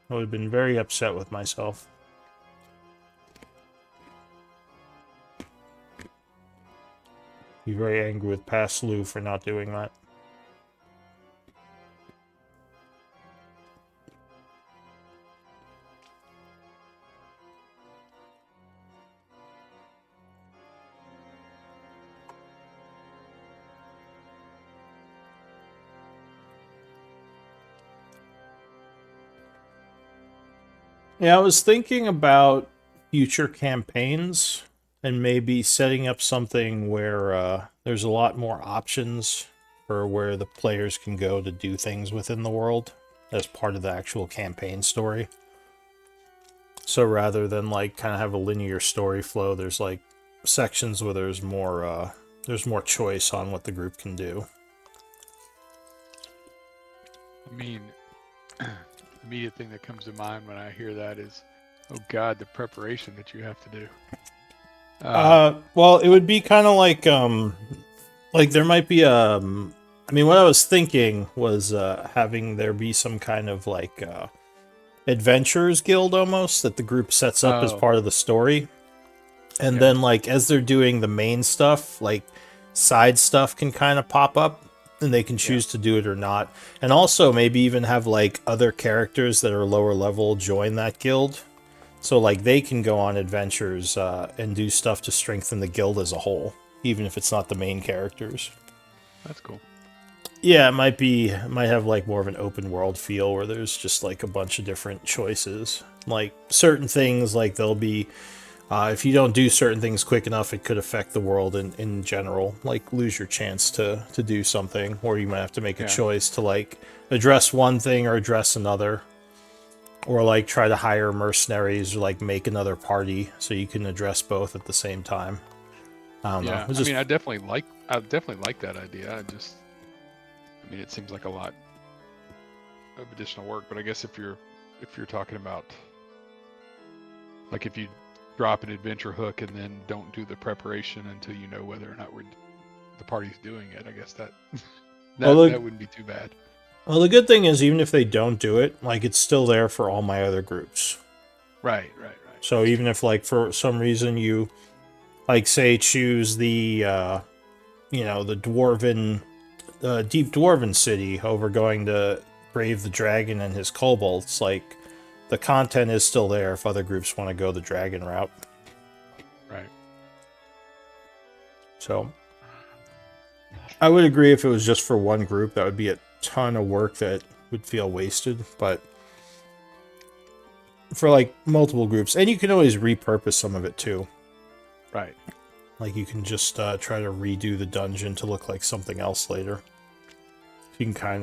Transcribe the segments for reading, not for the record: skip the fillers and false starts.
I would have been very upset with myself. Be very angry with past Lou for not doing that. Yeah, I was thinking about future campaigns and maybe setting up something where there's a lot more options for where the players can go to do things within the world as part of the actual campaign story. So rather than like kind of have a linear story flow, there's like sections where there's more choice on what the group can do. I mean, the immediate thing that comes to mind when I hear that is, oh God, the preparation that you have to do. Well, it would be kind of like there might be I mean, what I was thinking was having there be some kind of like adventurers guild almost that the group sets up as part of the story. And then like as they're doing the main stuff, like side stuff can kind of pop up and they can choose to do it or not. And also maybe even have like other characters that are lower level join that guild. So like they can go on adventures and do stuff to strengthen the guild as a whole, even if it's not the main characters. That's cool. Yeah, it might have like more of an open world feel where there's just like a bunch of different choices. Like certain things, like there'll be, if you don't do certain things quick enough, it could affect the world in general. Like lose your chance to do something, or you might have to make a choice to like address one thing or address another. Or like try to hire mercenaries or like make another party so you can address both at the same time. I don't know. I mean, I definitely like that idea. I mean, it seems like a lot of additional work, but I guess if you're talking about like if you drop an adventure hook and then don't do the preparation until you know whether or not the party's doing it, I guess that that wouldn't be too bad. Well, the good thing is, even if they don't do it, like, it's still there for all my other groups. Right. So even if, like, for some reason you, like, say, choose the, the deep dwarven city over going to brave the dragon and his kobolds, like, the content is still there if other groups want to go the dragon route. Right. So, I would agree if it was just for one group, that would be a ton of work that would feel wasted, but for like multiple groups, and you can always repurpose some of it too. Right. Like you can just try to redo the dungeon to look like something else later. You can kind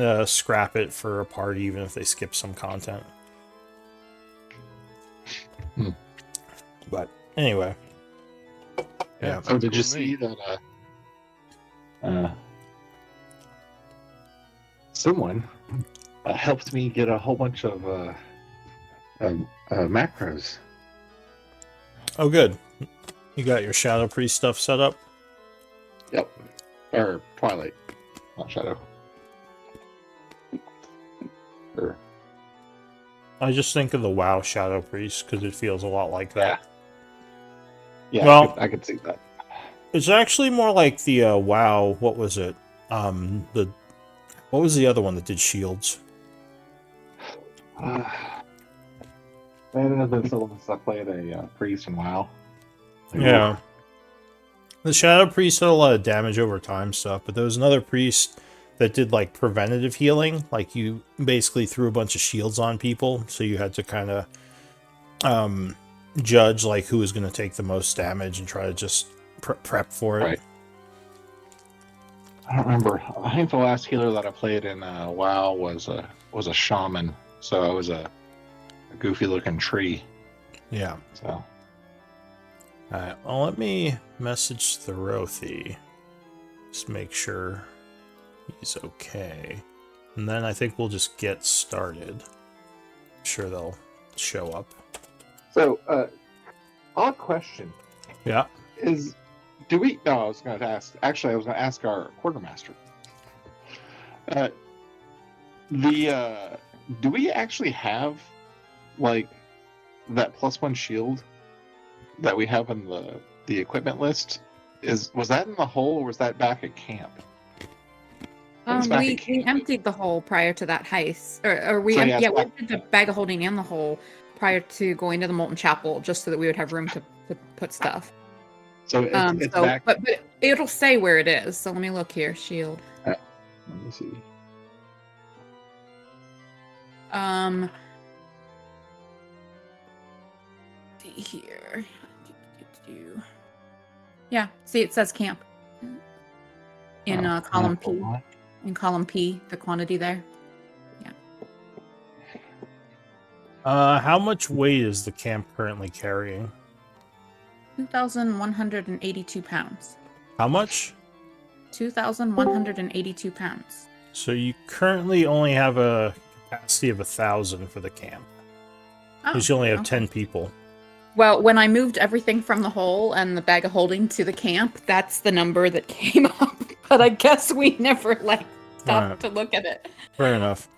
of scrap it for a party even if they skip some content. But anyway. Yeah. So did you see that someone helped me get a whole bunch of macros? Oh, good. You got your Shadow Priest stuff set up? Yep. Or Twilight, not Shadow. Or... I just think of the WoW Shadow Priest because it feels a lot like that. Yeah, well, I could see that. It's actually more like the WoW. What was it? What was the other one that did shields? There's the ones that played a priest in WoW. Yeah. The Shadow Priest had a lot of damage over time stuff, but there was another priest that did like preventative healing. Like you basically threw a bunch of shields on people, so you had to kind of judge like who was going to take the most damage and try to just prep for it. Right. I don't remember. I think the last healer that I played in WoW was a shaman. So it was a goofy looking tree. Yeah. So. Alright, well, let me message Therothy. Just make sure he's okay. And then I think we'll just get started. I'm sure they'll show up. So, odd question. Yeah. I was going to ask. Actually, I was going to ask our quartermaster. do we actually have like that +1 shield that we have in the equipment list? Was that in the hole or was that back at camp? We emptied the hole prior to that heist, or we So, we emptied the bag of holding and the hole prior to going to the Molten Chapel, just so that we would have room to put stuff. So it's back. But it'll say where it is. So let me look here. Shield. Let me see. See here. Yeah. See, it says camp in column P. In column P, the quantity there. Yeah. How much weight is the camp currently carrying? 2,182 pounds. How much? 2,182 pounds. So you currently only have a capacity of 1,000 for the camp. Because you only have 10 people. Well, when I moved everything from the hole and the bag of holding to the camp, that's the number that came up. But I guess we never stopped to look at it. Fair enough.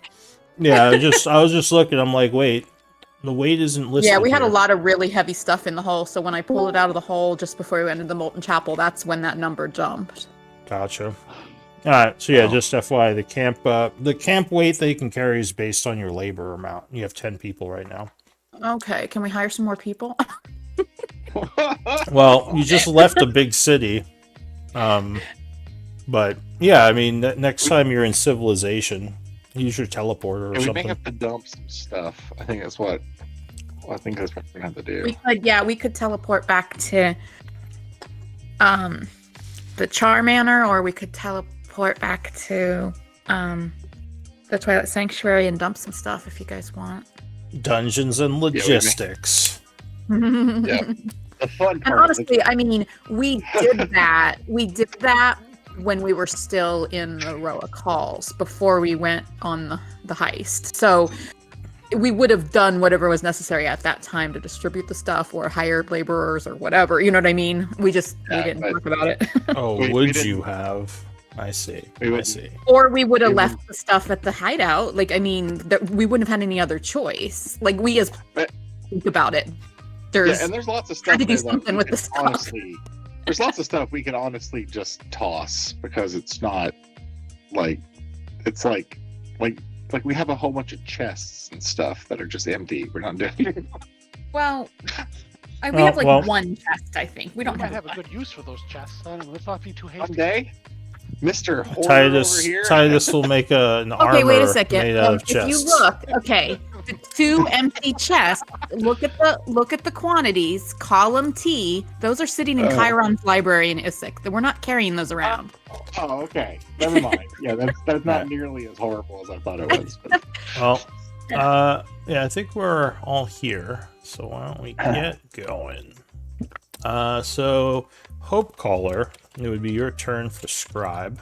Yeah, I was just looking. I'm like, wait, the weight isn't listed. Yeah, we had here. a lot of really heavy stuff in the hole. So when I pulled it out of the hole just before we entered the Molten Chapel, that's when that number jumped. Gotcha. All right. So yeah, just FYI, the camp weight that you can carry is based on your labor amount. You have 10 people right now. Okay, can we hire some more people? Well, you just left a big city. But yeah, I mean, next time you're in civilization, use your teleporter or we something. may have to dump some stuff. I think that's what we're gonna have to do. We could teleport back to the Char Manor, or we could teleport back to the Twilight Sanctuary and dump some stuff if you guys want. Dungeons and logistics. Yeah. The fun part. And honestly, I mean, we did that. We did that when we were still in the Roa Halls before we went on the heist. So we would have done whatever was necessary at that time to distribute the stuff or hire laborers or whatever. You know what I mean? We didn't talk about it. Oh, would you have? I see. I see. Or we would have left the stuff at the hideout. Like, I mean, we wouldn't have had any other choice. Like, we as think about it. And there's lots of stuff. Had to do something with the stuff. Honestly, there's lots of stuff we can honestly just toss because it's not like we have a whole bunch of chests and stuff that are just empty. We're not doing. Well, we have one chest. I think we don't have a good use for those chests. I don't know. Let's not be too hasty. Someday, Mr. Hoarder Titus, over here. Titus will make an armor. Okay, wait a second. Made out of If chests. you look, okay, the two empty chests. Look at the quantities. Column T. Those are sitting in Chiron's library in Issyk. We're not carrying those around. Oh, okay. Never mind. Yeah, that's not nearly as horrible as I thought it was. But... Well, yeah, I think we're all here. So why don't we get going? So Hope Caller, it would be your turn for Scribe.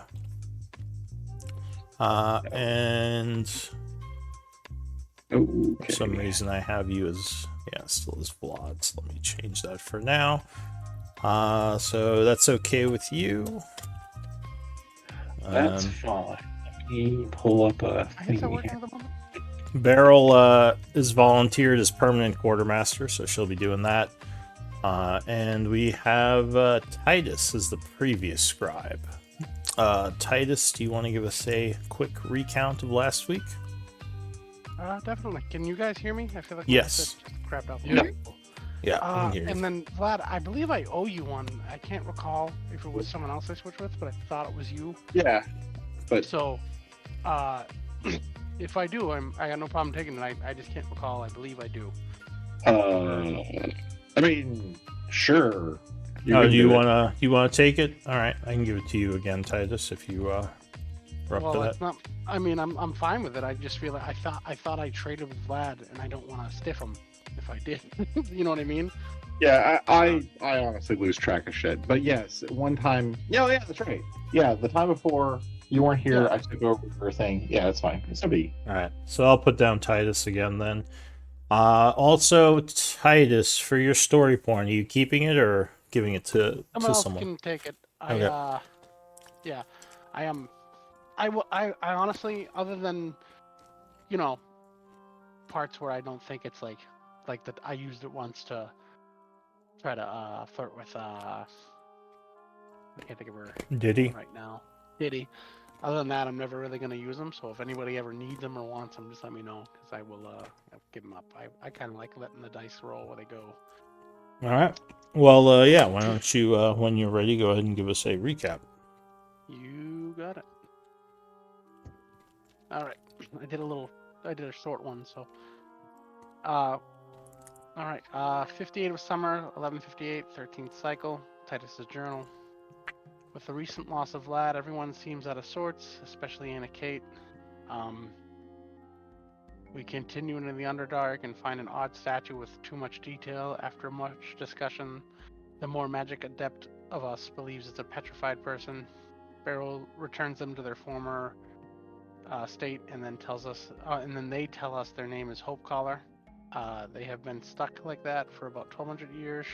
And for some reason I have you as, still as Vlad, so let me change that for now. So that's okay with you? That's fine. Let me pull up a thing. Beryl is volunteered as permanent quartermaster, so she'll be doing that. And we have Titus as the previous scribe. Titus, do you want to give us a quick recount of last week? Definitely. Can you guys hear me? I feel like yes. Crap out. Yeah, I can hear you. And then Vlad, I believe I owe you one. I can't recall if it was someone else I switched with, but I thought it was you. Yeah, but so, if I do, I got no problem taking it. I just can't recall. I believe I do. I mean, sure. Do you wanna take it? All right, I can give it to you again, Titus, if you are up to that. It's not. I mean, I'm fine with it. I just feel like I thought I traded with Vlad, and I don't want to stiff him if I did. You know what I mean? Yeah, I honestly lose track of shit. But yes, one time. Yeah, that's right. Yeah, the time before you weren't here, I took over your thing. Yeah, that's fine. It's gonna be. All right, so I'll put down Titus again then. Also, Titus, for your story point, are you keeping it or giving it to someone? Can take it. Okay. Yeah, I am. I honestly, other than, parts where I don't think it's like that. I used it once to try to flirt with I can't think of her Did he? right now. Diddy. Other than that, I'm never really going to use them. So if anybody ever needs them or wants them, just let me know because I will give them up. I kind of like letting the dice roll where they go. All right. Well, yeah. Why don't you, when you're ready, go ahead and give us a recap. You got it. All right. I did a short one. So, all right. 58 of summer, 11:58, 13th cycle. Titus's journal. With the recent loss of Vlad, everyone seems out of sorts, especially Anna Kate. We continue into the Underdark and find an odd statue with too much detail. After much discussion, the more magic adept of us believes it's a petrified person. Beryl returns them to their former state and then they tell us their name is Hope Caller. They have been stuck like that for about 1,200 years.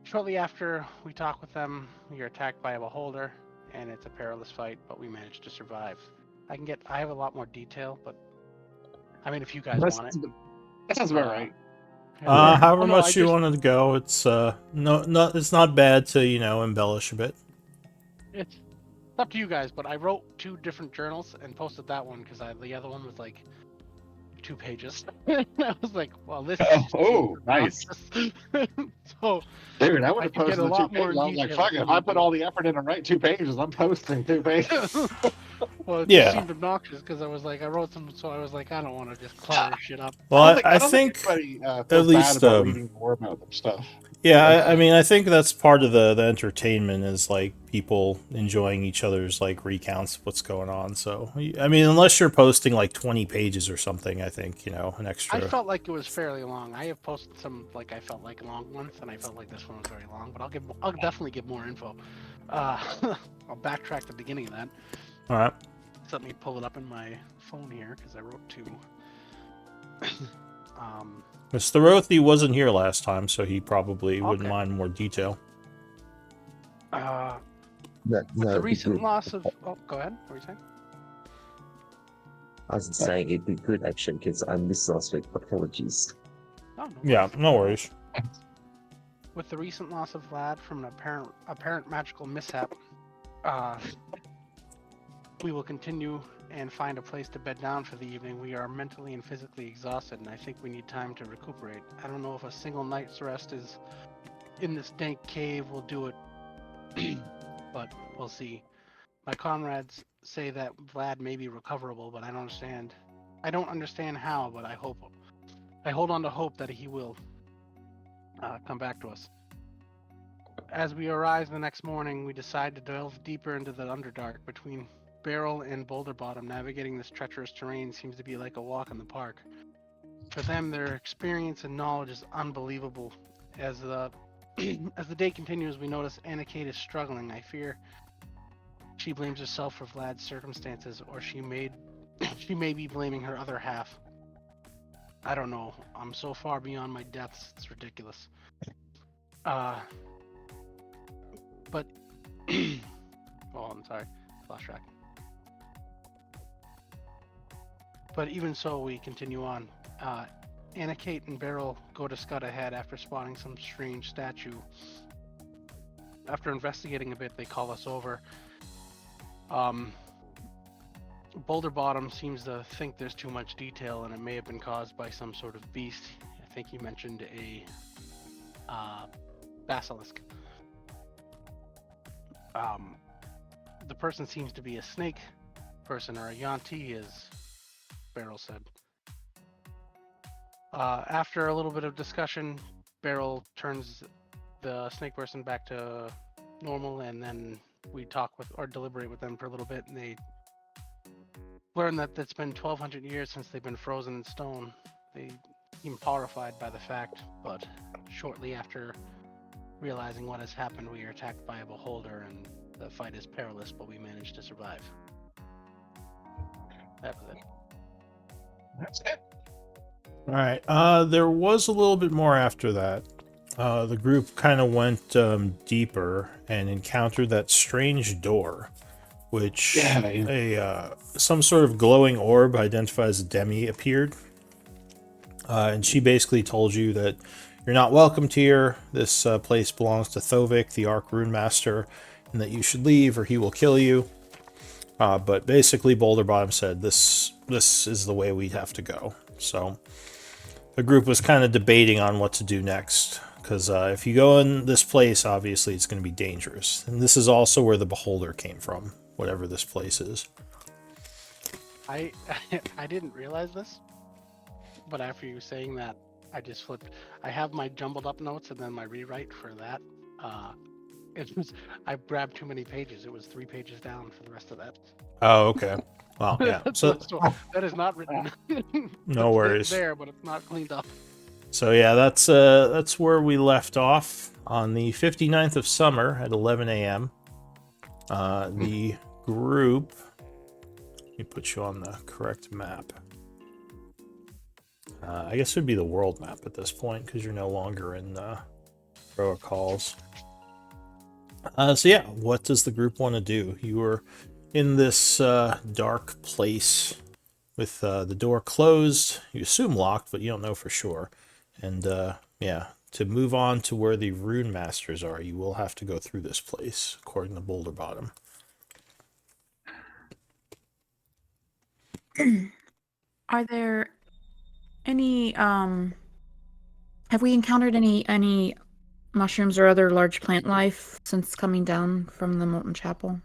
Shortly after we talk with them, we are attacked by a beholder, and it's a perilous fight, but we managed to survive. I have a lot more detail, but I mean, if you guys want it. That sounds about right. However Oh, no, much you wanted to go, it's it's not bad to embellish a bit. It's up to you guys, but I wrote 2 different journals and posted that one because the other one was like 2 pages. I was like, well, this is nice. So, dude, I would have can get posted a the 2 lot more pages. I was like, detail fuck it. if If I you put do. all the effort in to write 2 pages, I'm posting 2 pages. Well, it Yeah. just seemed obnoxious because I was like, I wrote some, so I was like, I don't want to just clutter shit up. Well, I don't think anybody feels least, bad about reading more about them stuff. Yeah, I mean, I think that's part of the entertainment is like people enjoying each other's like recounts of what's going on. So, I mean, unless you're posting like 20 pages or something, I think an extra. I felt like it was fairly long. I have posted some I felt like long ones, and I felt like this one was very long. But I'll definitely give more info. I'll backtrack the beginning of that. All right. Let me pull it up in my phone here because I wrote 2. Mr. Rothy wasn't here last time, so he probably wouldn't mind more detail. With the recent loss of... Oh, go ahead. What were you saying? I was saying it'd be good actually because I missed last week. Apologies. Oh, no Yeah, worries. no worries. With the recent loss of Vlad from an apparent magical mishap, we will continue and find a place to bed down for the evening. We are mentally and physically exhausted, and I think we need time to recuperate. I don't know if a single night's rest is in this dank cave will do it, but we'll see. My comrades say that Vlad may be recoverable, but I don't understand. I don't understand how, but I hold on to hope that he will come back to us. As we arise the next morning, we decide to delve deeper into the Underdark. Between Beryl and Boulder Bottom, navigating this treacherous terrain seems to be like a walk in the park. For them, their experience and knowledge is unbelievable. As the day continues, we notice Anna Kate is struggling. I fear she blames herself for Vlad's circumstances, or she may be blaming her other half. I don't know. I'm so far beyond my depths, it's ridiculous. But oh, I'm sorry, lost track. But even so, we continue on. Anna Kate and Beryl go to scout ahead after spotting some strange statue. After investigating a bit, they call us over. Boulder Bottom seems to think there's too much detail, and it may have been caused by some sort of beast. I think he mentioned a basilisk. The person seems to be a snake person, or a Yanti, as Beryl said. After a little bit of discussion, Beryl turns the snake person back to normal, and then we talk with or deliberate with them for a little bit, and they learn that it's been 1,200 years since they've been frozen in stone. They seem horrified by the fact, but shortly after realizing what has happened, we are attacked by a beholder, and the fight is perilous, but we managed to survive. That was it. That's it. All right. There was a little bit more after that. The group kind of went deeper and encountered that strange door, which some sort of glowing orb identified as a Demi appeared and she basically told you that you're not welcomed here. This place belongs to Thovik, the Arc Rune Master, and that you should leave or he will kill you. But basically, Boulder Bottom said this is the way we have to go. So the group was kind of debating on what to do next. Because if you go in this place, obviously it's going to be dangerous. And this is also where the Beholder came from, whatever this place is. I didn't realize this, but after you saying that, I just flipped. I have my jumbled up notes and then my rewrite for that. I grabbed too many pages. It was 3 pages down for the rest of that. Oh, okay. Well, yeah. So that is not written. no worries. There, but it's not cleaned up. So yeah, that's where we left off on the 59th of summer at 11 a.m. The group. Let me put you on the correct map. I guess it would be the world map at this point because you're no longer in Roa Calls. So yeah, what does the group want to do? You are in this dark place with the door closed. You assume locked, but you don't know for sure. And yeah, to move on to where the Rune Masters are, you will have to go through this place, according to Boulder Bottom. Are there any have we encountered any mushrooms or other large plant life since coming down from the Molten Chapel?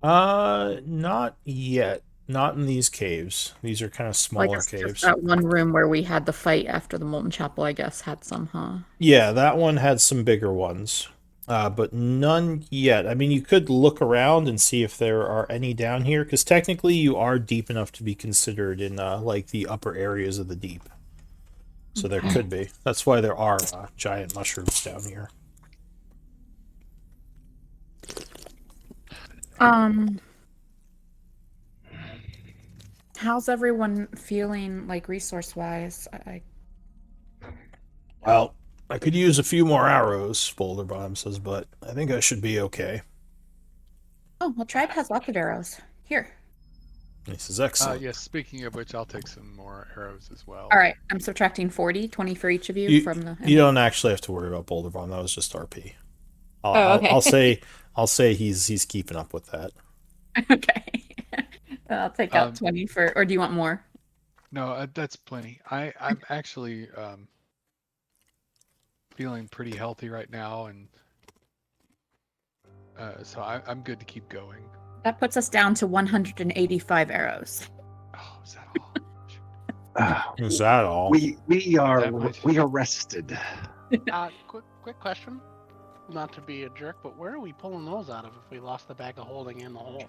Not yet. Not in these caves. These are kind of smaller caves. Just that one room where we had the fight after the Molten Chapel, I guess, had some, huh? Yeah, that one had some bigger ones. But none yet. I mean, you could look around and see if there are any down here, because technically you are deep enough to be considered in, like, the upper areas of the deep. So there could be. That's why there are giant mushrooms down here. How's everyone feeling, like, resource-wise? Well, I could use a few more arrows, Boulder Bottom says, but I think I should be okay. Oh, well, Tribe has lots of arrows. Here. This is excellent. Yes, speaking of which, I'll take some more arrows as well. All right, I'm subtracting 40, 20 for each of you from the... You don't actually have to worry about Boulder Bottom. That was just RP. Okay. I'll say he's keeping up with that. Okay. I'll take out 20 for... Or do you want more? No, that's plenty. I'm actually feeling pretty healthy right now, and so I'm good to keep going. That puts us down to 185 arrows. Oh, is that all? Is that all? We are rested. Quick question. Not to be a jerk, but where are we pulling those out of if we lost the bag of holding in the hole?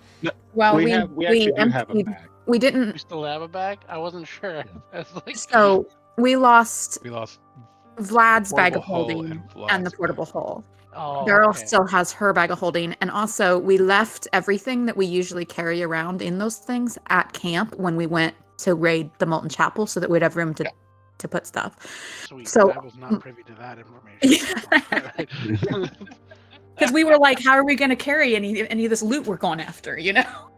Well, we actually do have a bag. We didn't. We still have a bag? I wasn't sure. I was like, So we lost Vlad's bag of portable holding hole and the Vlad's portable bag. hole. oh, Daryl okay. still has her bag of holding, and also we left everything that we usually carry around in those things at camp when we went to raid the Molten Chapel, so that we'd have room to put stuff. Sweet. So- I was not privy to that information. Because we were like, how are we going to carry any of this loot we're going after, you know?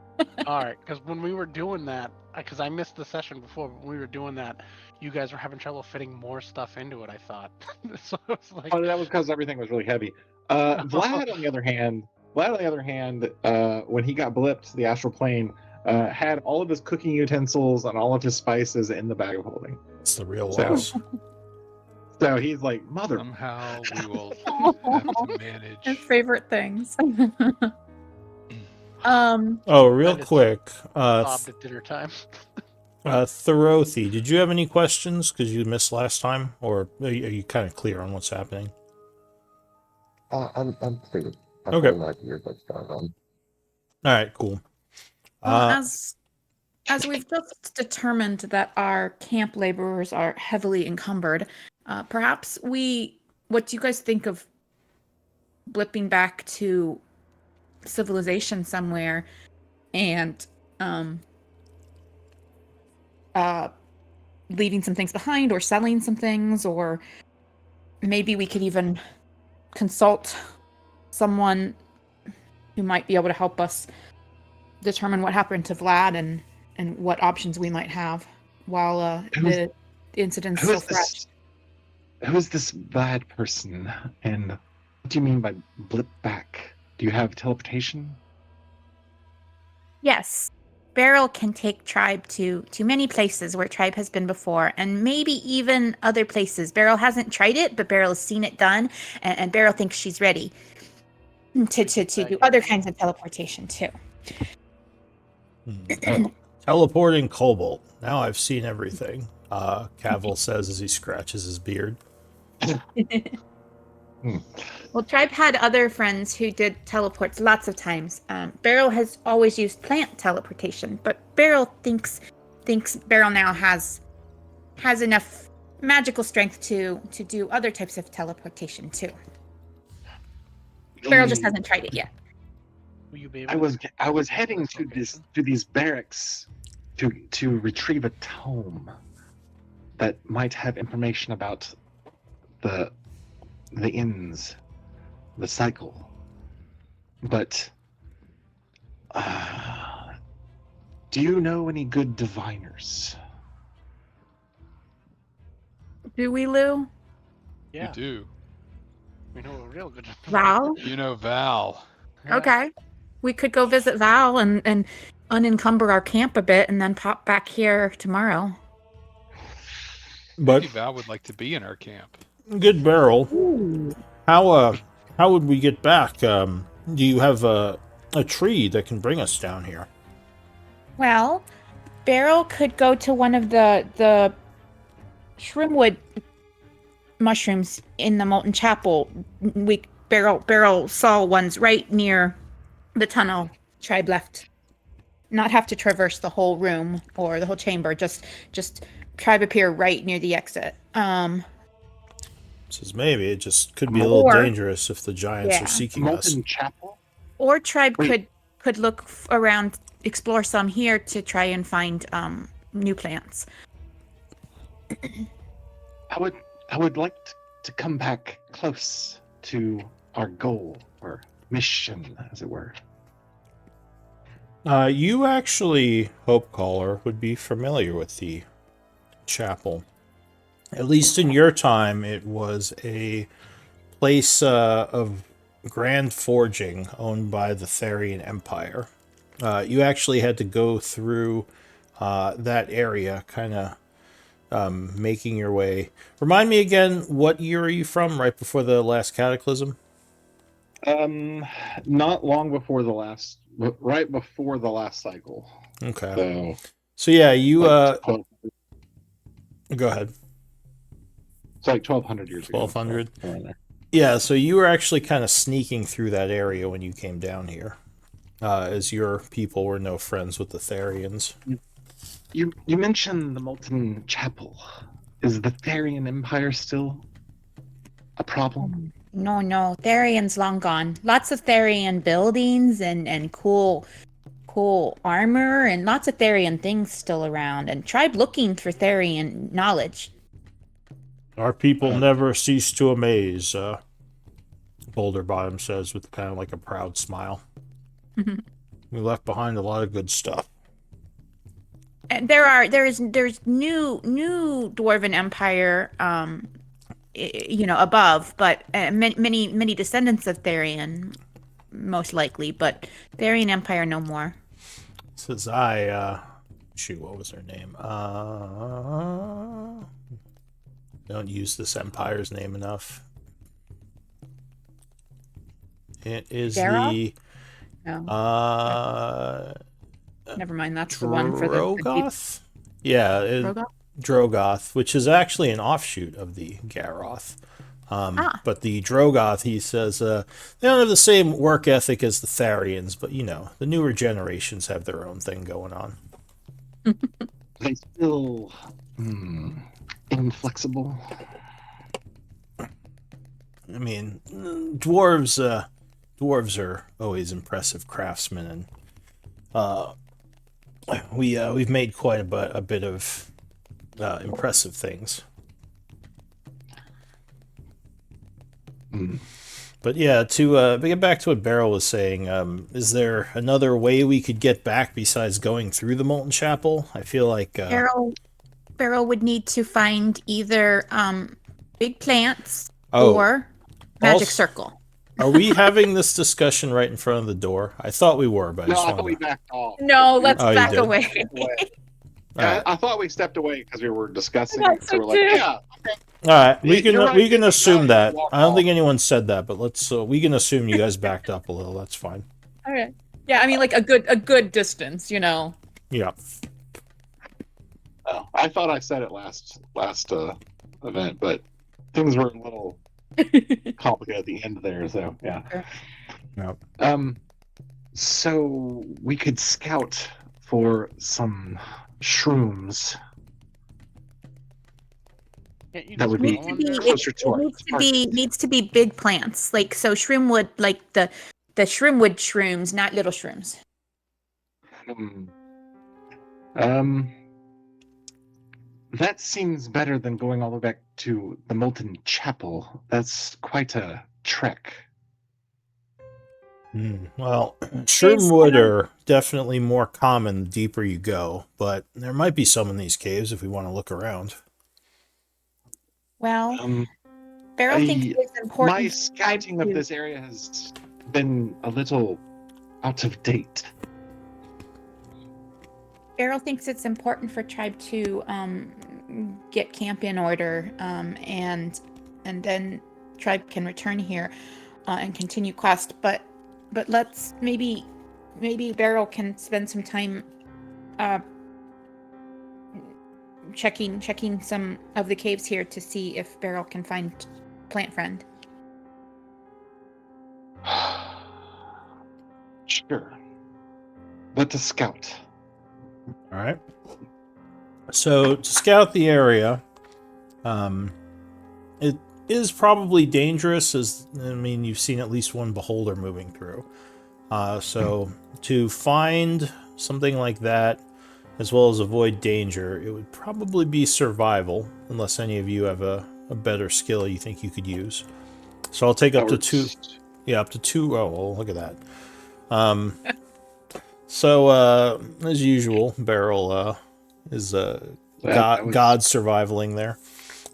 All right, because when we were doing that, because I missed the session before, but when we were doing that, you guys were having trouble fitting more stuff into it, I thought. So it was like... Oh, that was because everything was really heavy. Vlad, on the other hand, when he got blipped to the astral plane, had all of his cooking utensils and all of his spices in the bag of holding. It's the real So- loss. So he's like, mother. Somehow we will have to manage. His favorite things. Oh, real I just quick. Bobbed at dinner time. Thorothi, did you have any questions? Because you missed last time? Or are you kind of clear on what's happening? I'm clear. I Okay. have no idea what's going on. All right, cool. Well, as we've just determined that our camp laborers are heavily encumbered, perhaps what do you guys think of blipping back to civilization somewhere and leaving some things behind or selling some things, or maybe we could even consult someone who might be able to help us determine what happened to Vlad and what options we might have while the incidents Who so is fresh. this? Who is this bad person? And what do you mean by blip back? Do you have teleportation? Yes. Beryl can take Tribe to many places where Tribe has been before, and maybe even other places. Beryl hasn't tried it, but Beryl has seen it done, and Beryl thinks she's ready to do other kinds of teleportation too. Teleporting Cobalt. Now I've seen everything. Cavill says as he scratches his beard. Well, Tribe had other friends who did teleports lots of times. Beryl has always used plant teleportation, but Beryl thinks Beryl now has enough magical strength to do other types of teleportation too. Beryl just hasn't tried it yet. Will you be I able was to I was get heading this to location? these barracks to retrieve a tome that might have information about the inns, the cycle. But do you know any good diviners? Do we, Lou? Yeah, You do. we know a real good. Val? You know Val. Yeah. Okay. We could go visit Val and unencumber our camp a bit and then pop back here tomorrow. But Maybe Val would like to be in our camp. good Beryl, how would we get back? Do you have a tree that can bring us down here? Well, Beryl could go to one of the shrimwood mushrooms in the Molten Chapel. Beryl saw ones right near the tunnel Tribe left. Not have to traverse the whole room or the whole chamber. Just Tribe appear right near the exit. Says maybe it just could be a little Or- dangerous if the giants yeah. are seeking us. Molten Chapel? Or Tribe Wait. could look around, explore some here to try and find new plants. I would like to come back close to our goal or mission, as it were. You actually, Hope Caller, would be familiar with the chapel. At least in your time, it was a place of grand forging owned by the Therian Empire. You actually had to go through that area, kind of making your way. Remind me again, what year are you from? Right before the last cataclysm? Not long before the last, right before the last cycle. Okay. So, So yeah, you like 12, go ahead. it's like 1,200 years ago. 1200? So, around there. Yeah, so you were actually kind of sneaking through that area when you came down here, as your people were no friends with the Therians. You mentioned the Molten Chapel. Is the Therian Empire still a problem? No, Therian's long gone. Lots of Therian buildings and cool armor and lots of Therian things still around. And Tribe looking for Therian knowledge. Our people never cease to amaze, Boulder Bottom says with kind of like a proud smile. We left behind a lot of good stuff. And there's new Dwarven Empire, above, but many descendants of Therian, most likely, but Therian Empire no more. Says shoot, what was her name? Don't use this empire's name enough. It is Dara? the No, never mind. That's the one for the Drogoth? Yeah, Drogoth? Drogoth, which is actually an offshoot of the Garoth. But the Drogoth, he says, they don't have the same work ethic as the Tharians, but the newer generations have their own thing going on. They still inflexible. I mean, dwarves are always impressive craftsmen, and we've made quite a bit of impressive things. But yeah, to get back to what Beryl was saying, is there another way we could get back besides going through the Molten Chapel? I feel like Beryl Beryl would need to find either big plants Oh, or magic also- circle. Are we having this discussion right in front of the door? I thought we were, but I No, just I thought we wanted to... backed off. No, let's Oh, you back did? away. Away. All right. I thought we stepped away because we were discussing. I thought So so we're like, too. yeah, All right, we You're can right, we can now assume you that. walk I don't off. think anyone said that, but let's we can assume you guys backed up a little. That's fine. Okay. Yeah, I mean like a good distance, you know. Yeah. oh, I thought I said it last event, but things were a little complicated at the end there. So yeah. Okay. Yep. So we could scout for some shrooms Can't you that just would go be on there? closer to our needs to be big plants. Like so shroomwood, like the shroomwood shrooms, not little shrooms. Hmm. That seems better than going all the way back to the Molten Chapel. That's quite a trek. Well, shroomwood are definitely more common the deeper you go, but there might be some in these caves if we want to look around. Well, Um, Beryl thinks I- it's important. my scouting of this area has been a little out of date. Beryl thinks it's important for tribe to get camp in order, and then tribe can return here and continue quest. But let's maybe Beryl can spend some time checking some of the caves here to see if Beryl can find plant friend. Sure. Let us scout. All right. So to scout the area, it is probably dangerous. You've seen at least one beholder moving through. So to find something like that, as well as avoid danger, it would probably be survival, unless any of you have a better skill you think you could use. So I'll take up to two. Yeah, up to two. Oh, well, look at that. So as usual, Beryl is God survivaling there.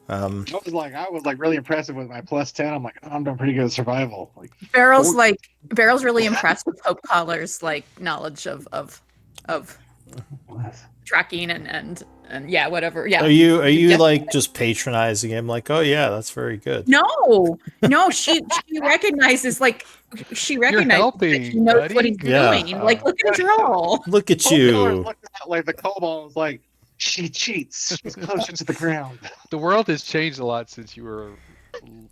I was like really impressive with my +10. I'm like, oh, I'm doing pretty good at survival. Like Beryl's really impressed with Hope Collar's like knowledge of tracking and yeah, whatever. Yeah. Are you Yeah. like just patronizing him? Like, oh yeah, that's very good. No, she recognizes helping, that he knows what he's buddy. Yeah. doing. Like, look at his roll. Look at Hope Collar you. looked at like the kobold was like, she cheats. She's closer to the ground. The world has changed a lot since you were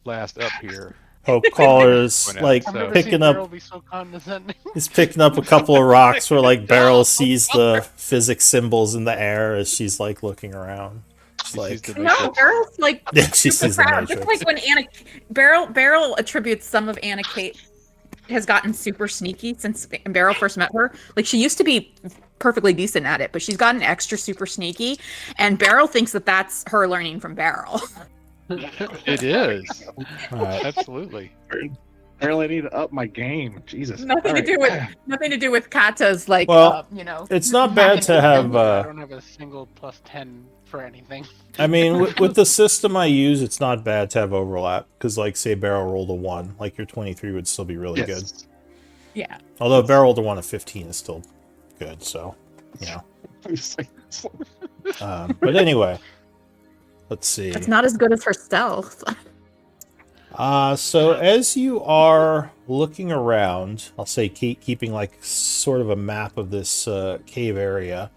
last up here. Hope Collar's Went out, like so- I've never picking seen up. Beryl be so condescending. He's picking up a couple of rocks where like Beryl sees the physics symbols in the air as she's like looking around. She's She sees like, the No, Matrix. Beryl's like yeah, she super sees the proud. Just Matrix. like when Beryl attributes some of Anna Kate has gotten super sneaky since Beryl first met her. Like she used to be perfectly decent at it, but she's gotten extra super sneaky, and Beryl thinks that that's her learning from Beryl. It is. All right. Absolutely. Apparently, I need to up my game. Jesus. nothing All to right. do with Kata's like Well, you know. It's not bad to have. I don't have a single +10 for anything. I mean, with the system I use, it's not bad to have overlap because, like, say Beryl rolled a 1, like your 23 would still be really good. Yes. Yeah. Although Beryl rolled a 1 of 15 is still good. So, you know. But anyway, let's see. It's not as good as her stealth. So as you are looking around, I'll say keeping like sort of a map of this cave area,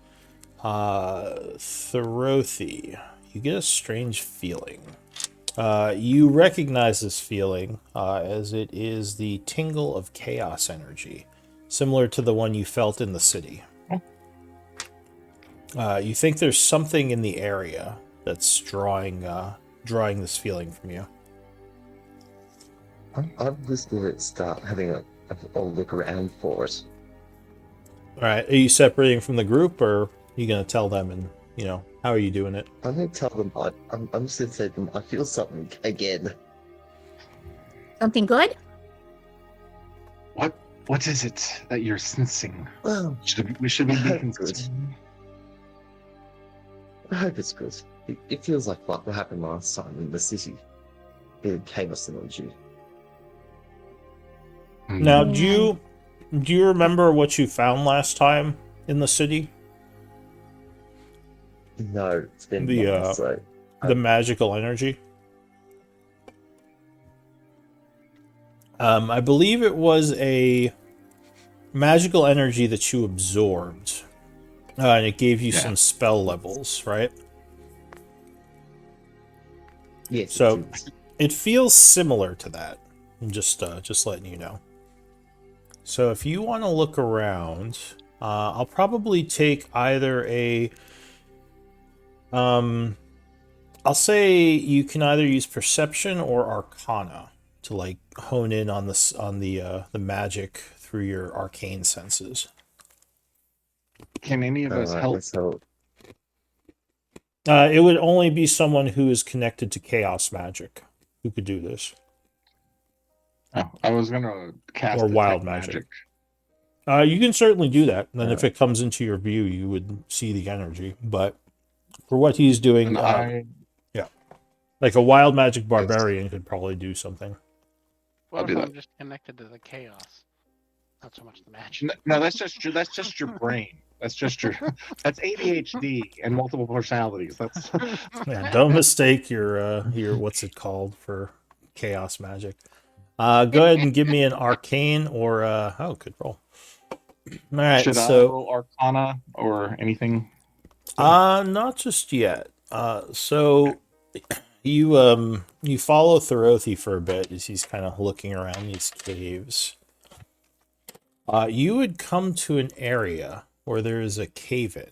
Thorothy, you get a strange feeling. You recognize this feeling as it is the tingle of chaos energy, similar to the one you felt in the city. You think there's something in the area that's drawing this feeling from you. I'm just going to start having a look around for it. All right, are you separating from the group, or are you going to tell them? And how are you doing it? I'm going to tell them, I'm just going to say to them, I feel something again. Something good? What is it that you're sensing? Well, We should be Good. concerned. I hope it's good. It feels like what happened last time in the city. It chaos energy. Now, Hmm. do you remember what you found last time in the city? No, it's been The long, so the magical energy. I believe it was a magical energy that you absorbed, and it gave you Yeah. some spell levels, right? yes, So it is. it feels similar to that. I'm just letting you know. So if you want to look around, I'll probably take either a I'll say you can either use perception or arcana to like hone in on the magic through your arcane senses. Can any of us Alright, help? let's help. It would only be someone who is connected to chaos magic who could do this, Oh, I was gonna cast or wild detect magic. You can certainly do that. And if Alright. it comes into your view, you would see the energy. But for what he's doing, And I like a wild magic Yes. barbarian could probably do something. What I'll if do I'm that. just connected to the chaos? Not so much the magic. No, that's just your brain. That's just your that's ADHD and multiple personalities. That's Yeah, don't mistake your what's it called for chaos magic. Go ahead and give me an arcane or oh, good roll. All right, should I so roll Arcana or anything? not just yet. So you follow Thorothi for a bit as he's kind of looking around these caves. You would come to an area where there is a cave-in.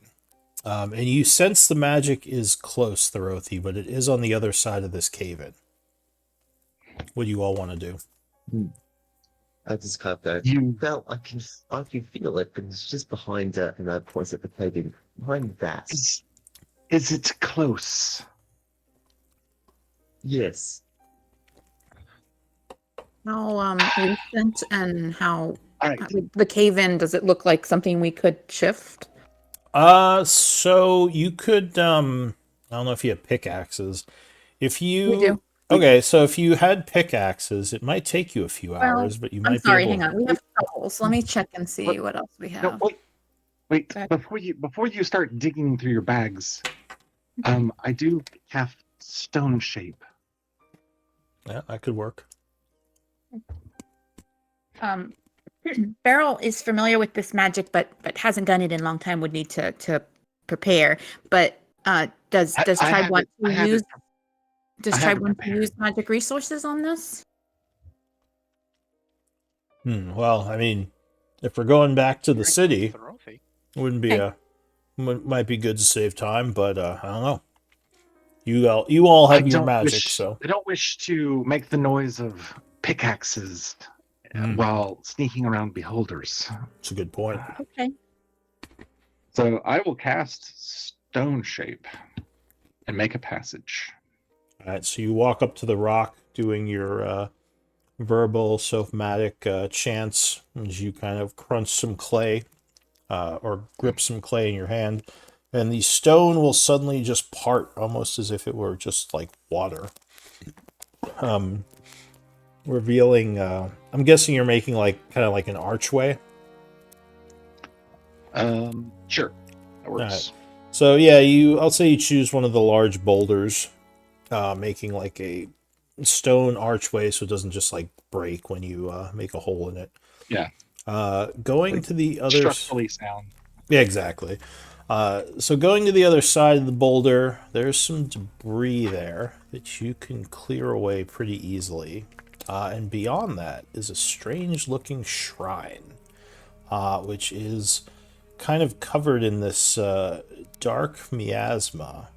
And you sense the magic is close, Thorothi, but it is on the other side of this cave-in. What do you all want to do? I just kind of go. You Well, I can feel it, but it's just behind and I point at the painting. Behind that. is it close? Yes. How recent and how All right. the cave-in, does it look like something we could shift? So you could I don't know if you have pickaxes. If you We do. Okay, so if you had pickaxes, it might take you a few Well, hours, but you I'm might sorry, be able hang on. We have shovels. Let me check and see what else we No, have. wait. Okay. Before you start digging through your bags, I do have stone shape. Yeah, that could work. Beryl is familiar with this magic, but hasn't done it in a long time. Would need to prepare. But does I Tribe have want it- I to have it- use? Does I have Tribe it want to prepared. use magic resources on this? Well, I mean, if we're going back to the Drink city, Thorothi. it wouldn't be might be good to save time, but I don't know. You all have your magic, so I don't wish to make the noise of pickaxes while sneaking around beholders. it's a good point. Okay. So I will cast stone shape and make a passage. All right, so you walk up to the rock, doing your verbal, somatic chants as you kind of crunch some clay or grip some clay in your hand, and the stone will suddenly just part, almost as if it were just like water. Revealing, I'm guessing you're making like kind of like an archway. Sure, that works. So yeah, I'll say you choose one of the large boulders, making like a stone archway so it doesn't just like break when you make a hole in it. Yeah. Going Like, to the other Structurally sound. Yeah, exactly. So going to the other side of the boulder, there's some debris there that you can clear away pretty easily. And beyond that is a strange-looking shrine, which is kind of covered in this dark miasma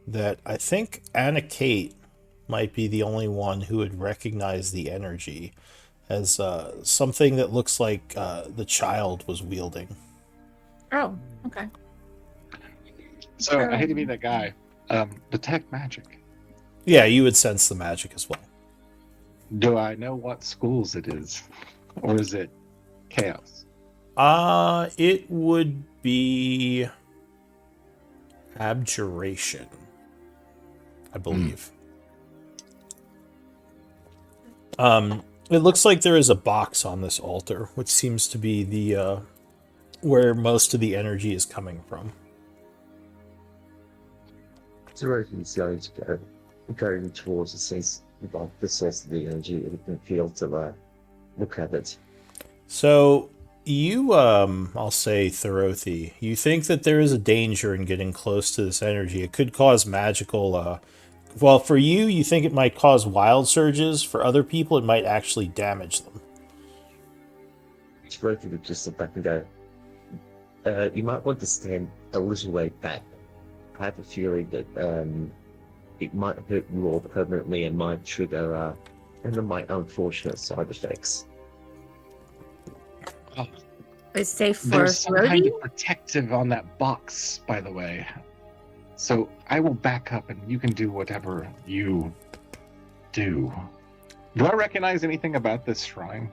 that I think Anna Kate might be the only one who would recognize the energy as something that looks like the child was wielding. Oh, okay. So I hate to be that guy. Detect magic. Yeah, you would sense the magic as well. Do I know what schools it is? Or is it chaos? It would be Abjuration, I believe. It looks like there is a box on this altar, which seems to be the where most of the energy is coming from. He's going to go towards the source of the energy and can feel to look at it. So you, I'll say Thorothi, you think that there is a danger in getting close to this energy. It could cause magical, well, for you, you think it might cause wild surges. For other people, it might actually damage them. Terothy would just look back and go, you might want to stand a little way back. I have a feeling that it might hurt you all permanently and might trigger one of my unfortunate side effects. It's safe for There's some kind Rhodey? of protective on that box, by the way. So I will back up and you can do whatever you do. Do I recognize anything about this shrine?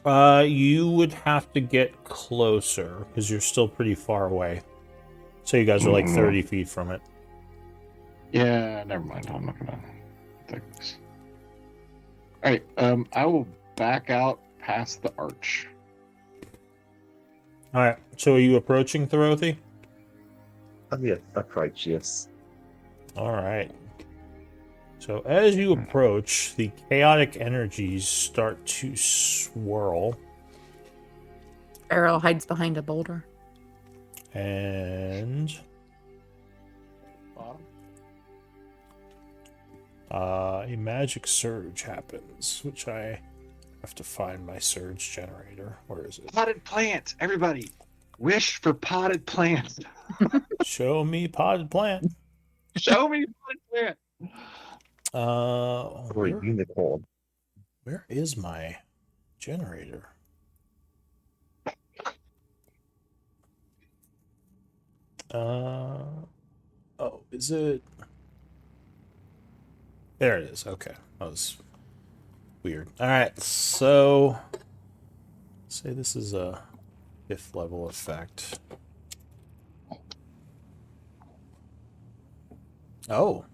You would have to get closer because you're still pretty far away. So you guys are like 30 feet from it. Yeah, never mind. I'm not gonna take this. Alright, I will back out past the arch. Alright, so are you approaching Thorothi? I'm the approach, yes. Alright. So as you approach, the chaotic energies start to swirl. Beryl hides behind a boulder. And a magic surge happens, which I have to find my surge generator. Where is it? Potted plant, everybody. Wish for potted plant. Show me potted plant. Show me potted plant. Or a unicorn. Where is my generator? Oh, is it? There it is. Okay, that was weird. All right, so say this is a 5th level effect. Oh,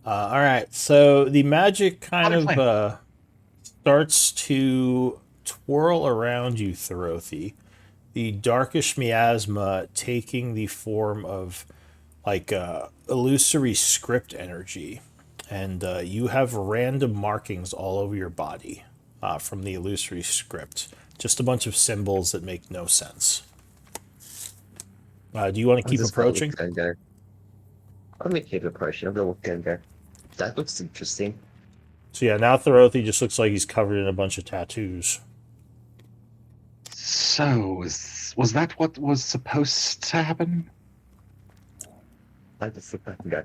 all right. So the magic kind of starts to twirl around you, Thorothi. The darkish miasma taking the form of like illusory script energy, and you have random markings all over your body from the illusory script. Just a bunch of symbols that make no sense. Do you want to keep approaching? I'm going to keep approaching. I'm going to look and go, that looks interesting. So yeah, now Thorothi just looks like he's covered in a bunch of tattoos. So, was that what was supposed to happen? I just look back and go,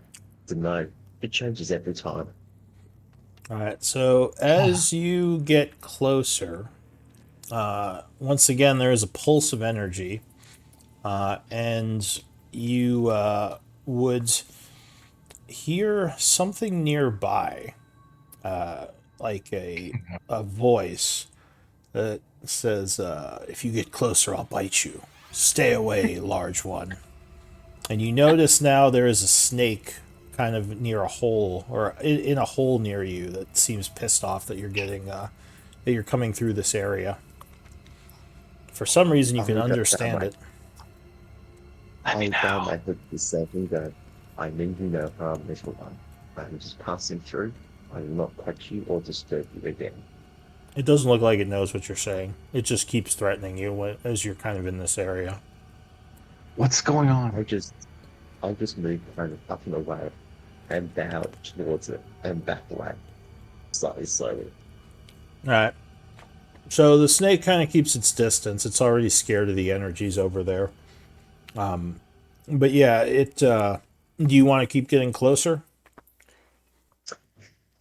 no, it changes every time. All right, so as you get closer, once again, there is a pulse of energy, and you would hear something nearby, like a voice that says, if you get closer, I'll bite you. Stay away, large one. And you notice now there is a snake kind of near a hole, or in a hole near you, that seems pissed off that you're getting, that you're coming through this area. For some reason, you can understand it. I found my hook to say that I mean you no harm, little one. I'm just passing through. I will not touch you or disturb you again. It doesn't look like it knows what you're saying. It just keeps threatening you as you're kind of in this area. What's going on? I just moved kind of up and away and bowed towards it and back away. Slightly slowly. Alright. So the snake kind of keeps its distance. It's already scared of the energies over there. But yeah, do you want to keep getting closer?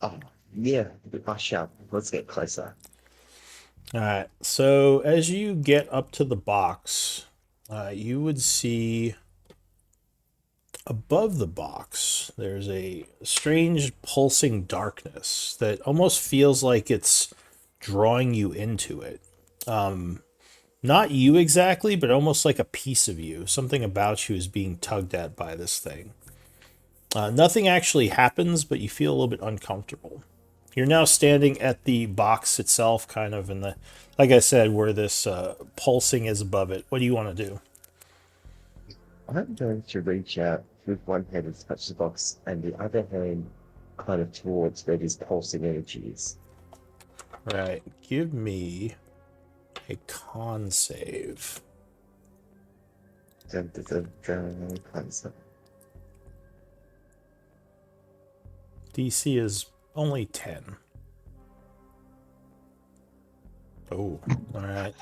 Oh, yeah, I shall. Let's get closer. Alright, so as you get up to the box, you would see above the box, there's a strange pulsing darkness that almost feels like it's drawing you into it. not you exactly, but almost like a piece of you. Something about you is being tugged at by this thing. Nothing actually happens, but you feel a little bit uncomfortable. You're now standing at the box itself, kind of in the, like I said, where this pulsing is above it. What do you want to do? I'm going to reach out with one hand and touch the box, and the other hand kind of towards where this pulsing energy is. Right. Give me a con save. Dun, dun, dun, dun, kind of stuff. DC is only 10. Oh, all right.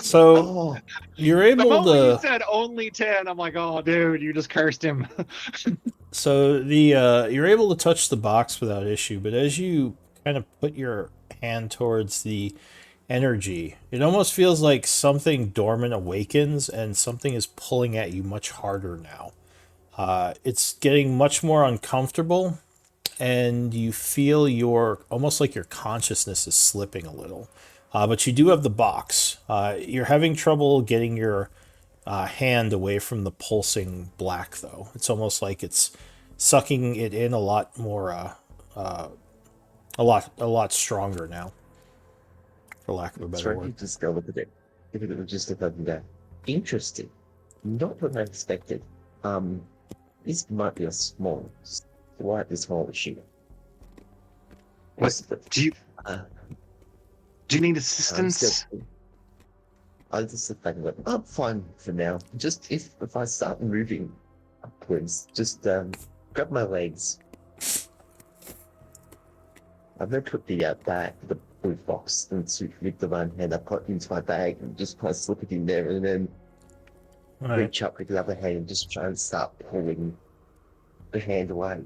So Oh, you're The able moment you to. said only 10, I'm like, oh, dude, you just cursed him. So you're able to touch the box without issue, but as you kind of put your hand towards the energy, it almost feels like something dormant awakens and something is pulling at you much harder now. It's getting much more uncomfortable, and you feel almost like your consciousness is slipping a little. But you do have the box. You're having trouble getting your hand away from the pulsing black, though. It's almost like it's sucking it in a lot more, a lot stronger now, for lack of a better sorry, you word. just go with it. If it was just above that. Interesting. Not what I expected. This might be a slightly small issue. Possibly. Do you Uh, do you need I'm assistance? still, I just think that I'm fine for now. Just if I start moving upwards, just grab my legs. I'm gonna put the the boot box and with the one hand I've got into my bag and just kind of slip it in there and then Right. reach up with the other hand and just try and start pulling the hand away.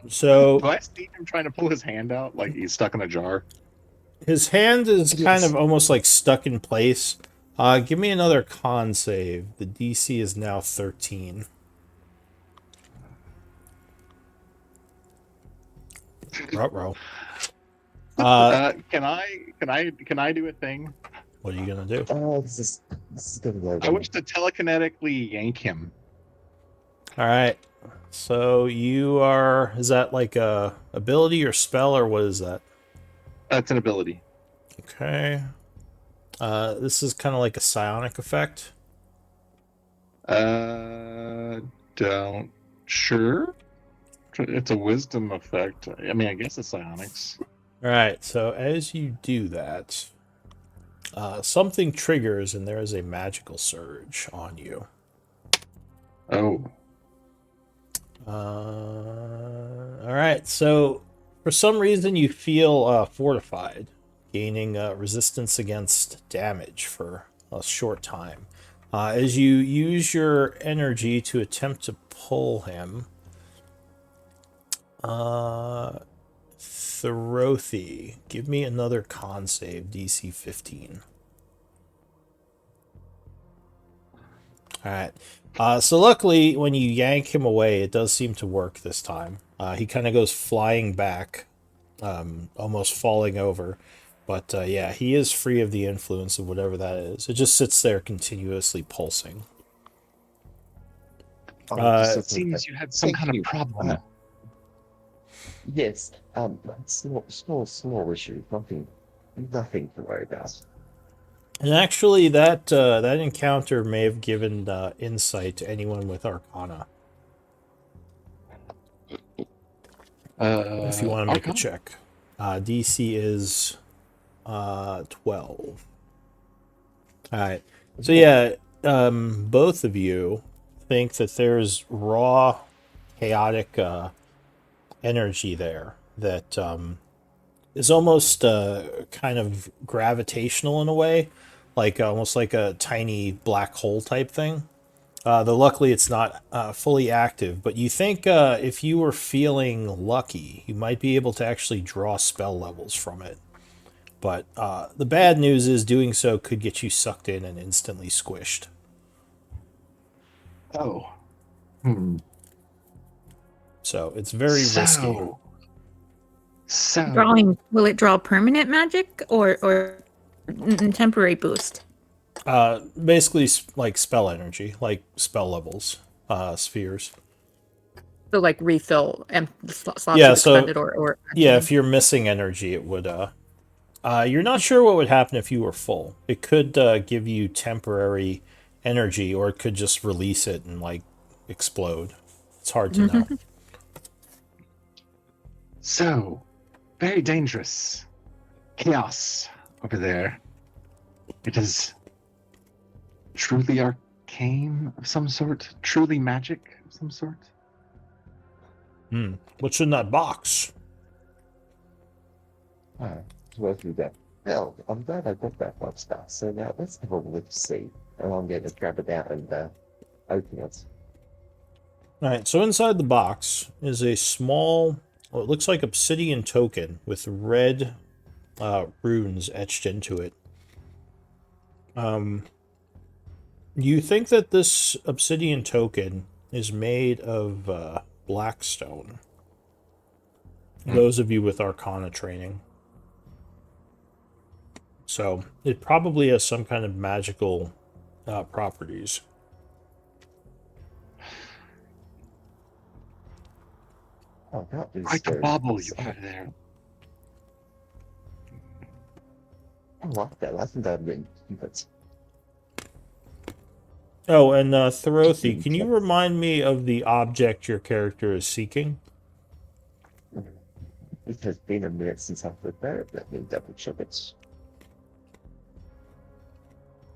So Do I see him trying to pull his hand out like he's stuck in a jar? his hand is kind Yes. of almost like stuck in place. Give me another con save. The DC is now 13. Ruh-roh. Can I do a thing? What are you gonna do? Oh, this is gonna go I wrong. wish to telekinetically yank him. All right. So you are. Is that like a ability or spell, or what is that? That's an ability. Okay. This is kind of like a psionic effect. Don't sure. It's a wisdom effect. I mean, I guess it's psionics. All right. So as you do that, something triggers, and there is a magical surge on you. Oh, All right. So for some reason, you feel fortified, gaining resistance against damage for a short time. As you use your energy to attempt to pull him, Throthy, give me another con save, DC 15. Alright. So luckily, when you yank him away, it does seem to work this time. He kind of goes flying back, almost falling over. But yeah, he is free of the influence of whatever that is. It just sits there continuously pulsing. it seems you had some Thank kind you. of problem. Yes, small issue, nothing to worry about. And actually, that encounter may have given insight to anyone with Arcana. If you want to make a check. DC is 12. Alright. So yeah, both of you think that there's raw, chaotic energy there that is almost kind of gravitational in a way, like almost like a tiny black hole type thing. Though luckily it's not fully active, but you think if you were feeling lucky, you might be able to actually draw spell levels from it. But the bad news is doing so could get you sucked in and instantly squished. Oh. So it's very risky. So. Drawing, will it draw permanent magic or temporary boost? Basically, like spell energy, like spell levels, spheres. So like refill and slots Yeah, you've so expended or yeah, if you're missing energy, it would. You're not sure what would happen if you were full. It could give you temporary energy, or it could just release it and like explode. It's hard to know. So, very dangerous. Chaos over there. It is truly arcane of some sort, truly magic of some sort. What's in that box? Go through that. Well, I'm glad I got that much stuff. So now let's have a look see. And I'm going to grab it out and open it. All right, so inside the box is a small, well, it looks like obsidian token with red runes etched into it. You think that this obsidian token is made of black stone? Those of you with Arcana training. So it probably has some kind of magical properties. Oh, that is Right the very bauble you nice. put there. I like that. I think I've been but Oh, and Thorothi, can you remind me of the object your character is seeking? it has been a minute since I've prepared. Let me double check it.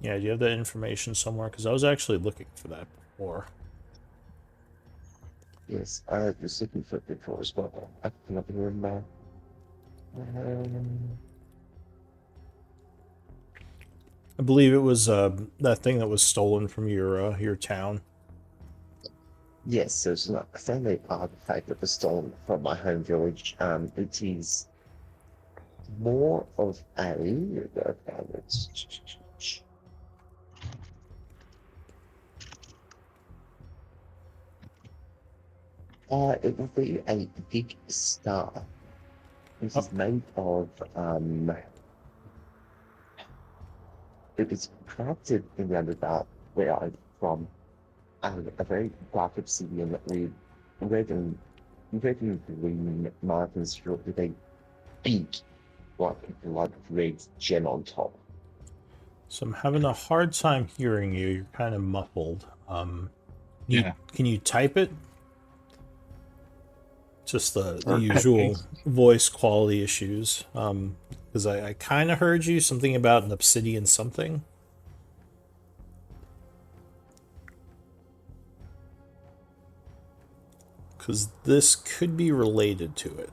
Yeah, do you have that information somewhere? Because I was actually looking for that before. Yes, I was looking for it before as well. I cannot remember. I believe it was that thing that was stolen from your town. Yes, so it's not a family artifact that was stolen from my home village. It is more of a. It will be a big star. This is made of. It was crafted in the Underdark, where I'm from. A very dark obsidian with red and green markings with a big, like red gem on top. So I'm having a hard time hearing you. You're kind of muffled. Yeah. Can you type it? Just the Or usual paste. voice quality issues. Because I kind of heard you something about an obsidian something. Because this could be related to it.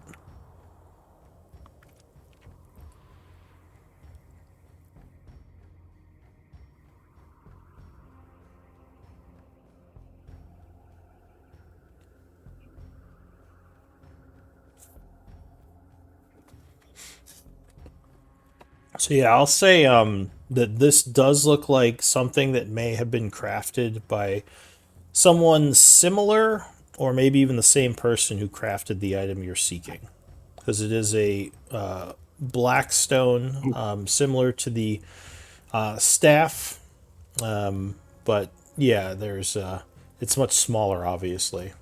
So yeah, I'll say that this does look like something that may have been crafted by someone similar, or maybe even the same person who crafted the item you're seeking, because it is a black stone, similar to the staff, but yeah, there's it's much smaller, obviously.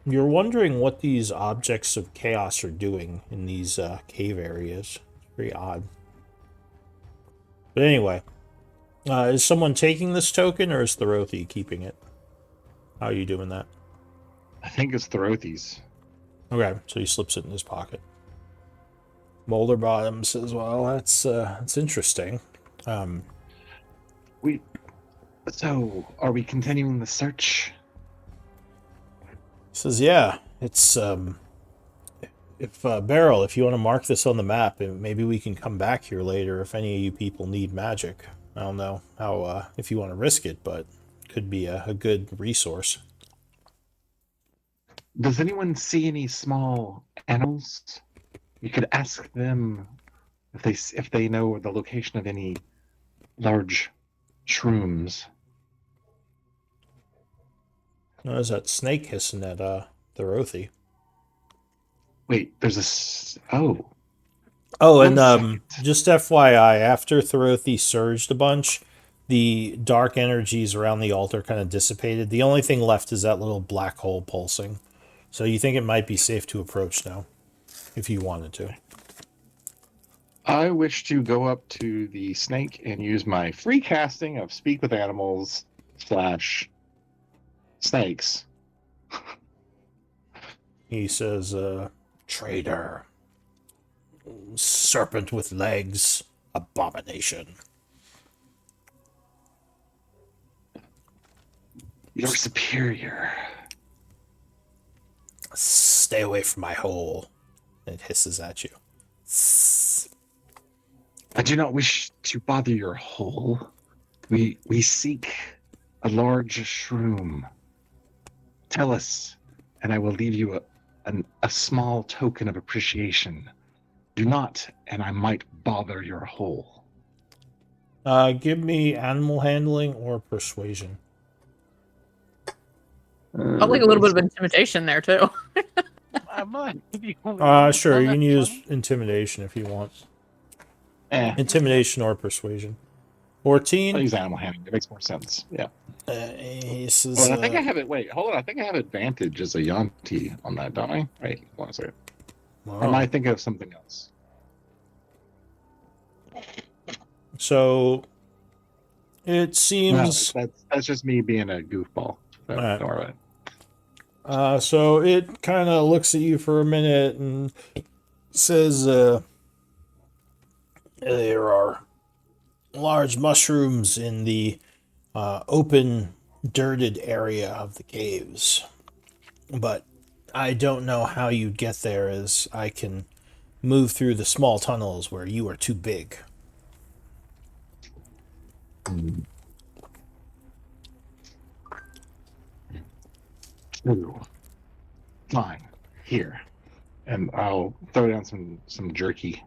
You're wondering what these objects of chaos are doing in these cave areas. It's very odd. But anyway, is someone taking this token, or is Thorothi keeping it? How are you doing that? I think it's Thorothi's. Okay, so he slips it in his pocket. Molder Bottom says, "Well, that's interesting." So, are we continuing the search? He says, "Yeah, it's if Beryl, if you want to mark this on the map, and maybe we can come back here later if any of you people need magic. I don't know how if you want to risk it, but it could be a good resource." Does anyone see any small animals? You could ask them if they know the location of any large shrooms. There's that snake hissing at Thorothi. Wait, there's oh. Oh, and 1 second. just FYI, after Thorothy surged a bunch, the dark energies around the altar kind of dissipated. The only thing left is that little black hole pulsing. So you think it might be safe to approach now, if you wanted to. I wish to go up to the snake and use my free casting of Speak with Animals / snakes. He says, traitor, serpent with legs, abomination. You're superior. Stay away from my hole. It hisses at you. I do not wish to bother your hole. We seek a large shroom. Tell us, and I will leave you a small token of appreciation. Do not, and I might bother your hole. Give me animal handling or persuasion. Felt like a little bit of intimidation there too. Am I the only one who's Sure, done you that can use funny? intimidation if you want. Eh, Intimidation or persuasion. I'll 14. use animal handling. It makes more sense. Yeah. He says, Well, I think I have it. Wait, hold on. I think I have advantage as a Yanti on that, don't I? Wait, hold on a second. Or am I thinking of something else? So it No, seems. that's just me being a goofball. So Alright. don't worry about it. So it kind of looks at you for a minute and says, there are large mushrooms in the open, dirted area of the caves. But I don't know how you'd get there, as I can move through the small tunnels where you are too big. Ooh. Fine. Here. And I'll throw down some jerky.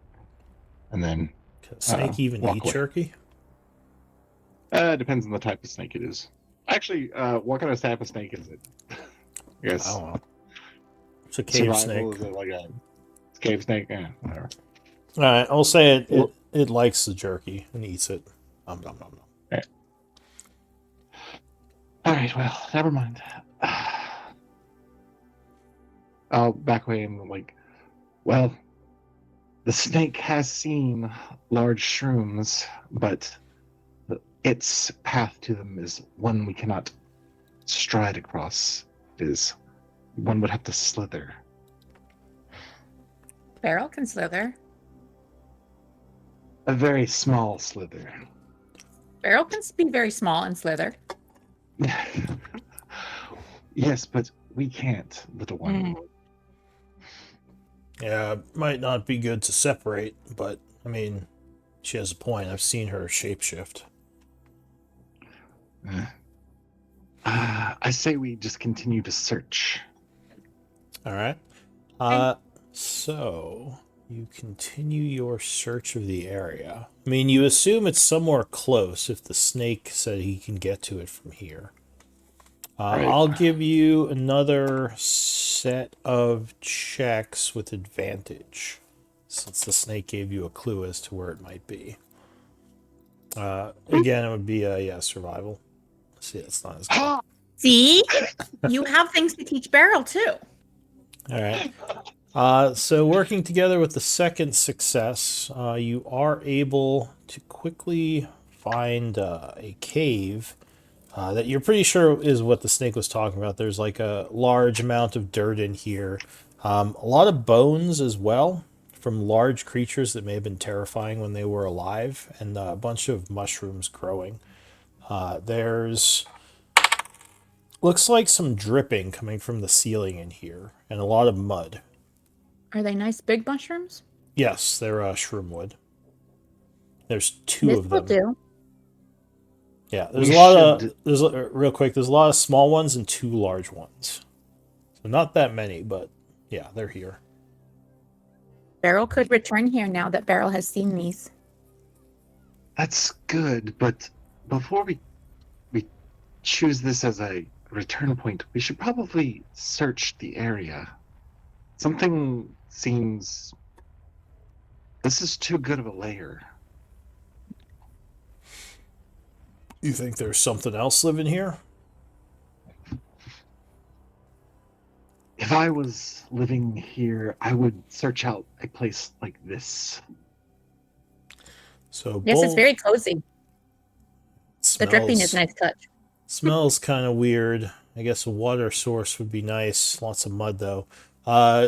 And then Can a snake even walk eat away. jerky? Depends on the type of snake it is. Actually, what kind of type of snake is it? I guess I don't know. It's a cave survival, snake. is it like a cave snake? Yeah, whatever. All right, I'll say it. Well- It likes the jerky and eats it. Nom, nom, nom, nom. All right, well, never mind. I'll back away and well, the snake has seen large shrooms, but its path to them is one we cannot stride across. It is one would have to slither. Beryl can slither. A very small slither. Beryl can be very small and slither. Yes, but we can't, little one. Yeah, it might not be good to separate, but I mean, she has a point. I've seen her shapeshift. I say we just continue to search. All right. So you continue your search of the area. I mean, you assume it's somewhere close if the snake said he can get to it from here. Right. I'll give you another set of checks with advantage, since the snake gave you a clue as to where it might be. Again, it would be survival. See, it's not as good. See? You have things to teach Beryl too. All right. So working together with the second success, you are able to quickly find a cave that you're pretty sure is what the snake was talking about. There's like a large amount of dirt in here. A lot of bones as well from large creatures that may have been terrifying when they were alive, and a bunch of mushrooms growing. There's looks like some dripping coming from the ceiling in here, and a lot of mud. Are they nice big mushrooms? Yes, they're shroomwood. There's two This of will them. do. Yeah, there's We a lot should- of real quick. There's a lot of small ones and two large ones. So not that many, but yeah, they're here. Beryl could return here now that Beryl has seen these. That's good, but before we choose this as a return point, we should probably search the area. Something seems. This is too good of a layer. You think there's something else living here? If I was living here, I would search out a place like this. So Yes, it's very cozy. The dripping is a nice touch. Smells kind of weird. I guess a water source would be nice. Lots of mud though.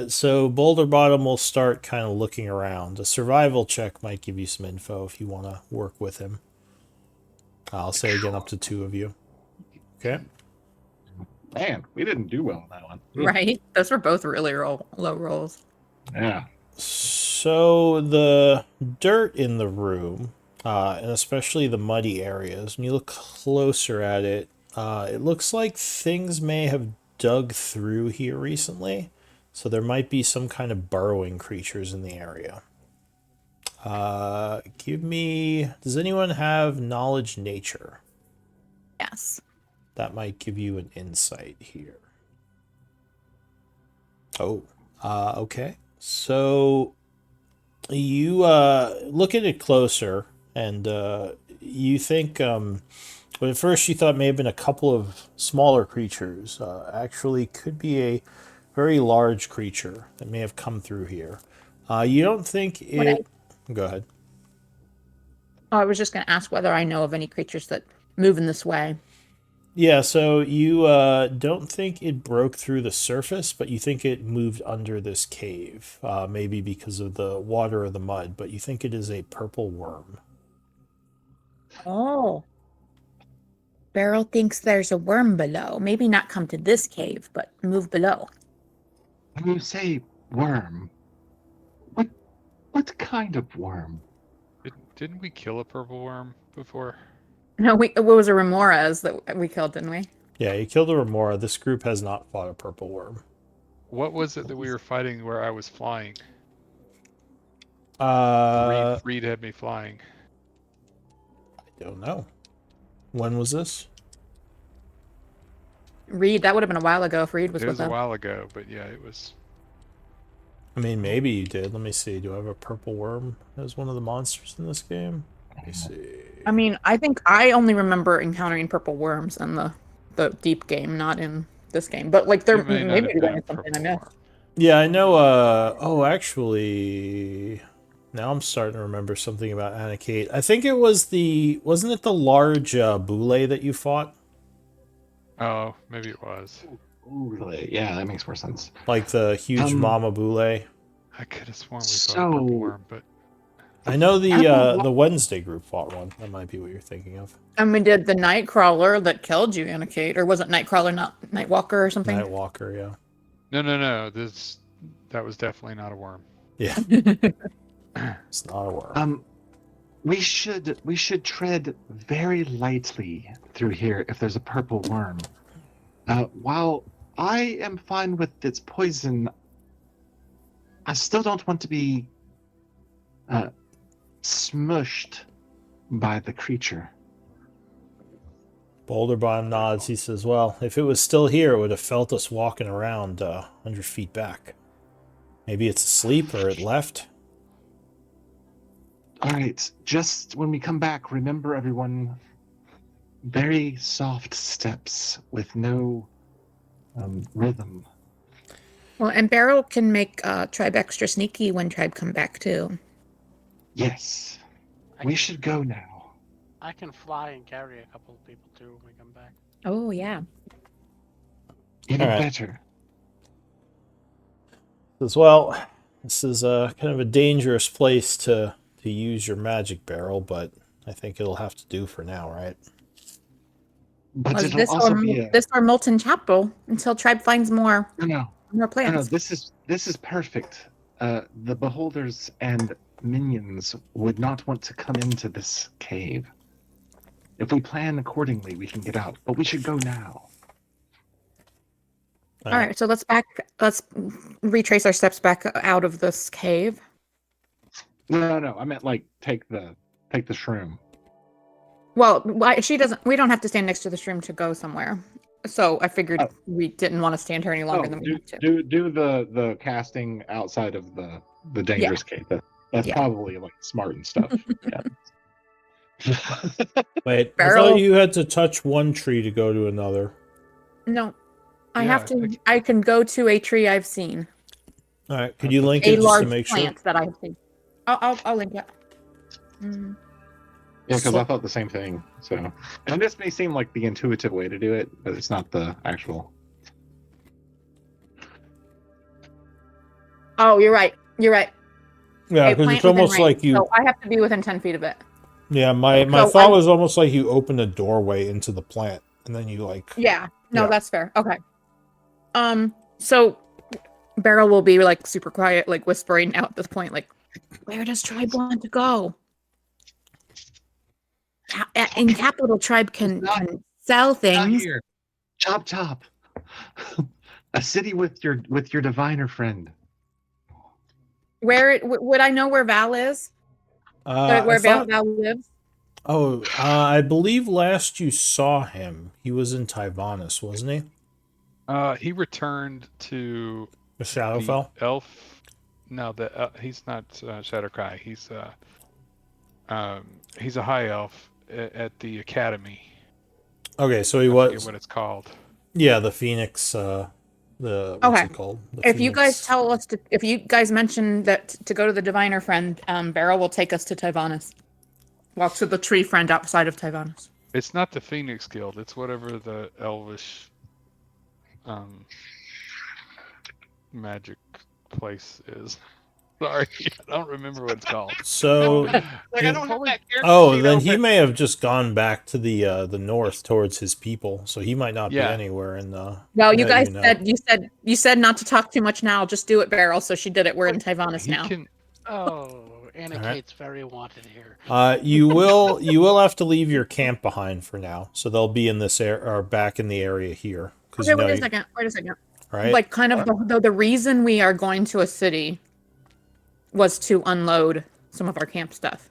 So Boulder Bottom will start kind of looking around. A survival check might give you some info if you want to work with him. I'll say again up to 2 of you. Okay. Man, we didn't do well on that one. Right? Those were both really low rolls. Yeah. So the dirt in the room, and especially the muddy areas, when you look closer at it, it looks like things may have dug through here recently. So there might be some kind of burrowing creatures in the area. Does anyone have knowledge nature? Yes. That might give you an insight here. Oh, okay. So you look at it closer, and you think, well, at first you thought it may have been a couple of smaller creatures. Actually, could be a very large creature that may have come through here. You don't think it. Go ahead. Oh, I was just going to ask whether I know of any creatures that move in this way. Yeah, so you don't think it broke through the surface, but you think it moved under this cave, maybe because of the water or the mud, but you think it is a purple worm. Oh. Beryl thinks there's a worm below. Maybe not come to this cave, but move below. When you say worm, what kind of worm? Didn't we kill a purple worm before? No, it was a Remoras that we killed, didn't we? Yeah, you killed a remora. This group has not fought a purple worm. What was it that we were fighting where I was flying? Reed had me flying. I don't know. When was this? Reed, that would have been a while ago if Reed was It with was a us. while ago, but yeah, it was. I mean, maybe you did. Let me see. Do I have a purple worm as one of the monsters in this game? Let me see. I mean, I think I only remember encountering purple worms in the deep game, not in this game. But like, there It may not maybe have been a there's something I purple missed. worm. Yeah, I know. Actually, now I'm starting to remember something about Anakate. I think it was wasn't it the large boule that you fought? Oh, maybe it was. Ooh, yeah, that makes more sense. Like the huge mama boule. I could have sworn we fought a purple worm, but I know the Wednesday group fought one. That might be what you're thinking of. And we did the Nightcrawler that killed you, Anakate, or was it Nightcrawler, not Nightwalker or something? Nightwalker, yeah. no. That was definitely not a worm. Yeah. It's not a worm. We should tread very lightly through here if there's a purple worm. While I am fine with its poison, I still don't want to be smushed by the creature. Boulderbottom nods. He says, well, if it was still here, it would have felt us walking around 100 feet back. Maybe it's asleep or it left. All right, just when we come back, remember everyone, very soft steps with no rhythm. Well, and Beryl can make Tribe extra sneaky when Tribe come back too. Yes, we should go now. I can fly and carry a couple of people too when we come back. Oh, yeah. Even All right. better. Says, well, this is kind of a dangerous place to use your magic barrel, but I think it'll have to do for now, right? But Was it'll this also be a... this or Molten Chapel until Tribe finds more No, plans? this is perfect. The beholders and minions would not want to come into this cave. If we plan accordingly, we can get out, but we should go now. All right, so let's retrace our steps back out of this cave. No. I meant like take the shroom. Well, she doesn't. We don't have to stand next to the shroom to go somewhere. So I figured Oh. we didn't want to stand here any longer than we have to. do the casting outside of the dangerous cave. That's Yeah. probably like smart and stuff. Yeah. Wait, I Barrel- thought you had to touch one tree to go to another. No, I Yeah, have to. I can go to a tree I've seen, All right, could you link a it just to large make sure? plant that I've seen. I'll link it. Mm. Yeah, because So- I thought the same thing. So, and this may seem like the intuitive way to do it, but it's not the actual. Oh, you're right. You're right. Yeah, A because plant it's within almost range, like you. So I have to be within 10 feet of it. Yeah, my So thought I- was almost like you open a doorway into the plant, and then you like. Yeah. No, Yeah. that's fair. Okay. So Beryl will be like super quiet, like whispering out at this point, like, where does Tribe want to go? In Capital, Tribe can sell Not things. here. Chop chop. A city with your diviner friend. Would I know where Val is? Like, where I thought, Val lives? I believe last you saw him, he was in Tyvanus, wasn't he? He returned to The the Shadowfell. elf. No, he's not Shadowcry. He's a high elf at the academy. Okay, so he I forget was. what it's called. Yeah, the Phoenix. What's Okay. it called? The If you guys Phoenix- tell us if you guys mention that to go to the diviner friend, Beryl will take us to Tyvanus. Well, to the tree friend outside of Tyvanus. It's not the Phoenix Guild. It's whatever the elvish magic place is. Sorry, I don't remember what it's called. So, Like he- I don't have that character oh, sheet then he open. may have just gone back to the north towards his people, so he might not Yeah. be anywhere in the. Well, you that guys know. you said not to talk too much now. Just do it, Beryl. So she did it. We're in Tyvanus He now. can. Oh, Anna Alright. Kate's very wanted here. You will have to leave your camp behind for now, so they'll be in this area or back in the area here. Because Okay, wait a second. right? Like, kind of the reason we are going to a city was to unload some of our camp stuff.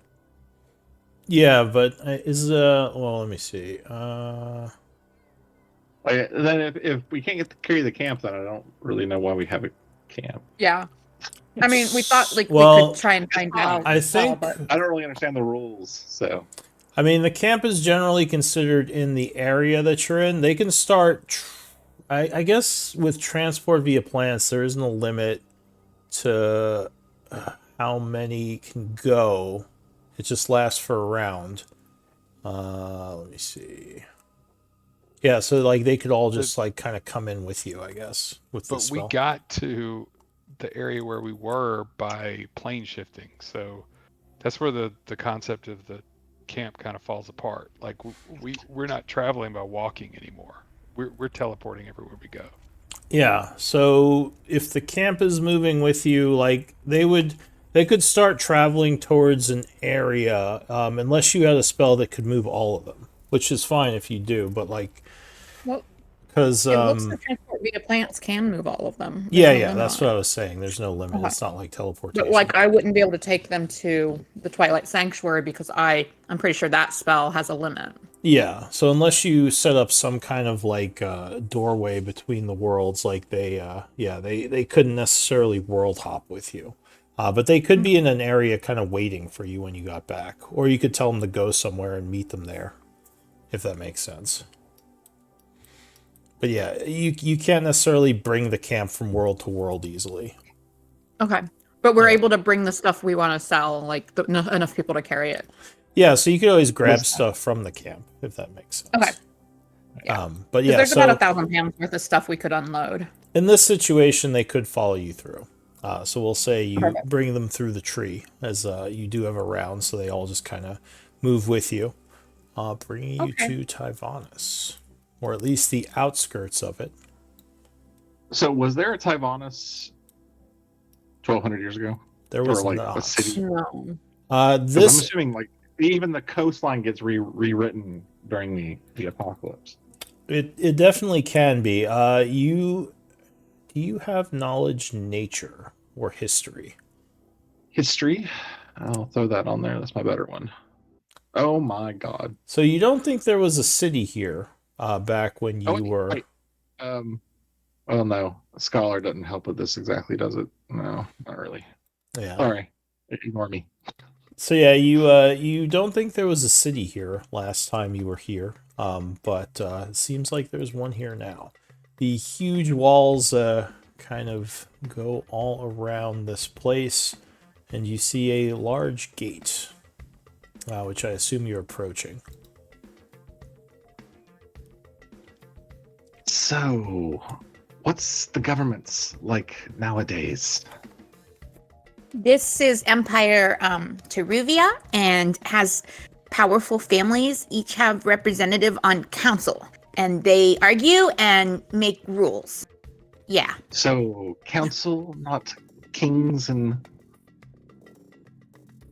Yeah, but well, let me see. Then if we can't carry the camp, then I don't really know why we have a camp. Yeah. I mean, we thought like we Well, could try and find out. I think. but I don't really understand the rules, so I mean, the camp is generally considered in the area that you're in. They can start. I guess with transport via plants, there isn't a limit to how many can go. It just lasts for a round. Let me see. Yeah, so like they could all just like kind of come in with you, I guess. With But this we spell. got to the area where we were by plane shifting, so that's where the concept of the camp kind of falls apart. Like we're not traveling by walking anymore. We're teleporting everywhere we go. Yeah, so if the camp is moving with you, like they could start traveling towards an area, unless you had a spell that could move all of them, which is fine if you do, but like, Well, because it looks like transport via plants can move all of them. yeah, There's no yeah, limit that's on what it. I was saying. There's no limit. Okay. It's not like teleportation. But like, I wouldn't be able to take them to the Twilight Sanctuary because I'm pretty sure that spell has a limit. Yeah, so unless you set up some kind of like doorway between the worlds, like they couldn't necessarily world hop with you. But they could be in an area kind of waiting for you when you got back. Or you could tell them to go somewhere and meet them there, if that makes sense. But yeah, you can't necessarily bring the camp from world to world easily. Okay. But we're Yeah. able to bring the stuff we want to sell, like enough people to carry it. Yeah, so you could always grab stuff from the camp, if that makes sense. Okay. Yeah. But 'Cause yeah, there's so about 1,000 pounds worth of stuff we could unload. in this situation, they could follow you through. So we'll say you Perfect. bring them through the tree, as you do have a round, so they all just kind of move with you, bringing you Okay. to Tyvanus, or at least the outskirts of it. So was there a Tyvanus 1,200 years ago? There was Or, like, not. a city? No. 'Cause I'm This assuming like even the coastline gets rewritten during the apocalypse. it definitely can be. Do you have knowledge, nature, or history? History. I'll throw that on there. That's my better one. Oh my god. So you don't think there was a city here back when you were. Wait. Well, no. Scholar doesn't help with this exactly, does it? No, not really. Yeah. Sorry. Ignore me. So yeah, you don't think there was a city here last time you were here, but it seems like there's one here now. The huge walls kind of go all around this place, and you see a large gate, which I assume you're approaching. So, what's the government's like nowadays? This is Empire Teruvia and has powerful families, each have representative on council, and they argue and make rules. Yeah. So, council, not kings and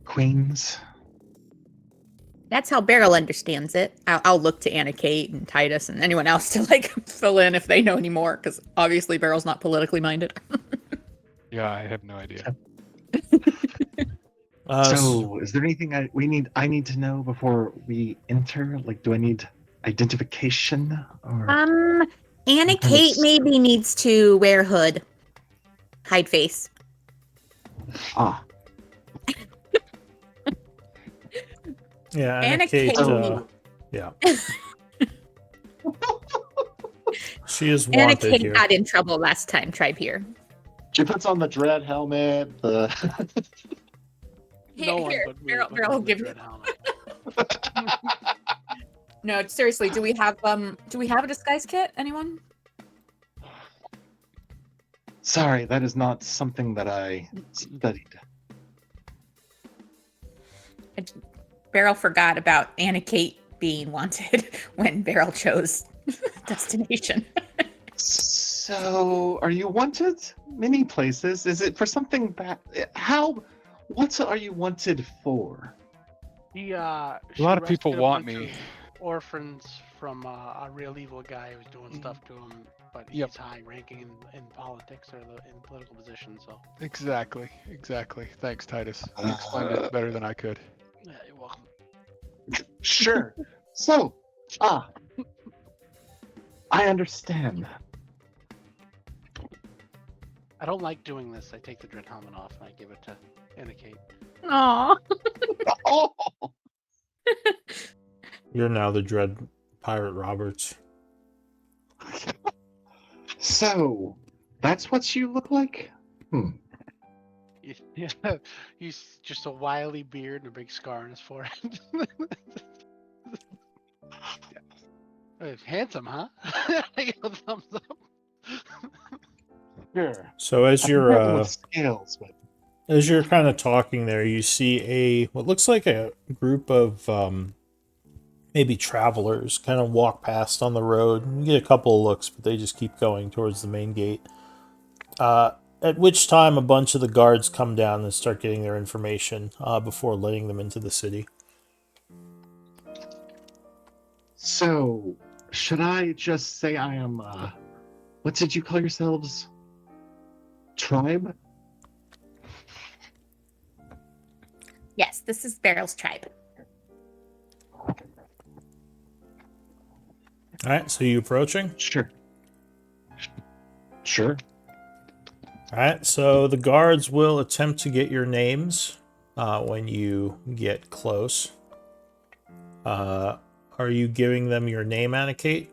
queens? That's how Beryl understands it. I'll look to Anna Kate and Titus and anyone else to like fill in if they know any more, because obviously Beryl's not politically minded. Yeah, I have no idea. So, is there anything I need to know before we enter? Like, do I need identification or? Anna Kate maybe needs to wear hood, hide face. Ah, Yeah, Anna Kate. Yeah. She is Anna wanted Kate here. got in trouble last time. Tribe here. she puts on the dread helmet. The No one Here, but me. Beryl, but Beryl will with give the you. dread helmet. No, seriously. Do we have a disguise kit? Anyone? Sorry, that is not something that I studied. Beryl forgot about Anna Kate being wanted when Beryl chose destination. So, are you wanted? Many places. Is it for something bad? What are you wanted for? She A lot of people rescued a want bunch me. of orphans from a real evil guy who was doing stuff to him, but Yep. he's high ranking in politics or in political positions. So Exactly. Thanks, Titus. You explained it better than I could. yeah, you're welcome. Sure. So, I understand. I don't like doing this. I take the dread helmet off and I give it to Anna Kate. Aw. Oh, You're now the Dread Pirate Roberts. so that's what you look like? Yeah, he's just a wily beard and a big scar on his forehead. Handsome, huh? I give a thumbs up. Sure. So as I compare them you're with scales, but kind of talking there, you see what looks like a group of maybe travelers kind of walk past on the road. You get a couple of looks, but they just keep going towards the main gate. At which time a bunch of the guards come down and start getting their information before letting them into the city. so should I just say I am what did you call yourselves? Tribe? Yes, this is Beryl's tribe. All right, so you approaching? Sure. Sure. All right, so the guards will attempt to get your names when you get close. Are you giving them your name, Anna Kate?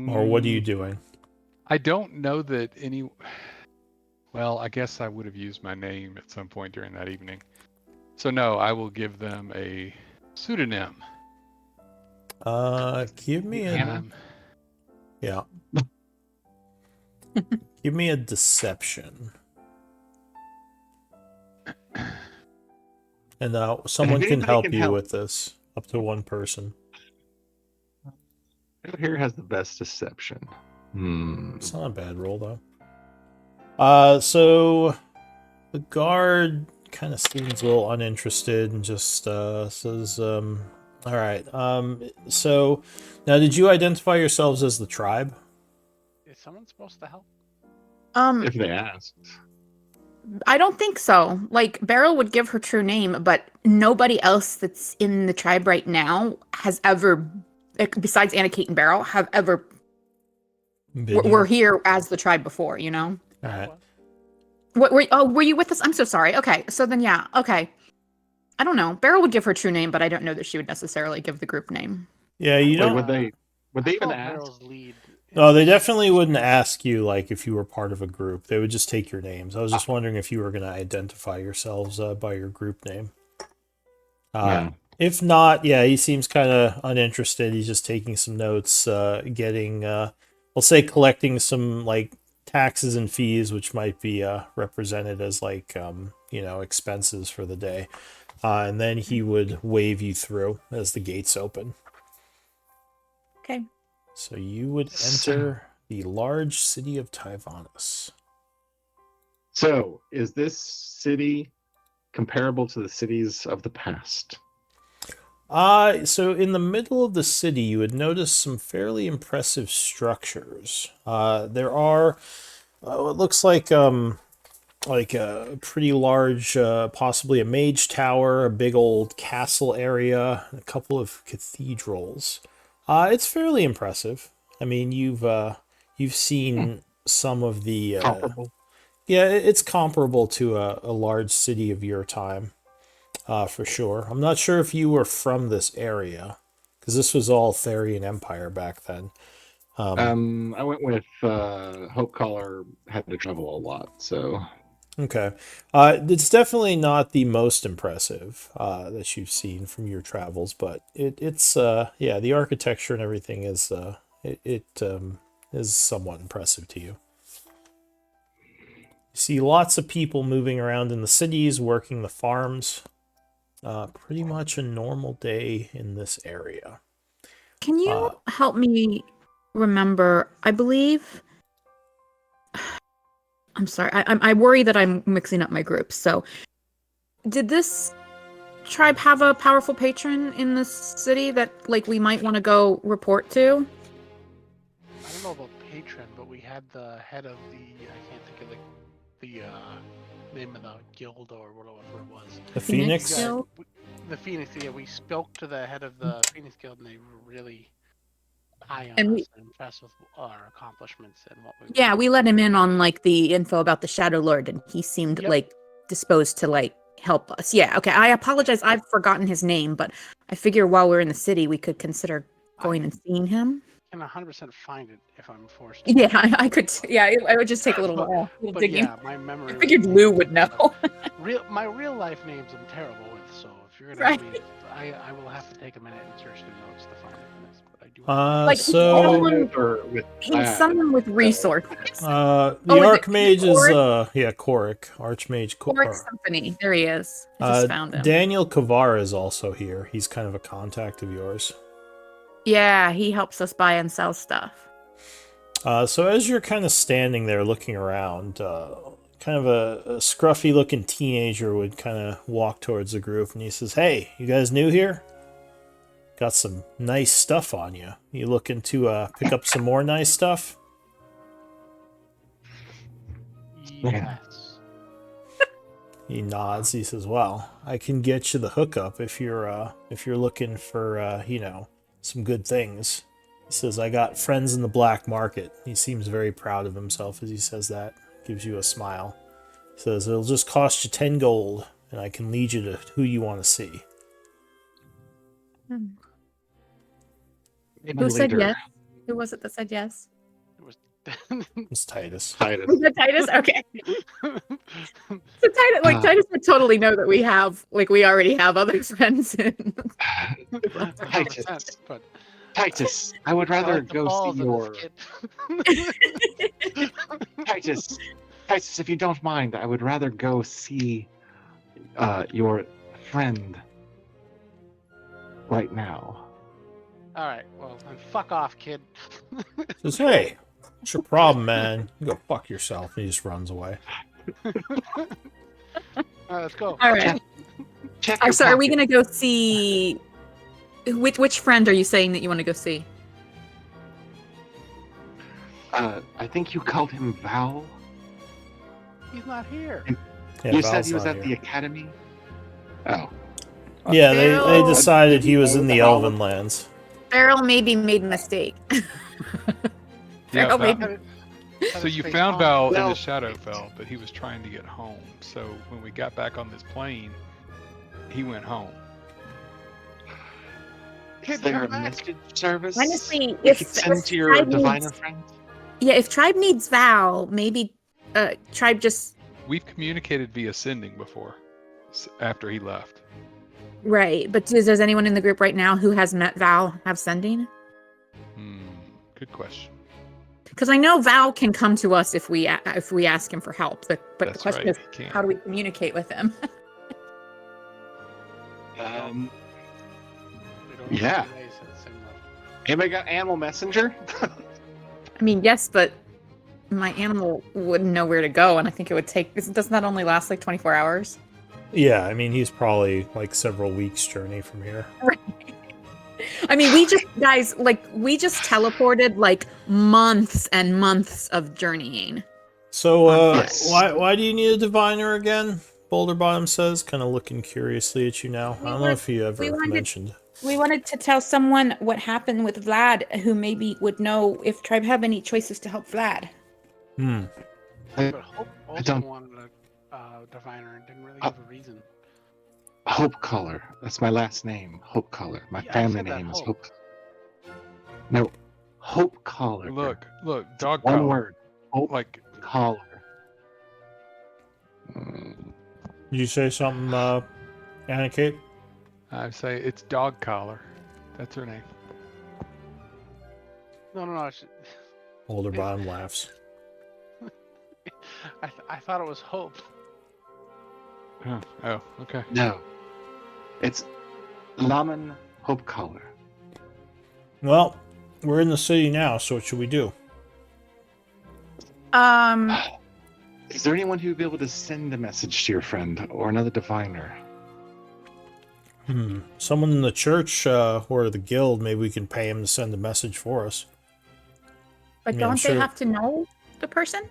Or what are you doing? I don't know that any. Well, I guess I would have used my name at some point during that evening. So no, I will give them a pseudonym. Give me a Um, yeah. Give me a deception. And someone If can anybody help can you help. with this. Up to one person. Who here has the best deception? It's not a bad roll though. So the guard kind of seems a little uninterested and just says, all right. So now, did you identify yourselves as the tribe? Is someone supposed to help? If they ask. I don't think so. Like, Beryl would give her true name, but nobody else that's in the tribe right now has ever, besides Anna, Kate, and Beryl, have ever were here as the tribe before, you know? All right. What were you with us? I'm so sorry. Okay, so then yeah, okay. I don't know. Beryl would give her true name, but I don't know that she would necessarily give the group name. Yeah, you Wait, don't. would they even follow ask? Barrel's lead. Oh, they definitely wouldn't ask you like if you were part of a group. They would just take your names. I was just wondering if you were going to identify yourselves by your group name. Yeah. If not, yeah, he seems kind of uninterested. He's just taking some notes, getting, we'll say, collecting some like taxes and fees, which might be represented as like, expenses for the day. And then he would wave you through as the gates open. Okay. So you would enter the large city of Tyvanus. So, is this city comparable to the cities of the past? So in the middle of the city, you would notice some fairly impressive structures. There are what looks like a pretty large, possibly a mage tower, a big old castle area, a couple of cathedrals. It's fairly impressive. I mean, you've seen some of the Comparable. yeah, it's comparable to a large city of your time, for sure. I'm not sure if you were from this area, because this was all Therian Empire back then. I went with Hope Caller had to travel a lot, so Okay. It's definitely not the most impressive that you've seen from your travels, but it's yeah, the architecture and everything is is somewhat impressive to you. You see lots of people moving around in the cities, working the farms. Pretty much a normal day in this area. Can you help me remember? I believe. I'm sorry. I worry that I'm mixing up my groups. So, did this tribe have a powerful patron in this city that like we might want to go report to? I don't know about patron, but we had the head of the I can't think of the name of the guild or whatever it was. The Phoenix? Guild? The Phoenix. Yeah, we spoke to the head of the Phoenix Guild, and they were really high on And us and impressed with our accomplishments and what we. Yeah, we let him in on like the info about the Shadowlord, and he seemed Yep. like disposed to like help us. Yeah, okay. I apologize. I've forgotten his name, but I figure while we're in the city, we could consider going and seeing him. Can 100% find it if I'm forced. Yeah, I could. Yeah, it would just take a little while. But digging. yeah, my memory. I figured Lou would know. My real life names I'm terrible with, so if you're gonna Right. have me, I will have to take a minute and search the notes to find it. But I do. Like, So someone- or with He's that. someone with resources. the Oh, is it Archmage is Korik? Korik, Archmage Korik Korik. Symphony. There he is. I just found him. Daniel Kavar is also here. He's kind of a contact of yours. Yeah, he helps us buy and sell stuff. So as you're kind of standing there looking around, kind of a scruffy looking teenager would kind of walk towards the group and he says, "Hey, you guys new here? Got some nice stuff on you. You looking to pick up some more nice stuff?" Yes. He nods. He says, "Well, I can get you the hookup if you're looking for some good things." He says, "I got friends in the black market." He seems very proud of himself as he says that. Gives you a smile. He says, "It'll just cost you 10 gold, and I can lead you to who you want to see." Maybe Who said later. yes? Who was it that said yes? It was. It's Titus. Titus. Was it Titus? Okay. So Titus would totally know that we already have other friends in. Titus. But Titus, I would I rather like the go balls see of your this kid. Titus. Titus, if you don't mind, I would rather go see your friend right now. All right. Well, then fuck off, kid. Says, "Hey, what's your problem, man? You go fuck yourself." And he just runs away. All right, let's go. All right. Check your So are we pocket. gonna go see? Which friend are you saying that you want to go see? I think you called him Val. He's not here. Yeah, You said Val's he was not at here. the academy. Oh, Yeah, they Beryl- decided he was Did in you the know Elven that lands. Beryl maybe made a mistake. Yeah, Beryl Val- maybe. so his you face found palm. Val in Well- the Shadowfell, but he was trying to get home. So when we got back on this plane, he went home. Kid, is there come a back. message service Honestly, we if- could send if to your Tribe diviner needs- friend? Yeah, if Tribe needs Val, maybe Tribe just We've communicated via sending before, after he left. right. But does anyone in the group right now who has met Val have sending? Good question. Because I know Val can come to us if we ask him for help. But the That's question right. is, He can. how do we communicate with him? We don't Yeah. have ways at the same level. Anybody got animal messenger? I mean, yes, but my animal wouldn't know where to go, and I think it would take. Doesn't that only last like 24 hours? Yeah, I mean, he's probably like several weeks journey from here. I mean, we just teleported like months and months of journeying. So, Yes. why do you need a diviner again? Boulder Bottom says, kind of looking curiously at you now. I don't know if you ever wanted- mentioned. We wanted to tell someone what happened with Vlad, who maybe would know if Tribe have any choices to help Vlad. But Hope also don't- wanted a diviner and didn't really give a reason. Hope Color. That's my last name. Hope Color. My Yeah, I family said that, name is Hope. Hope. No, Hope Collar. Look, dog One collar. word. Hope Like, Collar. Mm, Did you say something, Anna Kate? I say it's dog collar. That's her name. No. Boulder Bottom laughs. I thought it was Hope. Oh, okay. No. It's Laman Hope Collar. Well, we're in the city now, so what should we do? Is there anyone who would be able to send a message to your friend or another diviner? Someone in the church or the guild, maybe we can pay him to send a message for us. But Yeah, I'm don't sure. they have to know the person?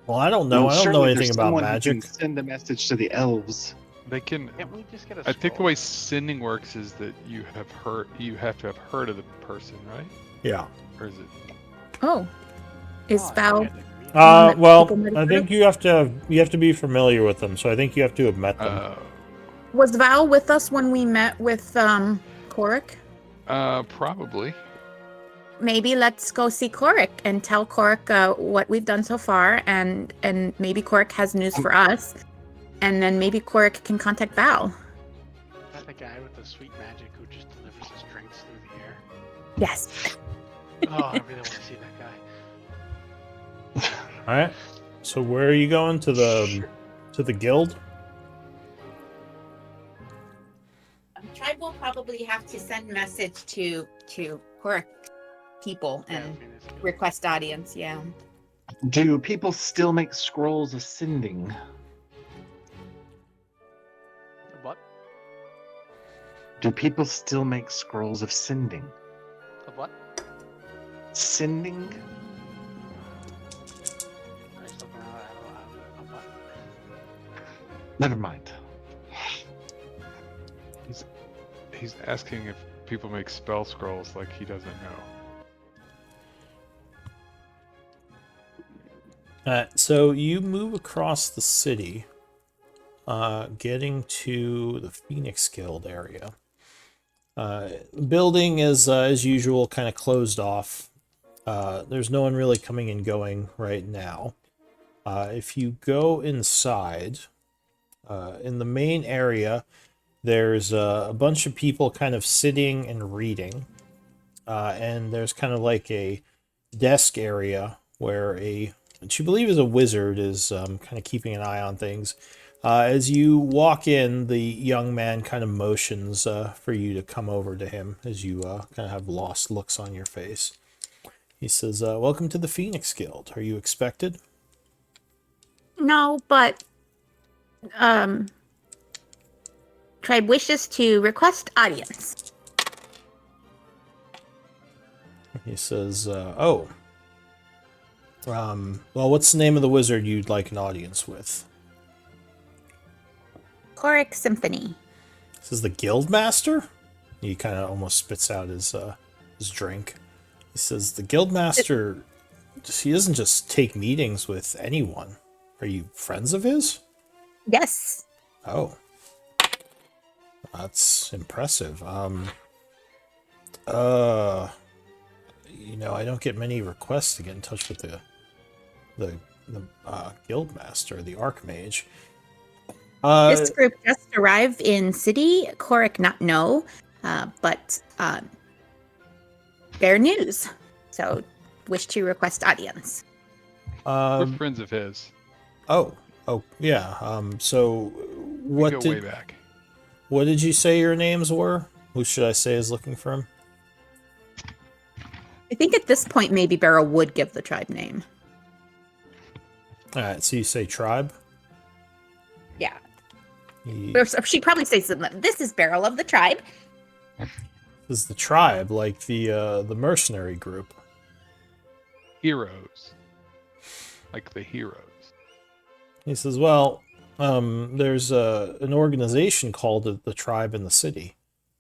Well, I don't know. Well, I don't know surely anything there's about someone who magic. can send a message to the elves. They can. Can't we just get a I think the scroll? way sending works is that you have to have heard of the person, right? Yeah. Or is it? Oh, is Oh, I Val? had to agree. that Well, people might have I heard think you have to be familiar with them. So I think you have to have met them. Was Val with us when we met with Korik? Probably. Maybe let's go see Korik and tell Korik what we've done so far, and maybe Korik has news for us, and then maybe Korik can contact Val. Is that the guy with the sweet magic who just delivers his drinks through the air? Yes. Oh, I really want to see that guy. All right. So where are you going to the guild? Tribe will probably have to send message to Korik people Yeah, and I mean, it's- request audience. Yeah. Do people still make scrolls of sending? What? Do people still make scrolls of sending? Of what? Sending? I just looking at of what? Never mind. He's asking if people make spell scrolls like he doesn't know. So you move across the city, getting to the Phoenix Guild area. The building is, as usual, kind of closed off. There's no one really coming and going right now. If you go inside, in the main area, there's a bunch of people kind of sitting and reading. And there's kind of like a desk area where which you believe is a wizard, is kind of keeping an eye on things. As you walk in, the young man kind of motions for you to come over to him as you kind of have lost looks on your face. He says, welcome to the Phoenix Guild. Are you expected? No, but Tribe wishes to request audience. He says, well, what's the name of the wizard you'd like an audience with? Choric Symphony. This is the Guildmaster? He kind of almost spits out his drink. He says, the Guildmaster, he doesn't just take meetings with anyone. Are you friends of his? Yes. Oh. That's impressive. I don't get many requests to get in touch with the Guildmaster, the Archmage. This group just arrived in city. Choric not know, but bear news. So wish to request audience. We're friends of his. Oh, yeah. So We go way back. What did you say your names were? Who should I say is looking for him? I think at this point, maybe Beryl would give the tribe name. All right, so you say tribe? Yeah. He- She probably says something. This is Beryl of the tribe. This is the tribe, like the mercenary group. Heroes. Like the heroes. He says, well, there's an organization called the Tribe in the City.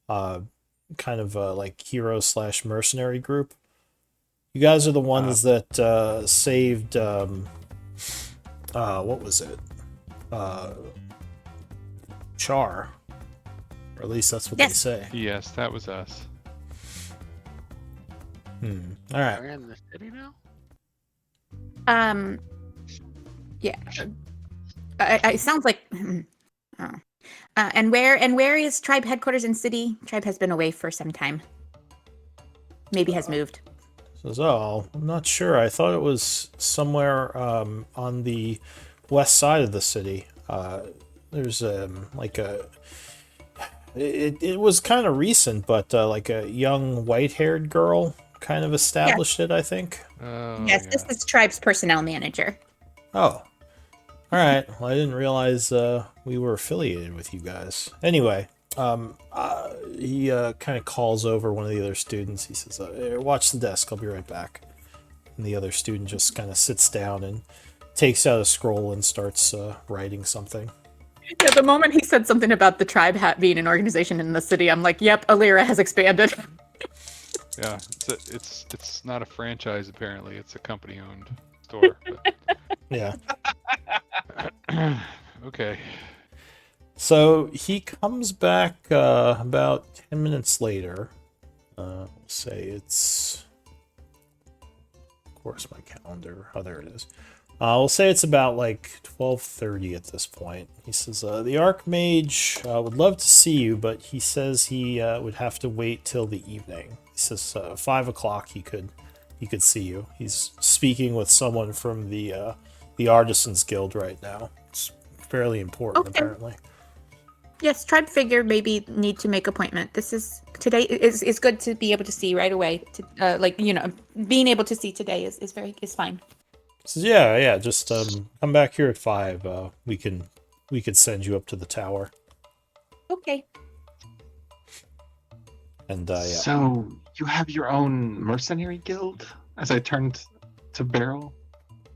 Kind of like hero/mercenary group. You guys are the ones that saved, what was it? Char. Or at least that's what they say. Yes, that was us. All right. We're in the city now? Yeah. It sounds like. And where is tribe headquarters in city? Tribe has been away for some time. Maybe has moved. Says, oh, I'm not sure. I thought it was somewhere on the west side of the city. There's like a. It was kind of recent, but like a young white-haired girl kind of established it, I think. Oh, Yes, yeah. this is tribe's personnel manager. Oh. All right. Well, I didn't realize we were affiliated with you guys. Anyway, he kind of calls over one of the other students. He says, watch the desk. I'll be right back. And the other student just kind of sits down and takes out a scroll and starts writing something. Yeah, the moment he said something about the tribe being an organization in the city, I'm like, yep, Alira has expanded. Yeah, it's not a franchise apparently. It's a company-owned store. Yeah. Okay. So he comes back about 10 minutes later. We'll say it's... Of course, my calendar. Oh, there it is. We'll say it's about like 12:30 at this point. He says, the Archmage would love to see you, but he says he would have to wait till the evening. He says 5 o'clock he could see you. He's speaking with someone from the Artisans Guild right now. It's fairly important, Okay. apparently. Yes, tribe figure maybe need to make appointment. This is today is good to be able to see right away. To, being able to see today is fine. He says, yeah, just come back here at 5. We could send you up to the tower. Okay. And yeah. So you have your own mercenary guild? As I turned to Beryl,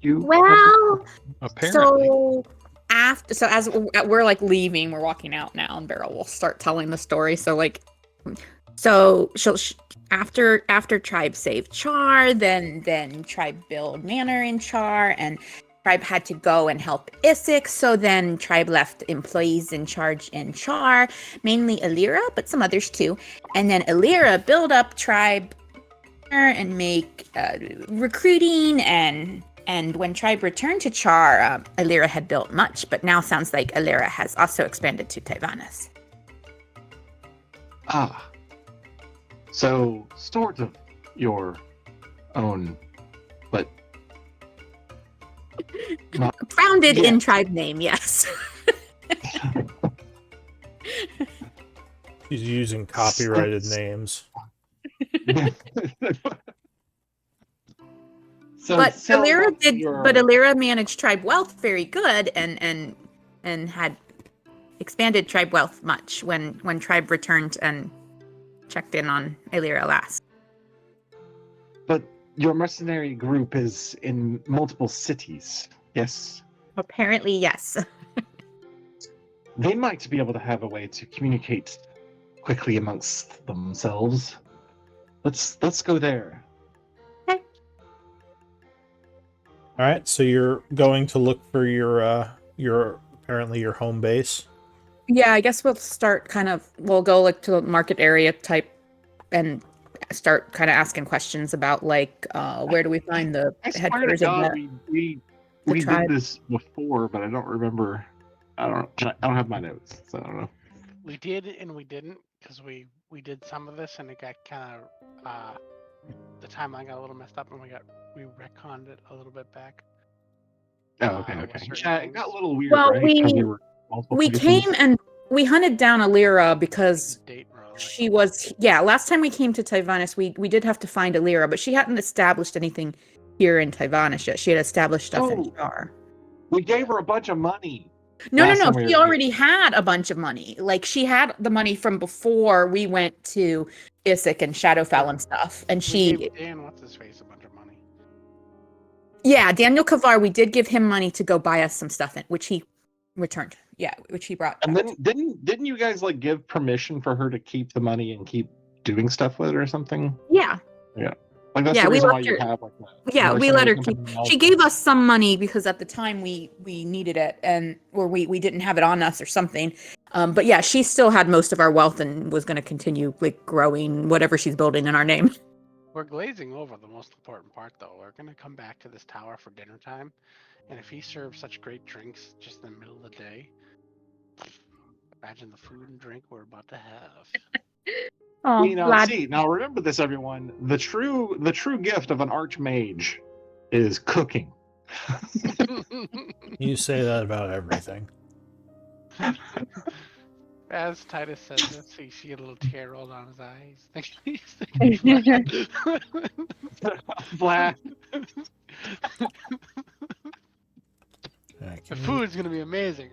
you. Well, Apparently. as we're like leaving, we're walking out now, and Beryl will start telling the story. So after tribe saved Char, then tribe built manor in Char, and tribe had to go and help Isik. So then tribe left employees in charge in Char, mainly Alira, but some others too. And then Alira build up tribe and make recruiting and when tribe returned to Char, Alira had built much, but now sounds like Alira has also expanded to Taivanis. Ah. So, sort of your own, but not. Founded Yeah. in tribe name, yes. He's using copyrighted names. So but sell Alira off did. your- But Alira managed tribe wealth very good, and had expanded tribe wealth much when tribe returned and checked in on Alira last. But your mercenary group is in multiple cities. Yes. Apparently, yes. they might be able to have a way to communicate quickly amongst themselves. Let's go there. All right, so you're going to look for your apparently your home base. Yeah, I guess we'll go like to a market area type and start kind of asking questions about like where do we find the I swear to headquarters of God, the we tribe. did this before, but I don't remember. I don't have my notes, so I don't know. We did and we didn't because we did some of this and it got kind of the timeline got a little messed up and we retconned it a little bit back. Oh, okay, with okay. certain Yeah, it things. got a little weird, Well, right? Because we were multiple we places. came and we hunted down Alira because Date really. she was last time we came to Tyvanus we did have to find Alira, but she hadn't established anything here in Tyvanus yet. She had established stuff in Oh. Shar. We gave her a bunch of money. No, last time we she were already had a bunch of money. Like she had the money from before we went to Isaac and Shadowfell and stuff. And We she gave Dan what's his face a bunch of money. yeah, Daniel Kavar, we did give him money to go buy us some stuff in which he returned. Yeah, which he brought. And back. then didn't you guys like give permission for her to keep the money and keep doing stuff with it or something? Yeah. Like that's Yeah, the we reason why left you her- have like that. Yeah, we let her keep. She gave us. us some money because at the time we needed it, or we didn't have it on us or something. But yeah, she still had most of our wealth and was going to continue like growing whatever she's building in our name. We're glazing over the most important part though. We're gonna come back to this tower for dinner time, and if he serves such great drinks just in the middle of the day, imagine the food and drink we're about to have. Oh, Now remember this, everyone. The true gift of an archmage is cooking. You say that about everything. As Titus says this, you see a little tear roll down his eyes. He's thinking Vlad. the food's gonna be amazing.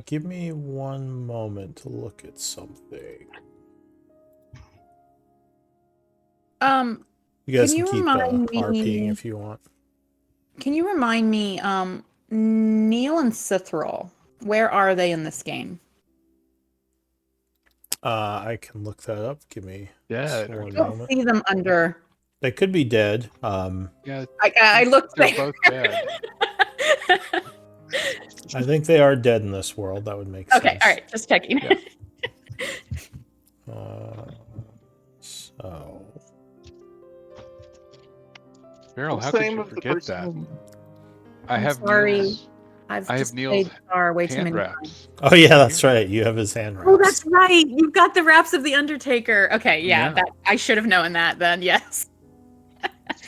Give me one moment to look at something. You guys Can you can keep remind RPing me- if you want. Can you remind me, Neil and Cithril, where are they in this game? I can look that up. Give me Yeah, one I don't moment. see them under. They could be dead. yeah, I looked they're there. both dead. I think they are dead in this world. That would make Okay, sense. all right, just checking. Yeah. So Beryl, how could you forget that? I have sorry. Neil's, I've I have just Neil's played Star way too hand many times. wraps. oh yeah, that's right. You have his hand wraps. Oh, that's right. You've got the wraps of the Undertaker. Okay, yeah, Yeah. that I should have known that then. Yes.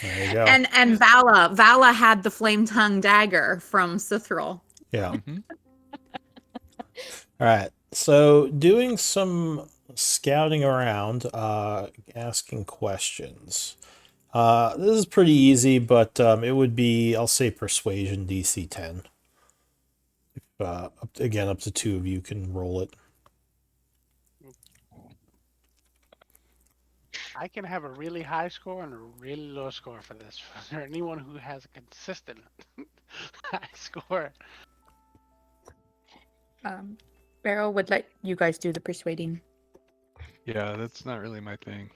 There you go. And Vala had the flame tongue dagger from Cithril. Yeah. Mhm. All right. So doing some scouting around, asking questions. This is pretty easy, but it would be, I'll say, persuasion DC 10. Up to two of you can roll it. I can have a really high score and a really low score for this. For anyone who has a consistent high score. Beryl would let you guys do the persuading. Yeah, that's not really my thing.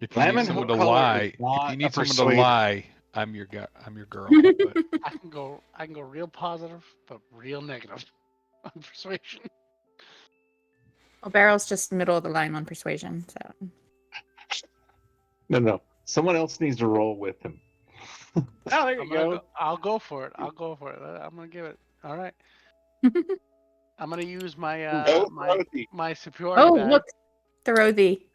If you Lemon need someone to Hook Color lie, is not if you a need someone to persuader. lie, I'm your guy. I'm your girl. But I can go real positive, but real negative on persuasion. Well, Beryl's just middle of the line on persuasion. So No. Someone else needs to roll with him. Oh, there you I'm gonna go. I'll go for it. I'm gonna give it. All right. I'm gonna use my Go, my Dorothy. my superiority. oh, die. look, Dorothy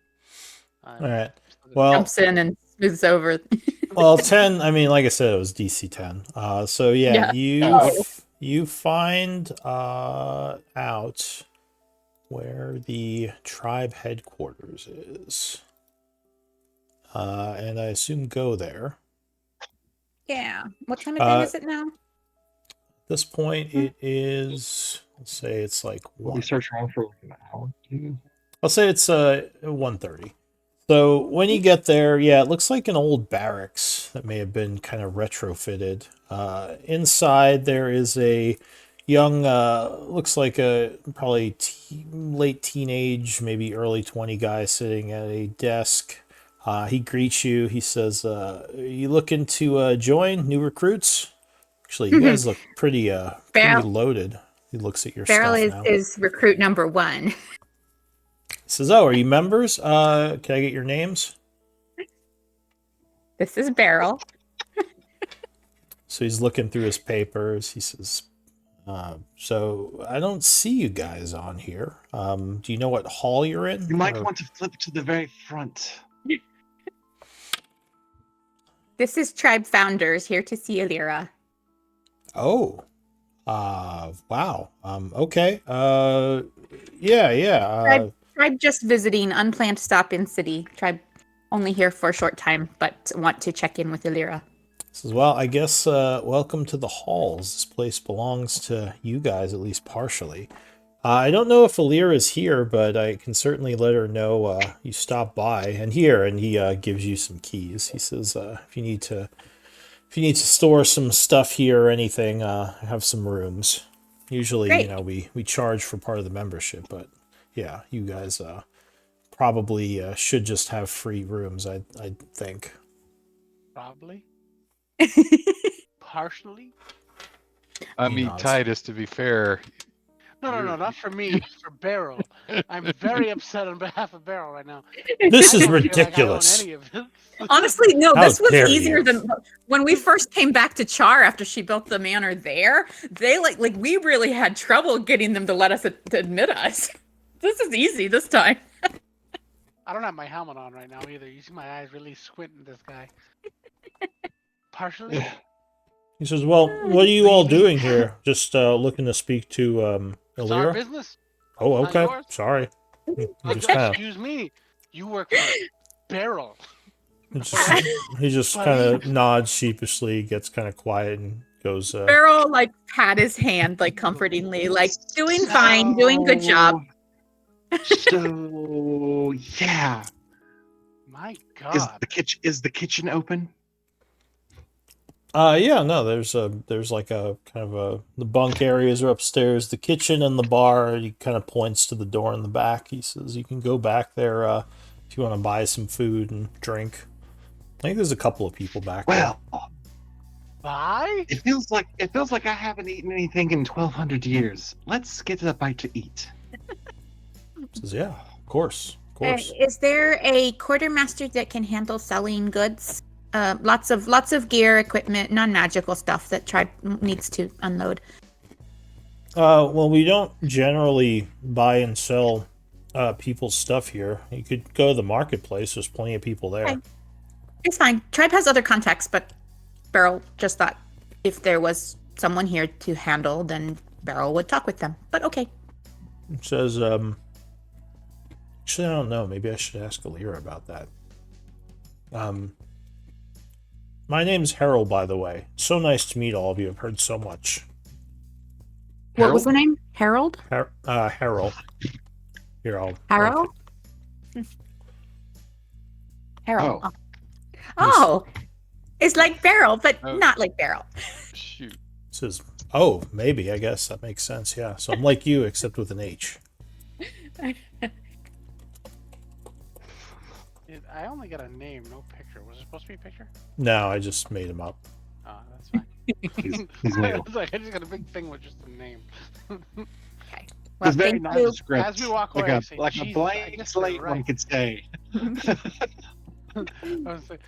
All right. So that- Well, jumps in and smooths over. well, 10. I mean, like I said, it was DC 10. So yeah, Yeah. you find out where the tribe headquarters is, and I assume go there. Yeah. What time of day is it now? At this point, it is. Let's say it's like We one. search around for like an hour. I'll say it's 1:30. So when you get there, yeah, it looks like an old barracks that may have been kind of retrofitted. Inside there is a young, looks like a probably late teenage, maybe early 20 guy sitting at a desk. He greets you. He says, "You looking to join new recruits?" Actually, you guys look pretty pretty Beryl, loaded. He looks at your Beryl stuff is, now. is recruit number 1. He says, "Oh, are you members? Can I get your names?" This is Beryl. So he's looking through his papers. He says, "So I don't see you guys on here. Do you know what hall you're in?" You might Or- want to flip to the very front. This is Tribe Founders here to see Alira. Oh, wow. Okay. Yeah. Tribe just visiting, unplanned stop in city. Tribe only here for a short time, but want to check in with Alira. Says, well, I guess welcome to the halls. This place belongs to you guys, at least partially. I don't know if Alira is here, but I can certainly let her know you stopped by. And he gives you some keys. He says, if you need to store some stuff here or anything, I have some rooms. Usually, Great. we charge for part of the membership, but yeah, you guys probably should just have free rooms. I think. Probably. Partially. I He mean, nods. Titus, to be fair. No, not for me. For Beryl. I'm very upset on behalf of Beryl right now. This I is don't feel like I own ridiculous. any of this. Honestly, no, How this was dare easier you. than when we first came back to Char after she built the manor there. They like we really had trouble getting them to let us to admit us. This is easy this time. I don't have my helmet on right now either. You see my eyes really squinting at this guy. Partially. He says, well, what are you all doing here? Just looking to speak to It's our Alira? business. Oh, not okay. yours. Sorry. He Like, just kind of excuse me. You work for Beryl. he just kind of nods sheepishly, gets kind of quiet, and goes, Beryl like pat his hand like comfortingly, like doing fine, doing good job. So yeah, My is God. the kitchen open? yeah, no, there's like a kind of the bunk areas are upstairs, the kitchen and the bar. He kind of points to the door in the back. He says, you can go back there if you want to buy some food and drink. I think there's a couple of people back there. Well, Bye? it feels like I haven't eaten anything in 1,200 years. Let's get a bite to eat. He says, yeah, of course. Is there a quartermaster that can handle selling goods? Lots of gear, equipment, non-magical stuff that Tribe needs to unload. Well, we don't generally buy and sell people's stuff here. You could go to the marketplace. There's plenty of people there. Okay. It's fine. Tribe has other contacts, but Beryl just thought if there was someone here to handle, then Beryl would talk with them. But okay. It says, actually, I don't know. Maybe I should ask Alira about that. My name's Harold, by the way. So nice to meet all of you. I've heard so much. What was the name? Harold? Harold. Here, I'll... Harold? Harold. Oh. Oh. It's like Beryl, but Oh. not like Beryl. Shoot. Says, oh, maybe. I guess that makes sense. Yeah. So I'm like you, except with an H. I only got a name, no picture. Was it supposed to be a picture? No, I just made him up. Oh, that's fine. He's I legal. was like, I just got a big thing with just a name. Well, It's very thank you. nondescript. As we walk away, Like I a say, like a "Jesus, I blank guess slate they're one right." could say. I was like,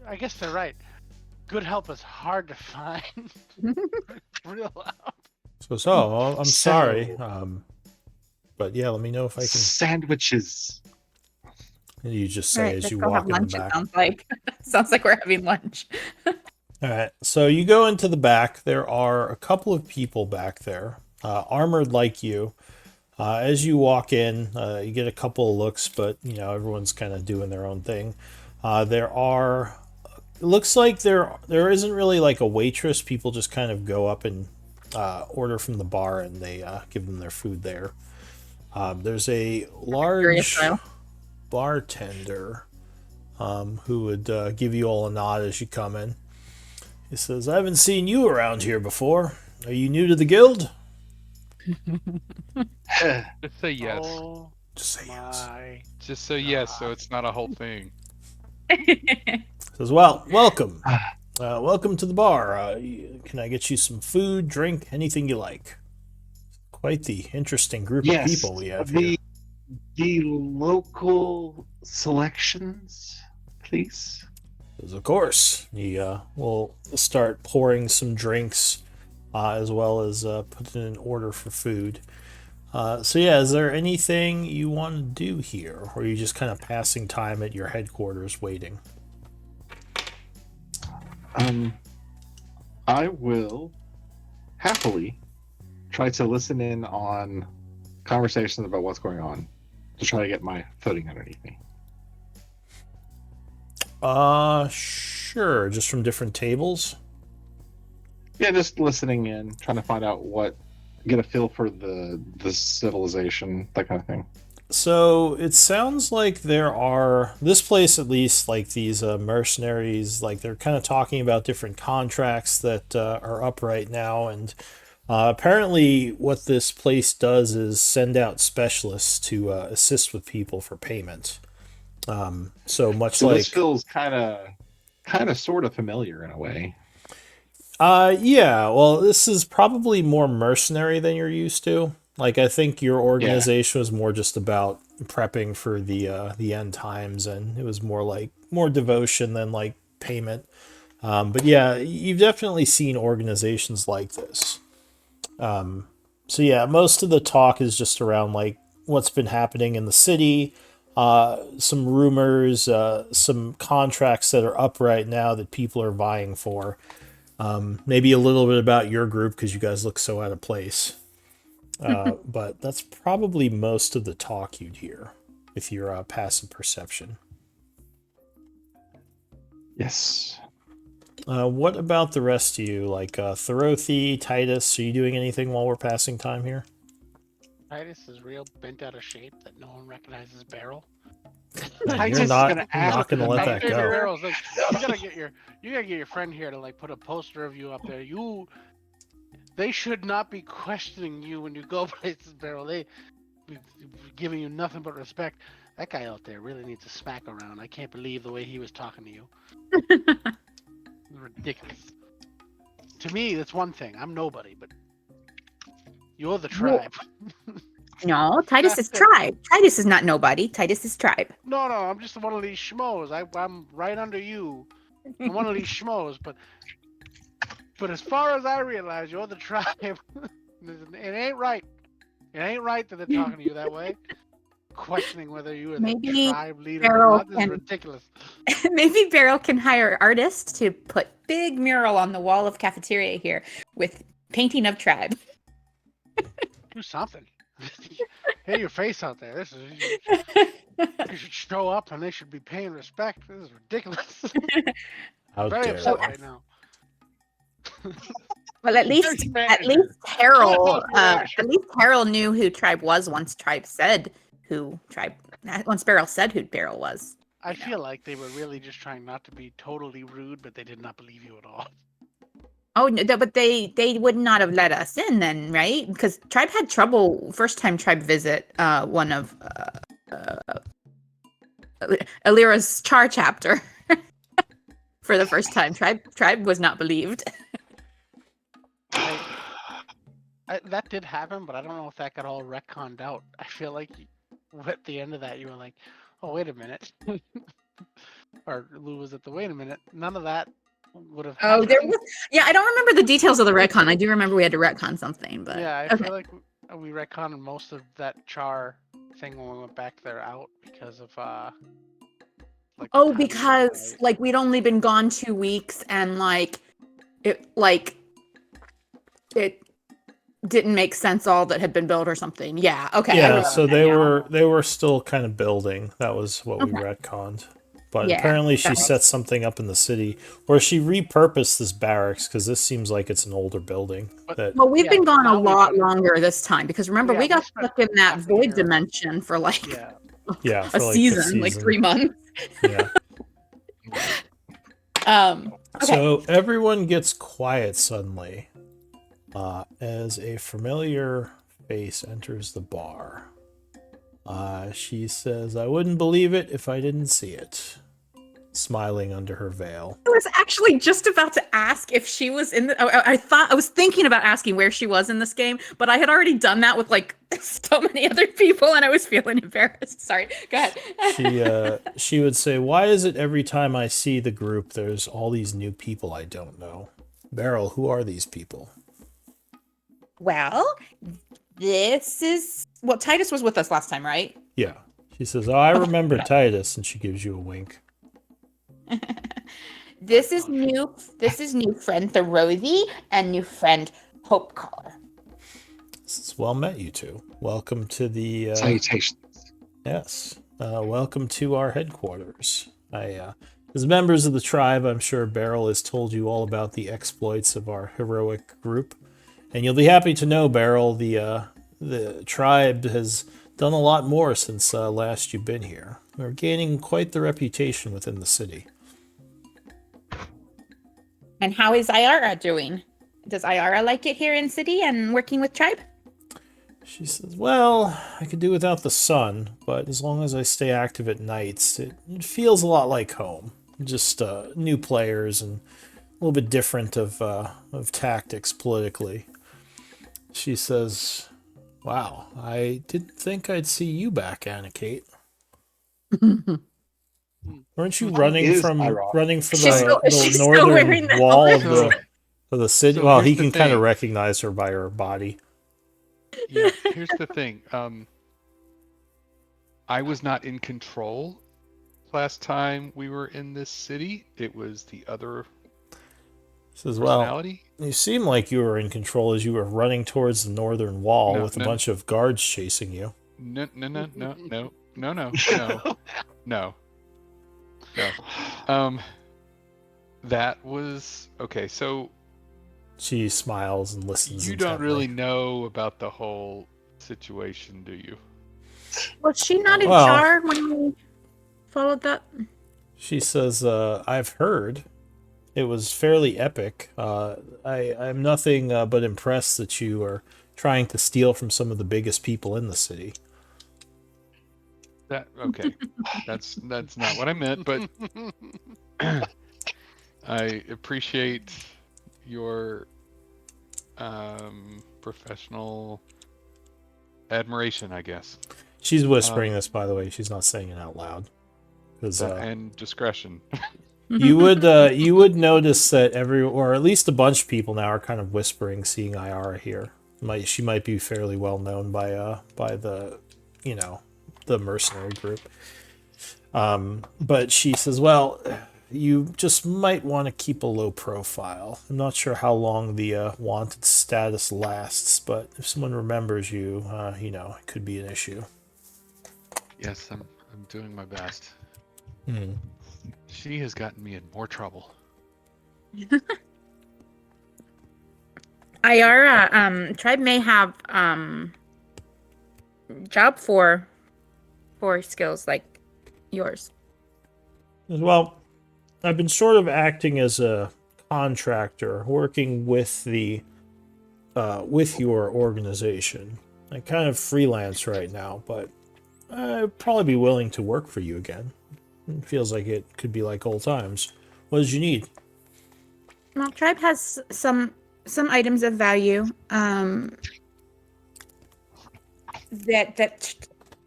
I guess they're right. Good help is hard to find. Real help. So, well, I'm So- sorry. But yeah, let me know if I can... Sandwiches. You just All say right, as let's you go have walk in the lunch. It back. sounds like sounds like we're having lunch. All right, so you go into the back. There are a couple of people back there, armored like you. As you walk in, you get a couple of looks, but everyone's kind of doing their own thing. There are, it looks like there isn't really like a waitress. People just kind of go up and order from the bar, and they give them their food there. There's a large style. bartender who would give you all a nod as you come in. He says, "I haven't seen you around here before. Are you new to the guild?" Just say yes. Oh Just say yes. my. Just say yes, so it's not a whole thing. Says, "Well, welcome. Welcome to the bar. Can I get you some food, drink, anything you like?" Quite the interesting group of people we have here. The local selections, please. Says, "Of course." He will start pouring some drinks as well as putting in an order for food. So yeah, is there anything you want to do here, or are you just kind of passing time at your headquarters waiting? I will happily try to listen in on conversations about what's going on to try to get my footing underneath me. Sure. Just from different tables? Yeah, just listening in, trying to find out get a feel for the civilization, that kind of thing. So it sounds like there are, this place at least, like these mercenaries, like they're kind of talking about different contracts that are up right now. And apparently what this place does is send out specialists to assist with people for payment. So much So like... this feels kind of sort of familiar in a way. Yeah, well, this is probably more mercenary than you're used to. Like, I think your organization was more just about prepping for the end times, and it was more devotion than like payment. But yeah, you've definitely seen organizations like this. So yeah, most of the talk is just around like what's been happening in the city, some rumors, some contracts that are up right now that people are vying for. Maybe a little bit about your group because you guys look so out of place. But that's probably most of the talk you'd hear with your passive perception. Yes. What about the rest of you? Like Thorothi, Titus, are you doing anything while we're passing time here? Titus is real bent out of shape that no one recognizes Barrel. You're not gonna let that go. Barrel's like, you gotta get your friend here to like put a poster of you up there. They should not be questioning you when you go places, Barrel. They be giving you nothing but respect. That guy out there really needs a smack around. I can't believe the way he was talking to you. Ridiculous. To me, that's one thing. I'm nobody, but you're the tribe. No, Titus is tribe. Titus is not nobody. Titus is tribe. No, I'm just one of these schmoes. I'm right under you. I'm one of these schmoes, but as far as I realize, you're the tribe. It ain't right. It ain't right that they're talking to you that way. Questioning whether you are the tribe leader or not. This is ridiculous. Maybe Beryl can hire artists to put big mural on the wall of cafeteria here with painting of tribe. Do something. Get your face out there. You should show up and they should be paying respect. This is ridiculous. How very dare upset you. right now. Well, at least Harold knew who Tribe was once Beryl said who Beryl was. I feel like they were really just trying not to be totally rude, but they did not believe you at all. Oh, no, but they would not have let us in then, right? Because Tribe had trouble first time Tribe visit one of Alira's Char chapter for the first time. Tribe was not believed. That did happen, but I don't know if that got all retconned out. I feel like at the end of that, you were like, "Oh, wait a minute," or Lou was at the wait a minute. None of that would have. Oh, there was. Yeah, I don't remember the details of the retcon. I do remember we had to retcon something, but yeah, I feel like we retconned most of that Char thing when we went back there out because of because like we'd only been gone 2 weeks and it didn't make sense all that had been built or something. Yeah. Okay. Yeah. So they were still kind of building. That was what we retconned. But apparently she set something up in the city, or she repurposed this barracks because this seems like it's an older building. Well, we've been gone a lot longer this time because remember we got stuck in that void dimension for a season, like 3 months. Yeah. Okay. So everyone gets quiet suddenly as a familiar face enters the bar. She says, "I wouldn't believe it if I didn't see it," smiling under her veil. I was actually just about to ask if she was in the. I was thinking about asking where she was in this game, but I had already done that with like so many other people, and I was feeling embarrassed. Sorry, go ahead. She would say, "Why is it every time I see the group, there's all these new people I don't know? Beryl, who are these people?" Well, this is well. Titus was with us last time, right? Yeah. She says, "Oh, I remember Titus," and she gives you a wink. This is new. This is new friend Rosie and new friend Hope Caller. It's well met, you two. Welcome to the Salutations. yes. Welcome to our headquarters. As members of the tribe, I'm sure Beryl has told you all about the exploits of our heroic group, and you'll be happy to know, Beryl, the tribe has done a lot more since last you've been here. We're gaining quite the reputation within the city. And how is Iara doing? Does Iara like it here in city and working with tribe? She says, "Well, I could do without the sun, but as long as I stay active at nights, it feels a lot like home. Just new players and a little bit different of tactics politically." She says, "Wow, I didn't think I'd see you back, Anna Kate. Weren't you running Is from ironic. the, She's still the wearing northern the wall of helmet. the city?" So Well, here's he the can kind of thing. recognize her by her body. Yeah, here's the thing. I was not in control last time we were in this city. It was the other Says, "Well, personality. you seem like you were in control as you were running towards the northern wall No, with a no. bunch of guards chasing you." No, no, no, no, no, no, no, no, no. That was okay. So She smiles and listens you don't intently. really know about the whole situation, do you? Was she not in Well- Char when we followed that? She says, "I've heard. It was fairly epic. I'm nothing but impressed that you are trying to steal from some of the biggest people in the city." That okay. That's not what I meant, but I appreciate your professional admiration, I guess, She's whispering this, by the way. She's not saying it out loud. 'Cause, and discretion. you would notice that or at least a bunch of people now are kind of whispering, seeing Iara here. She might be fairly well known by the the mercenary group. But she says, "Well, you just might want to keep a low profile. I'm not sure how long the wanted status lasts, but if someone remembers you, it could be an issue." Yes, I'm doing my best. Hmm. She has gotten me in more trouble. Iara, tribe may have job for skills like yours. Well, I've been sort of acting as a contractor, working with with your organization. I kind of freelance right now, but I'd probably be willing to work for you again. It feels like it could be like old times. What did you need? Well, tribe has some items of value that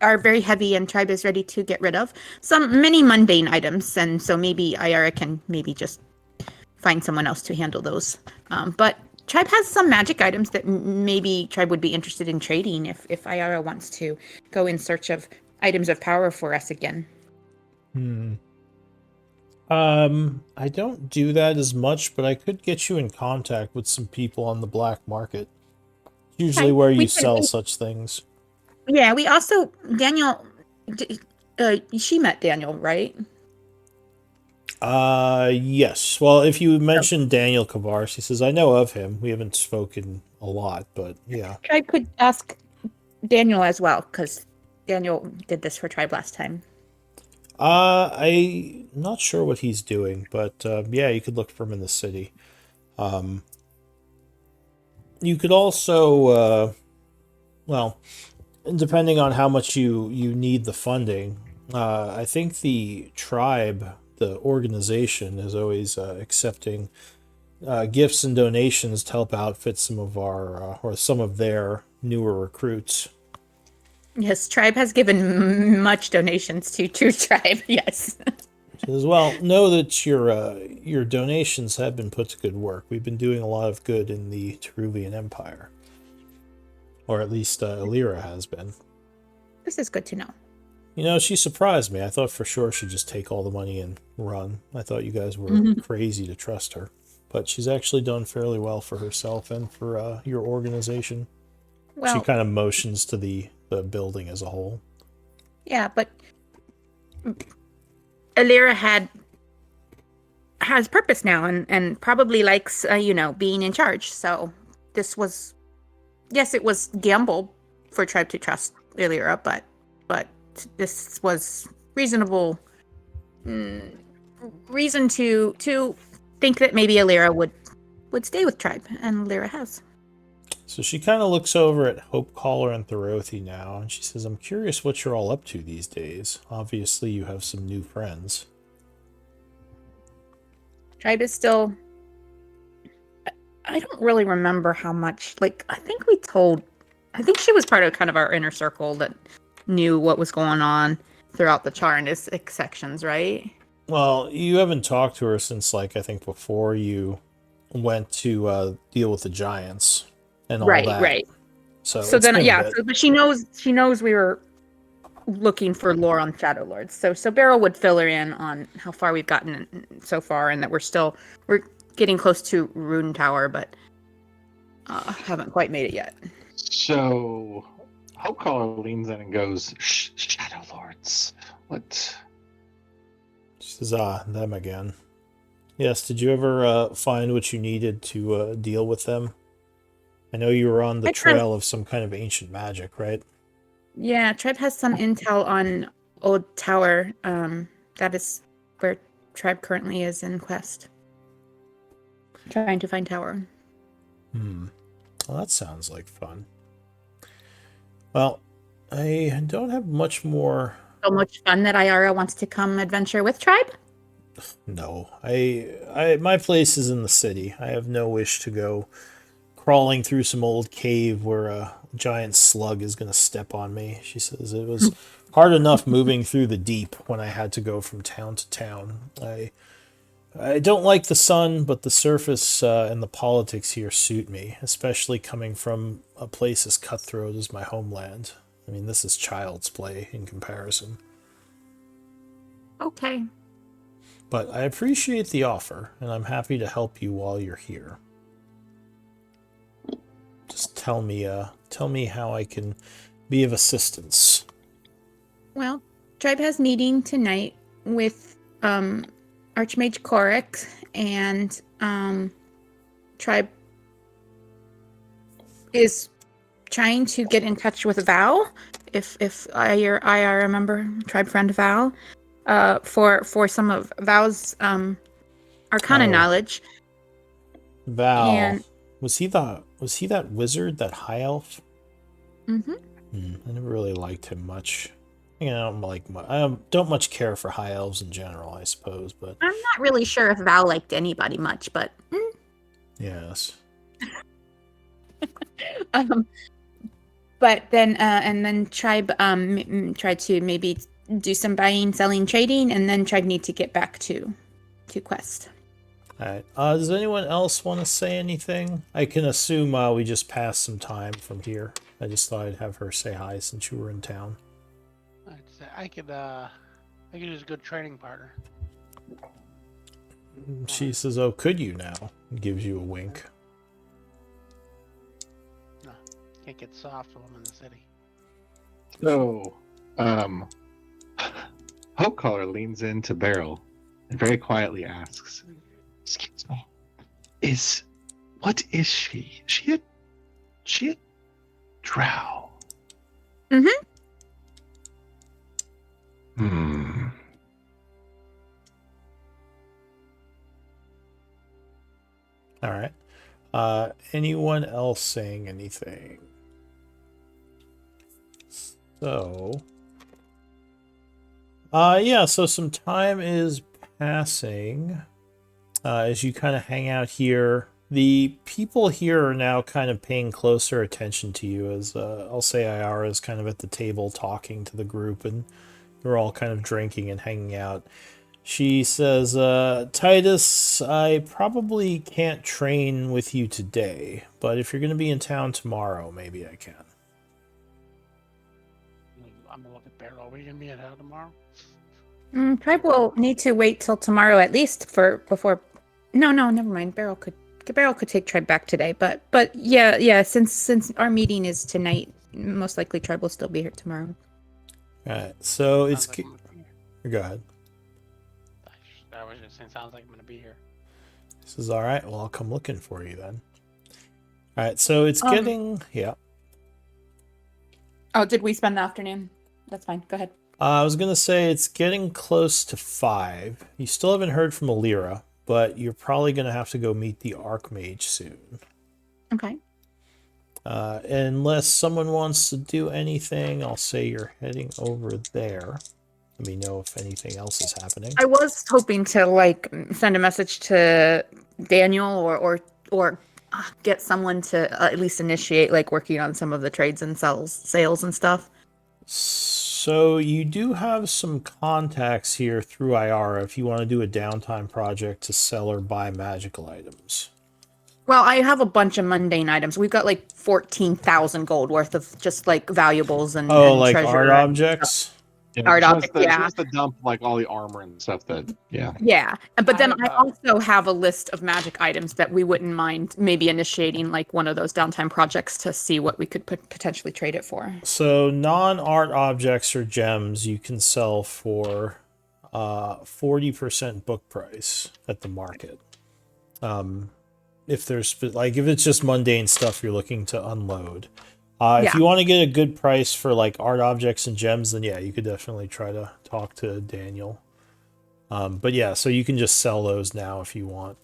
are very heavy and tribe is ready to get rid of. Some many mundane items, and so maybe Iara can maybe just find someone else to handle those. But tribe has some magic items that maybe tribe would be interested in trading if Iara wants to go in search of items of power for us again. I don't do that as much, but I could get you in contact with some people on the black market. Usually Okay, where you we sell can- such things. Yeah, we also Daniel. She met Daniel, right? Yes. Well, if you mentioned Daniel Kavars, he says, "I know of him. We haven't spoken a lot, but yeah." Tribe could ask Daniel as well, because Daniel did this for Tribe last time. I'm not sure what he's doing, but yeah, you could look for him in the city. Um, you could also, well, depending on how much you need the funding, I think the tribe, the organization, is always accepting gifts and donations to help outfit some of our or some of their newer recruits. Yes, Tribe has given much donations to Tribe. Yes. As well, know that your donations have been put to good work. We've been doing a lot of good in the Teruvian Empire, or at least Alira has been. This is good to know. You know, she surprised me. I thought for sure she'd just take all the money and run. I thought you guys were crazy to trust her, but she's actually done fairly well for herself and for your organization. She Well, kind of motions to the building as a whole. yeah, but Alira has purpose now and probably likes being in charge. So this was, yes, it was gamble for Tribe to trust Alira, but this was reasonable reason to think that maybe Alira would stay with Tribe, and Alira has. So she kind of looks over at Hopecaller and Thorothi now, and she says, I'm curious what you're all up to these days. Obviously, you have some new friends. Tribe is still... I don't really remember how much... I think she was part of kind of our inner circle that knew what was going on throughout the Charnistic sections, right? Well, you haven't talked to her since, I think before you went to deal with the giants and all that. Right. So then, it's been a yeah, bit. but she knows we were looking for lore on Shadowlord. So Beryl would fill her in on how far we've gotten so far, and that we're getting close to Rune Tower, but haven't quite made it yet. So, Hopecaller leans in and goes, Shadowlords. What? She says, them again. Yes, did you ever find what you needed to deal with them? I know you were on the trail of some kind of ancient magic, right? Yeah, Tribe has some intel on Old Tower. That is where Tribe currently is in quest. Trying to find Tower. Well, that sounds like fun. Well, I don't have much more. So much fun that Ayara wants to come adventure with Tribe? No, my place is in the city. I have no wish to go crawling through some old cave where a giant slug is going to step on me. She says it was hard enough moving through the deep when I had to go from town to town. I don't like the sun, but the surface and the politics here suit me, especially coming from a place as cutthroat as my homeland. I mean, this is child's play in comparison. Okay. But I appreciate the offer, and I'm happy to help you while you're here. Just tell me how I can be of assistance. Well, Tribe has meeting tonight with Archmage Korik, and Tribe is trying to get in touch with Val, if I remember, Tribe friend Val, for some of Val's Arcana knowledge. Val, and, was he that wizard, that high elf? Mm-hmm. I never really liked him much. I don't much care for high elves in general, I suppose, but I'm not really sure if Val liked anybody much, but yes. But then and then Tribe tried to maybe do some buying, selling, trading, and then Tribe need to get back to Quest. All right. Does anyone else want to say anything? I can assume we just passed some time from here. I just thought I'd have her say hi since you were in town. I could use a good training partner. She says, "Oh, could you now?" And gives you a wink. No, can't get soft while I'm in the city. So, Hopecaller leans into Beryl and very quietly asks, "Excuse me, what is she? She a drow?" Mm-hmm. All right. Anyone else saying anything? So, yeah, so some time is passing as you kind of hang out here. The people here are now kind of paying closer attention to you as I'll say Ayara is kind of at the table talking to the group, and you're all kind of drinking and hanging out. She says, Titus, I probably can't train with you today, but if you're going to be in town tomorrow, maybe I can. I'm gonna look at Beryl. Are we gonna be at hell tomorrow? Tribe will need to wait till tomorrow at least before. No, never mind. Beryl could take Tribe back today, but yeah. Since our meeting is tonight, most likely Tribe will still be here tomorrow. All right, so it's. Sounds like I'm gonna be here. Go ahead. I was just saying, sounds like I'm gonna be here. This is all right. Well, I'll come looking for you then. All right, so it's getting. Yeah. Oh, did we spend the afternoon? That's fine. Go ahead. I was going to say it's getting close to 5. You still haven't heard from Alira, but you're probably going to have to go meet the Archmage soon. Okay. Unless someone wants to do anything, I'll say you're heading over there. Let me know if anything else is happening. I was hoping to send a message to Daniel or get someone to at least initiate working on some of the trades and sales and stuff. So you do have some contacts here through Ayara if you want to do a downtime project to sell or buy magical items. Well, I have a bunch of mundane items. We've got 14,000 gold worth of just valuables and like treasure art and objects. stuff. Art objects, She yeah. wants to dump all the armor and stuff that, yeah. Yeah, but then I I- also have a list of magic items that we wouldn't mind maybe initiating one of those downtime projects to see what we could potentially trade it for. So non-art objects or gems you can sell for 40% book price at the market. If it's just mundane stuff you're looking to unload. If you want to get a good price for art objects and gems, then yeah, you could definitely try to talk to Daniel. But yeah, so you can just sell those now if you want.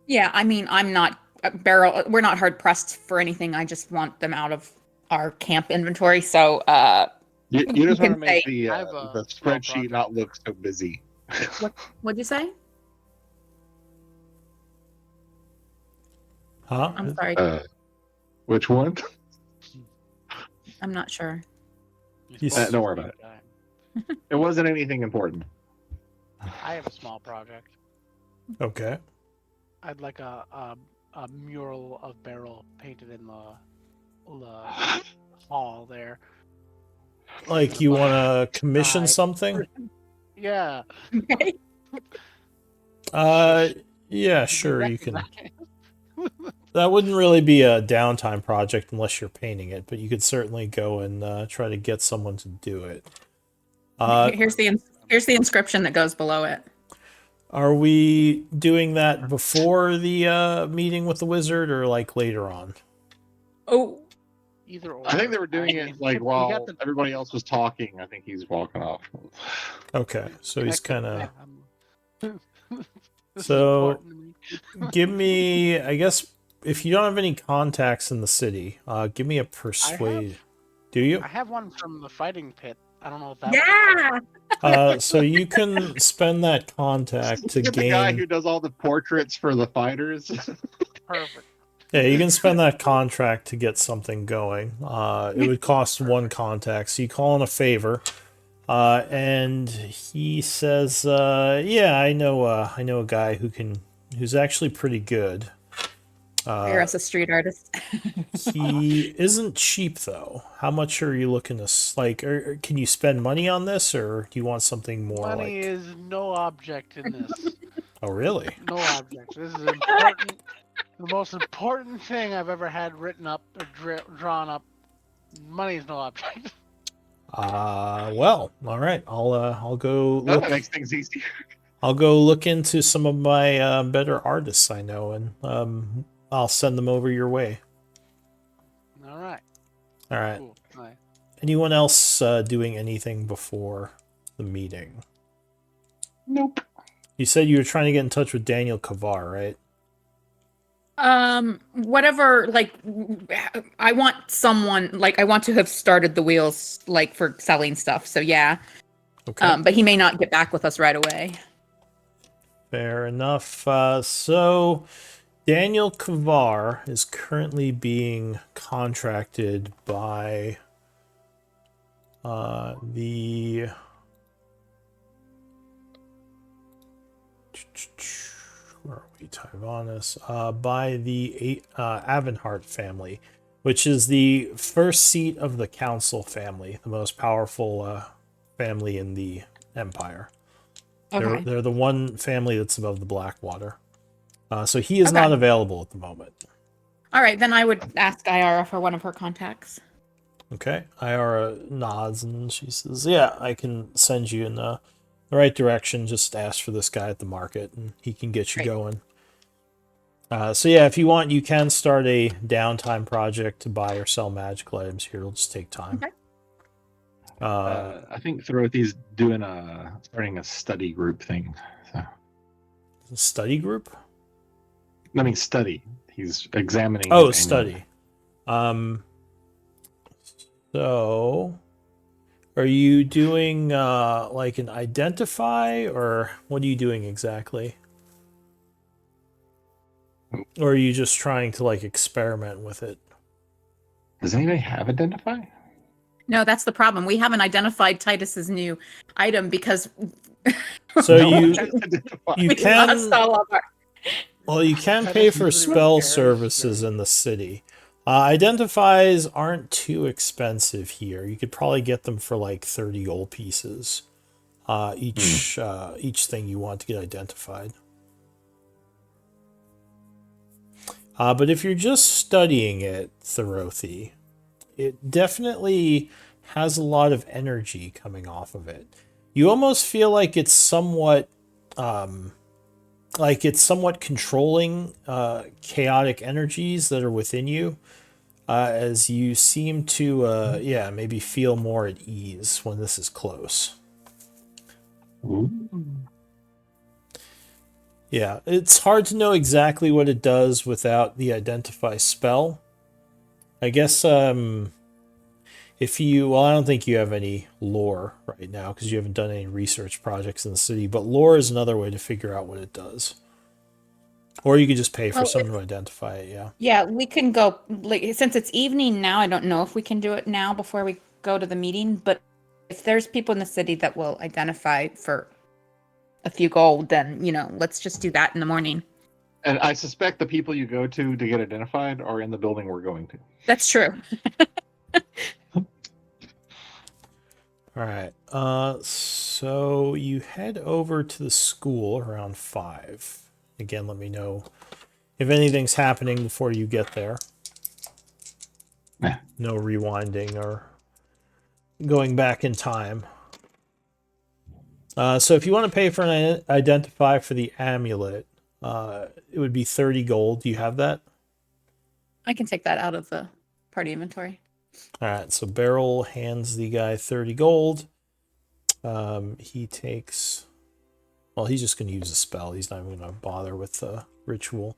Yeah, I mean, I'm not Beryl. We're not hard pressed for anything. I just want them out of our camp inventory. So, You just want to make the I have a the small spreadsheet project. not look so busy. what'd you say? Huh? I'm sorry, Which one? I'm not sure. Don't worry about it. It wasn't anything important. I have a small project. Okay. I'd like a mural of Beryl painted in the hall there. Like you want to commission something? Yeah. Yeah, sure, you can. That wouldn't really be a downtime project unless you're painting it, but you could certainly go and try to get someone to do it. Here's the inscription that goes below it. Are we doing that before the meeting with the wizard or later on? Oh, Either or. I think they were doing it we while got the- everybody else was talking. I think he's walking off. Okay, so he's kind of. This is So- important to me. Give me, I guess, if you don't have any contacts in the city, give me a persuade. Do you? I have one from the fighting pit. I don't know if that. yeah. So you can spend that contact to Get the guy gain. who does all the portraits for the fighters. Perfect. Yeah, you can spend that contract to get something going. It would cost 1 contact, so you call in a favor. And he says, "Yeah, I know a guy who's actually pretty good. You're us a street artist. He isn't cheap though. How much are you looking to or can you spend money on this, or do you want something more Money is no object in this. Oh, really? No object. This is important. The most important thing I've ever had written up or drawn up. Money is no object. Well, all right. I'll go That look. makes things easier. I'll go look into some of my better artists I know, and I'll send them over your way. All right. All right. Cool. All right. Anyone else doing anything before the meeting? Nope. You said you were trying to get in touch with Daniel Kavar, right? Whatever, like, I want someone, like, I want to have started the wheels, like, for selling stuff, so yeah. Okay. But he may not get back with us right away. Fair enough. So Daniel Kavar is currently being contracted by the where are we, Tyvanus? By the Avenhart family, which is the first seat of the council family, the most powerful family in the empire. Okay. They're the one family that's above the Blackwater. So he is Okay. not available at the moment. All right, then I would ask Iara for one of her contacts. Okay. Iara nods and she says, "Yeah, I can send you in the right direction. Just ask for this guy at the market, and he can get you Great. going." So yeah, if you want, you can start a downtime project to buy or sell magical items here. It'll just take time. Okay. I think Thorothi's starting a study group thing. So. Study group? I mean, study. He's examining. Oh, his annual- study. So, are you doing like an identify, or what are you doing exactly? Or are you just trying to like experiment with it? Does anybody have identify? No, that's the problem. We haven't identified Titus's new item because So No one you has identify. you we can lost all of our. well you can Titus pay for usually spell repairs services their- in the city. Identifies aren't too expensive here. You could probably get them for like 30 gold pieces. Each thing you want to get identified. But if you're just studying it, Thorothi, it definitely has a lot of energy coming off of it. You almost feel like it's somewhat controlling chaotic energies that are within you, as you seem to maybe feel more at ease when this is close. Ooh. Yeah, it's hard to know exactly what it does without the identify spell. I guess if you, well, I don't think you have any lore right now because you haven't done any research projects in the city, but lore is another way to figure out what it does. Or you could just pay for Well, someone to identify it, yeah. Yeah, we can go, like, since it's evening now, I don't know if we can do it now before we go to the meeting, but if there's people in the city that will identify for a few gold, then, let's just do that in the morning. And I suspect the people you go to get identified are in the building we're going to. That's true. All right. So you head over to the school around 5. Again, let me know if anything's happening before you get there. Yeah. No rewinding or going back in time. So if you want to pay for an identify for the amulet, it would be 30 gold. Do you have that? I can take that out of the party inventory. All right, so Beryl hands the guy 30 gold. He takes... Well, he's just going to use a spell. He's not even going to bother with the ritual.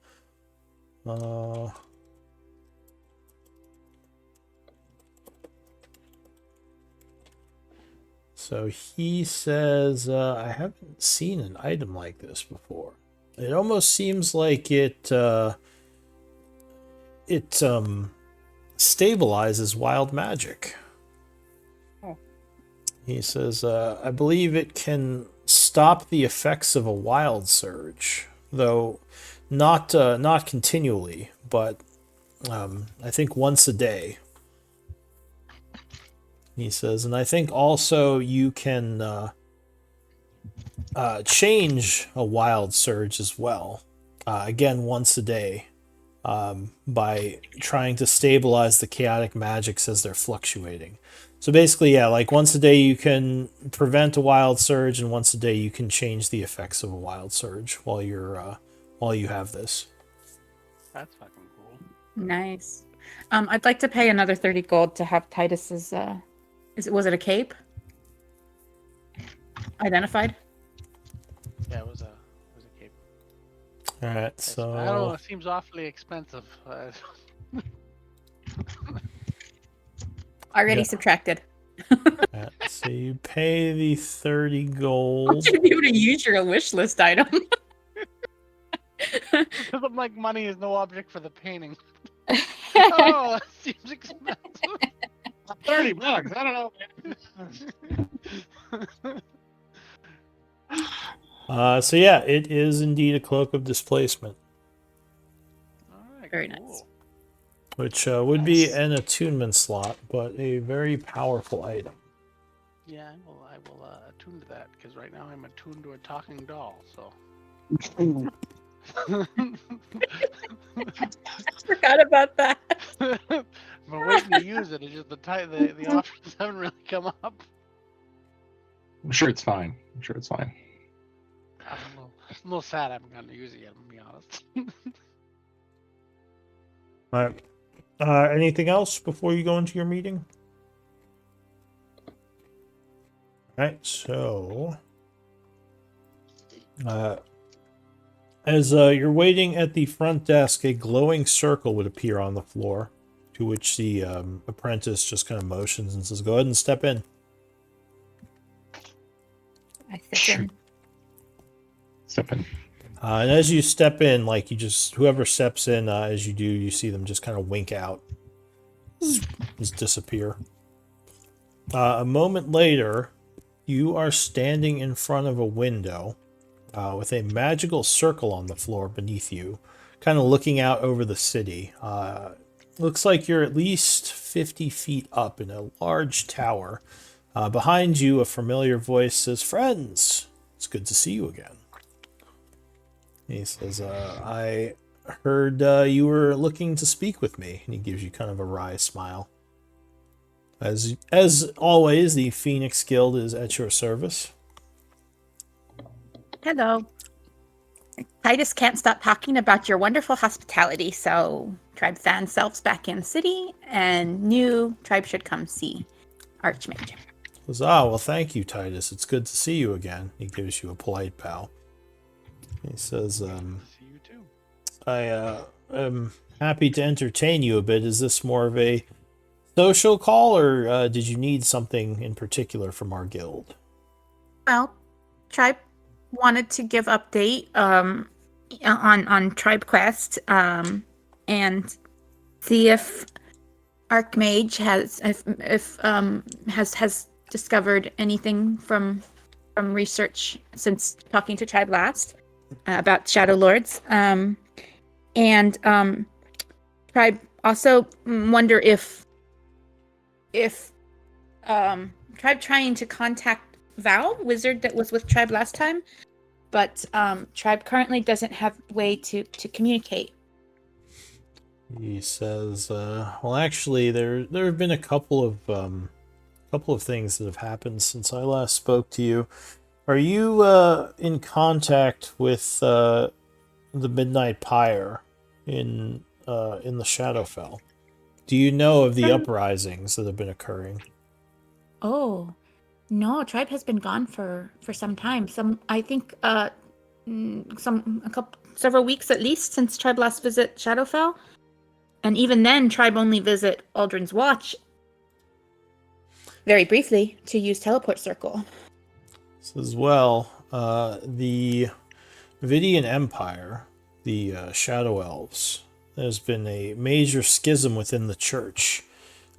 So he says, I haven't seen an item like this before. It almost seems like it stabilizes wild magic. Oh. He says, I believe it can stop the effects of a wild surge, though not continually, but I think once a day. He says, and I think also you can change a wild surge as well, again once a day, by trying to stabilize the chaotic magics as they're fluctuating. So basically, yeah, like once a day you can prevent a wild surge, and once a day you can change the effects of a wild surge while you have this. That's fucking cool. Nice. I'd like to pay another 30 gold to have Titus's, was it a cape? Identified? Yeah, it was a cape. All right, Yes, but I don't know. so It seems awfully expensive. Already Yeah. subtracted. so you pay the 30 I want gold. you to be able to use your wish list item. Doesn't like money is no object for the painting. Oh, that seems expensive. $30. I don't know. So yeah, it is indeed a cloak of displacement, All right, Very cool. nice. which would be Nice. an attunement slot, but a very powerful item. Yeah, I will attune to that because right now I'm attuned to a talking doll. So. Forgot about that. I'm waiting to use it. It's just the options haven't really come up. I'm sure it's fine. I'm sure it's fine. I'm a little sad I haven't gotten to use it yet. I'm gonna be honest. All right. Anything else before you go into your meeting? All right. So, as you're waiting at the front desk, a glowing circle would appear on the floor, to which the apprentice just kind of motions and says, "Go ahead and step in." I step in. Sipping. And as you step in, like whoever steps in, as you do, you see them just kind of wink out, just disappear. A moment later, you are standing in front of a window with a magical circle on the floor beneath you, kind of looking out over the city. Looks like you're at least 50 feet up in a large tower. Behind you, a familiar voice says, "Friends, it's good to see you again." He says, "I heard you were looking to speak with me," and he gives you kind of a wry smile. As always, the Phoenix Guild is at your service. Hello. Titus can't stop talking about your wonderful hospitality, so tribe fan selves back in the city, and new tribe should come see Archmage. Says, well, thank you, Titus. It's good to see you again. He gives you a polite bow. He says, See you too. I am happy to entertain you a bit. Is this more of a social call, or did you need something in particular from our guild? Well, tribe wanted to give update on Tribe Quest and see if Archmage has discovered anything from research since talking to Tribe last about Shadowlords. And Tribe also wonder if Tribe trying to contact Val, wizard that was with Tribe last time, but Tribe currently doesn't have way to communicate. He says, well, actually, there have been a couple of things that have happened since I last spoke to you. Are you in contact with the Midnight Pyre in the Shadowfell? Do you know of the uprisings that have been occurring? Oh, no, Tribe has been gone for some time. Several weeks at least since Tribe last visit Shadowfell. And even then, Tribe only visit Aldrin's Watch very briefly to use Teleport Circle. As well, the Vidian Empire, the Shadow Elves, there's been a major schism within the church.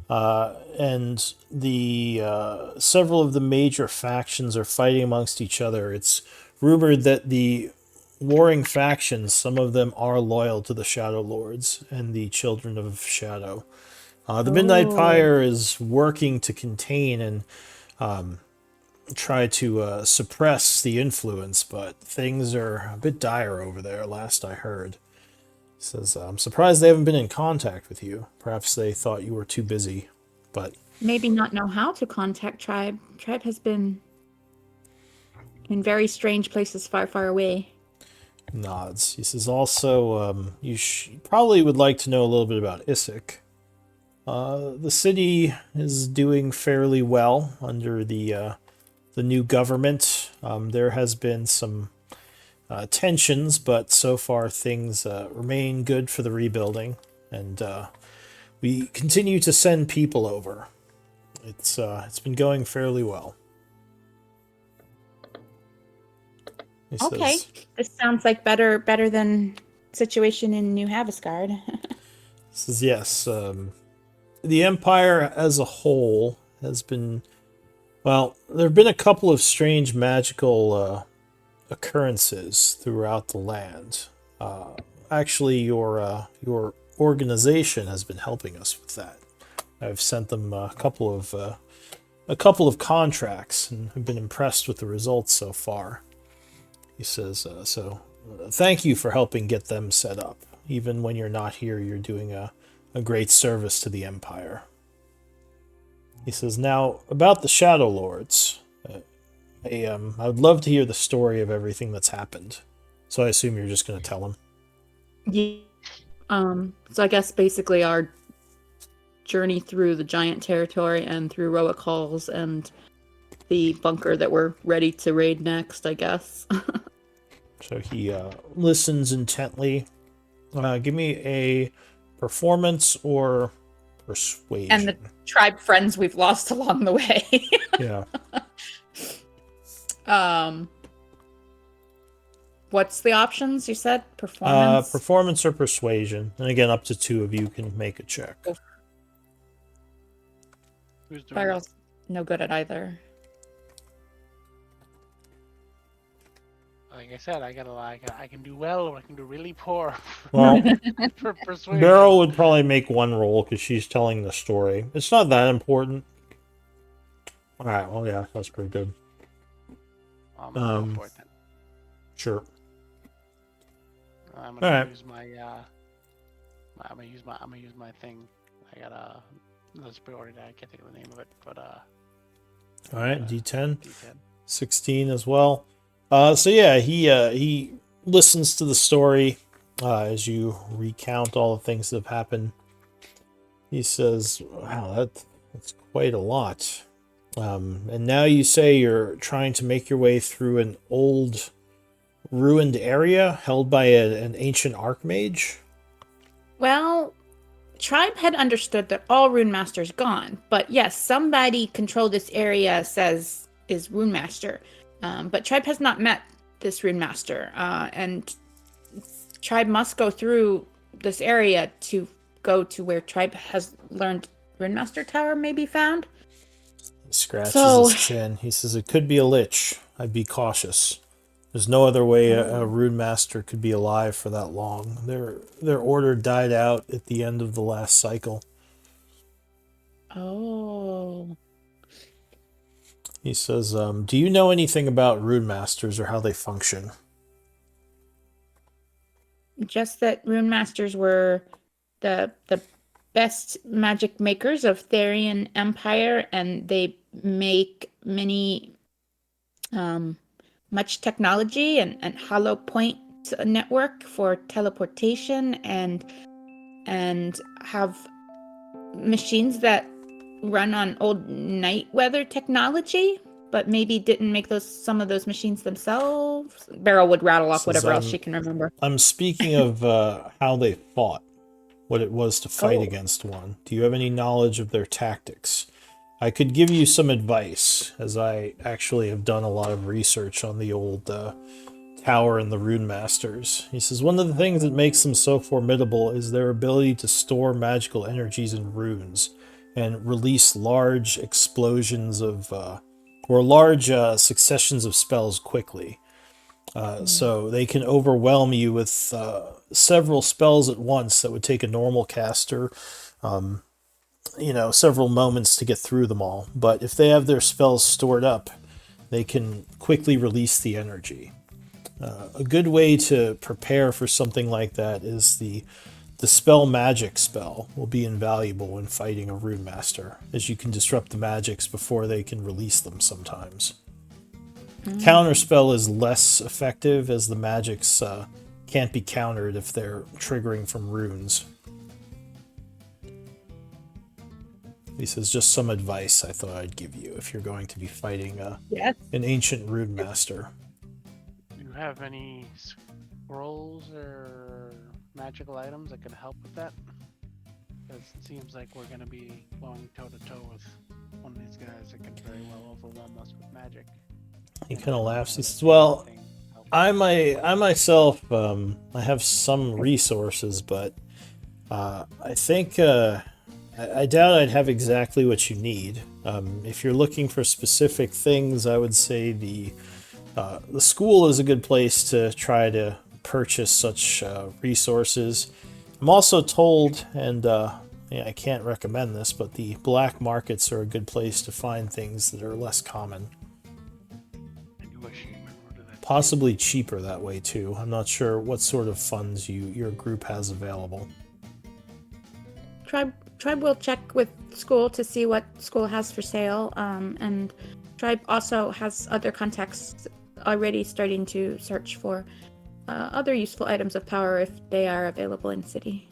And the several of the major factions are fighting amongst each other. It's rumored that the warring factions, some of them are loyal to the Shadow Lords and the Children of Shadow. The Midnight Pyre is working to contain and try to suppress the influence, but things are a bit dire over there, last I heard. He says, I'm surprised they haven't been in contact with you. Perhaps they thought you were too busy, but... Maybe not know how to contact Tribe. Tribe has been in very strange places far, far away. Nods. He says, also, you probably would like to know a little bit about Issyk. The city is doing fairly well under the new government. There has been some tensions, but so far things remain good for the rebuilding, and we continue to send people over. It's been going fairly well. He Okay, says, this sounds like better than situation in New Havisgard. says yes. The Empire as a whole has been, well, there have been a couple of strange magical occurrences throughout the land. Actually, your organization has been helping us with that. I've sent them a couple of contracts and have been impressed with the results so far. He says, thank you for helping get them set up. Even when you're not here, you're doing a great service to the Empire. He says, now, about the Shadowlords. I would love to hear the story of everything that's happened. So I assume you're just going to tell him. Yeah. So I guess basically our journey through the giant territory and through Roa Calls and the bunker that we're ready to raid next, I guess. So he listens intently. Give me a performance or persuasion. And the tribe friends we've lost along the way. Yeah. What's the options you said? Performance? Performance or persuasion. And again, up to 2 of you can make a check. Who's doing Spiral's no good at either. Like I said, I can do well or I can do really poor. Well, For persuasion. Beryl would probably make 1 roll because she's telling the story. It's not that important. Alright, well, yeah, that's pretty good. I'm gonna go for it then. Sure. I'm gonna Alright. use my I'm gonna use my thing. I got another superiority die. I can't think of the name of it, but Alright, D10. D10. 16 as well. So yeah, he listens to the story as you recount all the things that have happened. He says, wow, that's quite a lot. And now you say you're trying to make your way through an old ruined area held by an ancient archmage? Well, Tribe had understood that all Rune Master's gone, but yes, somebody controlled this area says is Rune Master. But Tribe has not met this Rune Master, and Tribe must go through this area to go to where Tribe has learned Rune Master Tower may be found. He scratches So- his chin. He says, it could be a lich. I'd be cautious. There's no other way a Rune Master could be alive for that long. Their order died out at the end of the last cycle. Oh. He says, do you know anything about Rune Masters or how they function? Just that Rune Masters were the best magic makers of Therian Empire, and they make many much technology and hollow point network for teleportation and have machines that run on old night weather technology, but maybe didn't make some of those machines themselves. Beryl would rattle off Says, whatever else she can remember. I'm speaking of how they fought, what it was to fight Oh. against one. Do you have any knowledge of their tactics? I could give you some advice, as I actually have done a lot of research on the old tower and the Rune Masters. He says, one of the things that makes them so formidable is their ability to store magical energies in runes and release large explosions of, or large successions of spells quickly. So they can overwhelm you with several spells at once that would take a normal caster several moments to get through them all. But if they have their spells stored up, they can quickly release the energy. A good way to prepare for something like that is the spell magic spell will be invaluable when fighting a Rune Master, as you can disrupt the magics before they can release them sometimes. Counterspell is less effective, as the magics can't be countered if they're triggering from runes. He says, just some advice I thought I'd give you if you're going to be fighting Yes. an ancient Rune Master. You have any scrolls or magical items that could help with that? Because it seems like we're going to be going toe to toe with one of these guys that can very well overwhelm us with magic. He kind of laughs. He says, "Well, I myself, I have some resources, but I think I doubt I'd have exactly what you need. If you're looking for specific things, I would say the school is a good place to try to purchase such resources. I'm also told, and yeah, I can't recommend this, but the black markets are a good place to find things that are less common. Possibly cheaper that way too. I'm not sure what sort of funds your group has available." Tribe will check with school to see what school has for sale, and Tribe also has other contacts already starting to search for other useful items of power if they are available in city.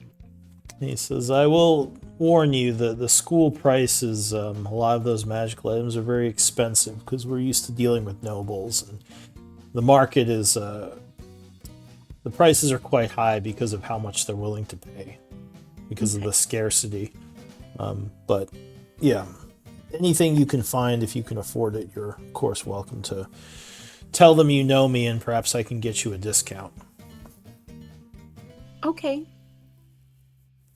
He says, "I will warn you that the school prices, a lot of those magical items are very expensive because we're used to dealing with nobles, and the market is, the prices are quite high because of how much they're willing to pay, because of the scarcity. But yeah, anything you can find, if you can afford it, you're of course welcome to tell them you know me, and perhaps I can get you a discount." Okay.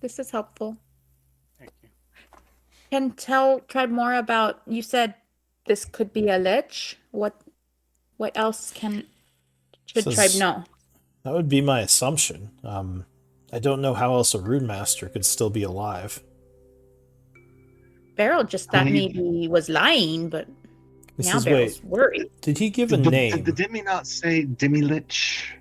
This is helpful. Thank you. Can tell Tribe more about, you said this could be a lich. What else should Says- Tribe know? That would be my assumption. I don't know how else a rune master could still be alive. Beryl just thought Maybe- maybe he was lying, but He now says, Beryl's "Wait, worried. did he give a Did name?" the Demi not say Demi-Lich?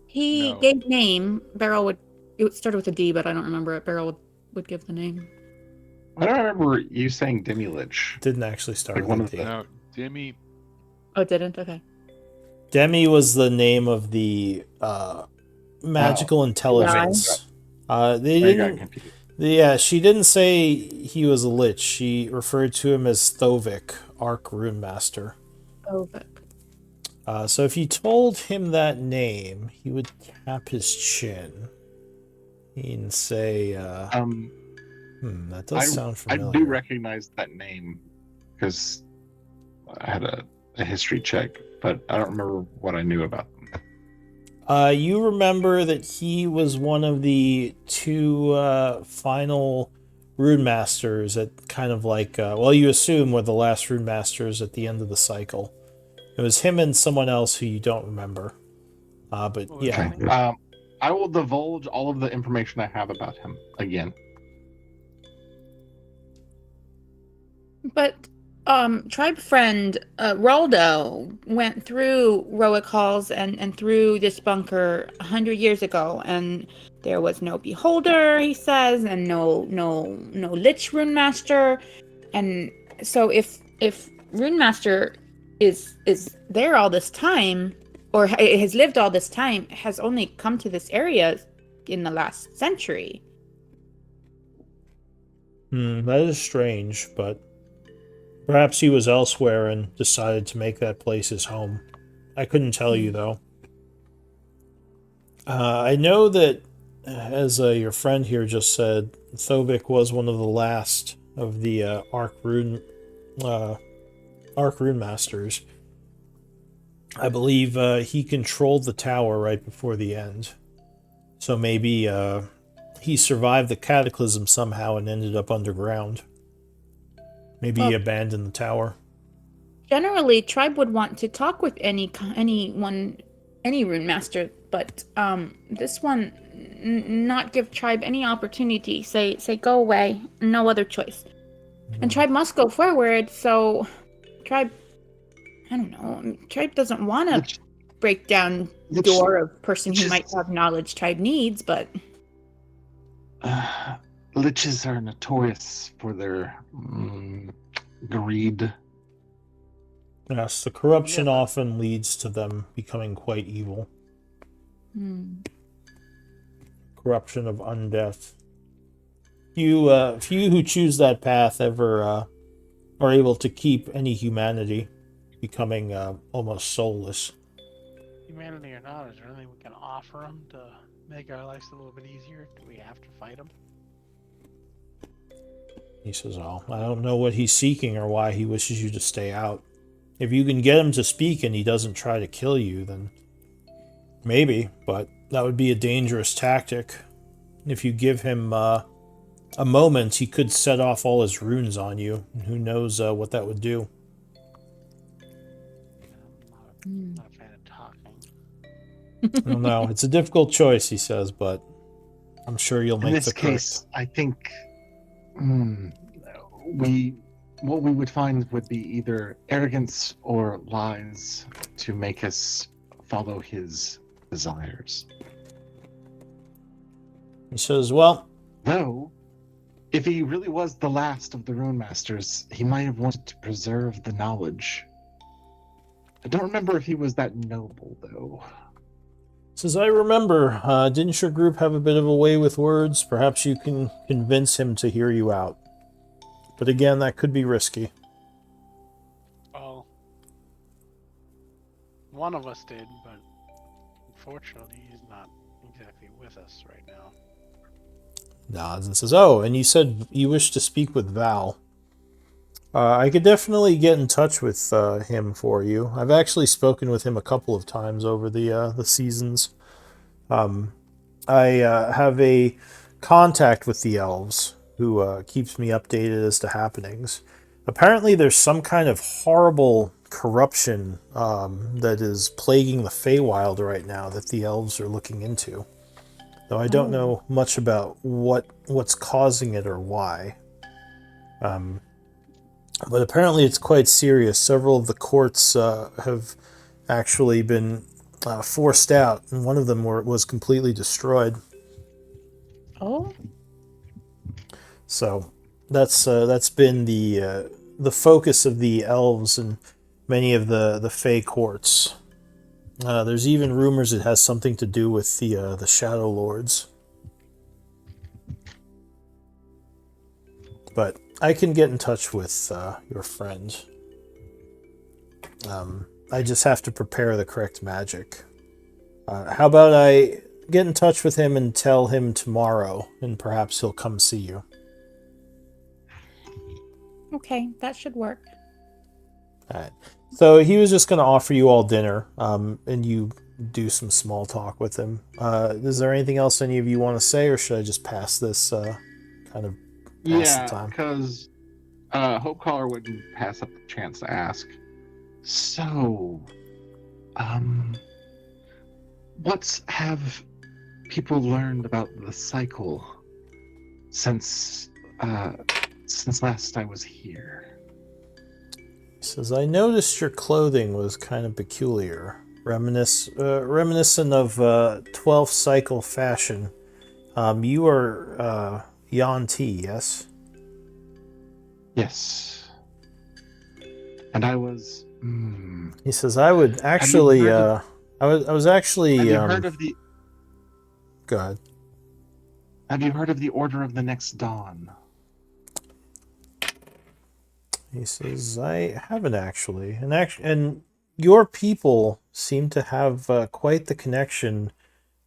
He No. gave name. Beryl it started with a D, but I don't remember it. Beryl would give the name. I don't remember you saying Demi-Lich. Didn't actually start Like with one a of D. the- No, Demi. Oh, it didn't? Okay. Demi was the name of the magical intelligence. They I got didn't. confused. Yeah, she didn't say he was a lich. She referred to him as Thovik, Arc Rune Master. Oh, but So if you told him that name, he would tap his chin and say, that does sound I familiar. do recognize that name because I had a history check, but I don't remember what I knew about them. You remember that he was one of the two final rune masters at kind of like, well, you assume were the last rune masters at the end of the cycle. It was him and someone else who you don't remember. But yeah, Okay. I will divulge all of the information I have about him again. But tribe friend Roldo went through Roic Halls and through this bunker 100 years ago, and there was no beholder, he says, and no lich rune master. And so if rune master is there all this time, or has lived all this time, has only come to this area in the last century. that is strange, but perhaps he was elsewhere and decided to make that place his home. I couldn't tell you, though. I know that, as your friend here just said, Thovik was one of the last of the Arc Rune Masters. I believe he controlled the tower right before the end. So maybe he survived the cataclysm somehow and ended up underground. Maybe he abandoned the tower. Generally, tribe would want to talk with any rune master, but this one not give tribe any opportunity. Say go away, no other choice. And tribe must go forward. So tribe, I don't know. Tribe doesn't want to break down the door of person who might have knowledge tribe needs, but Liches are notorious for their greed. Yes, the corruption often leads to them becoming quite evil. Corruption of undeath. Few who choose that path ever are able to keep any humanity, becoming almost soulless. Humanity or not, is there anything we can offer him to make our lives a little bit easier? Do we have to fight him? He says, "Oh, I don't know what he's seeking or why he wishes you to stay out. If you can get him to speak and he doesn't try to kill you, then maybe, but that would be a dangerous tactic. If you give him a moment, he could set off all his runes on you. And who knows what that would do." I'm not a fan of talking. I don't know. It's a difficult choice, he says, but I'm sure you'll In make this the correct. case, I think what we would find would be either arrogance or lies to make us follow his desires. He says, "Well, Though, if he really was the last of the Rune Masters, he might have wanted to preserve the knowledge. I don't remember if he was that noble, though. says, I remember, didn't your group have a bit of a way with words? Perhaps you can convince him to hear you out. But again, that could be risky." Well, one of us did, but unfortunately, he's not exactly with us right now. Nods and says, "Oh, and you said you wish to speak with Val. I could definitely get in touch with him for you. I've actually spoken with him a couple of times over the seasons. I have a contact with the elves who keeps me updated as to happenings. Apparently, there's some kind of horrible corruption that is plaguing the Feywild right now that the elves are looking into. Though I don't know much about what's causing it or why. But apparently it's quite serious. Several of the courts have actually been forced out, and one of them was completely destroyed. Oh, So that's been the focus of the elves and many of the Fey courts. There's even rumors it has something to do with the Shadowlords. But I can get in touch with your friend. I just have to prepare the correct magic. How about I get in touch with him and tell him tomorrow, and perhaps he'll come see you. okay, that should work. All right. So he was just going to offer you all dinner, and you do some small talk with him. Is there anything else any of you want to say, or should I just pass this kind of pass the Yeah, time? because Hope Caller wouldn't pass up the chance to ask. So, what have people learned about the cycle since last I was here? He says, I noticed your clothing was kind of peculiar, reminiscent of 12th cycle fashion. You are Yanti, yes? Yes. And I was. He says, I would actually. I was actually. Have you heard of the? Go ahead. Have you heard of the Order of the Next Dawn? He says, I haven't actually. And your people seem to have quite the connection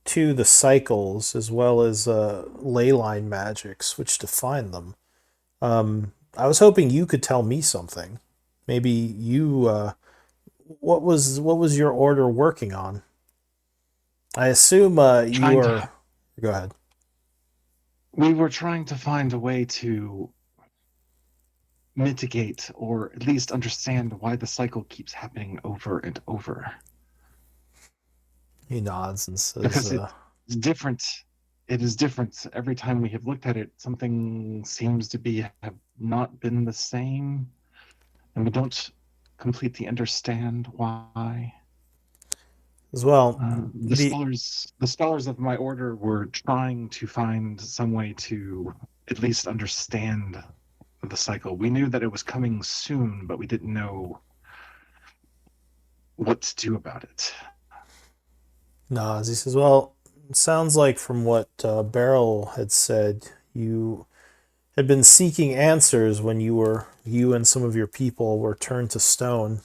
to the cycles as well as ley line magics, which define them. I was hoping you could tell me something. Maybe you. What was your order working on? I assume you Trying are. to- Go ahead. We were trying to find a way to mitigate or at least understand why the cycle keeps happening over and over. He nods and says, Because it's different. It is different every time we have looked at it. Something seems to have not been the same, and we don't completely understand why. as well. The scholars of my order were trying to find some way to at least understand the cycle. We knew that it was coming soon, but we didn't know what to do about it. Nods. He says, well, it sounds like from what Beryl had said, you had been seeking answers when you and some of your people were turned to stone.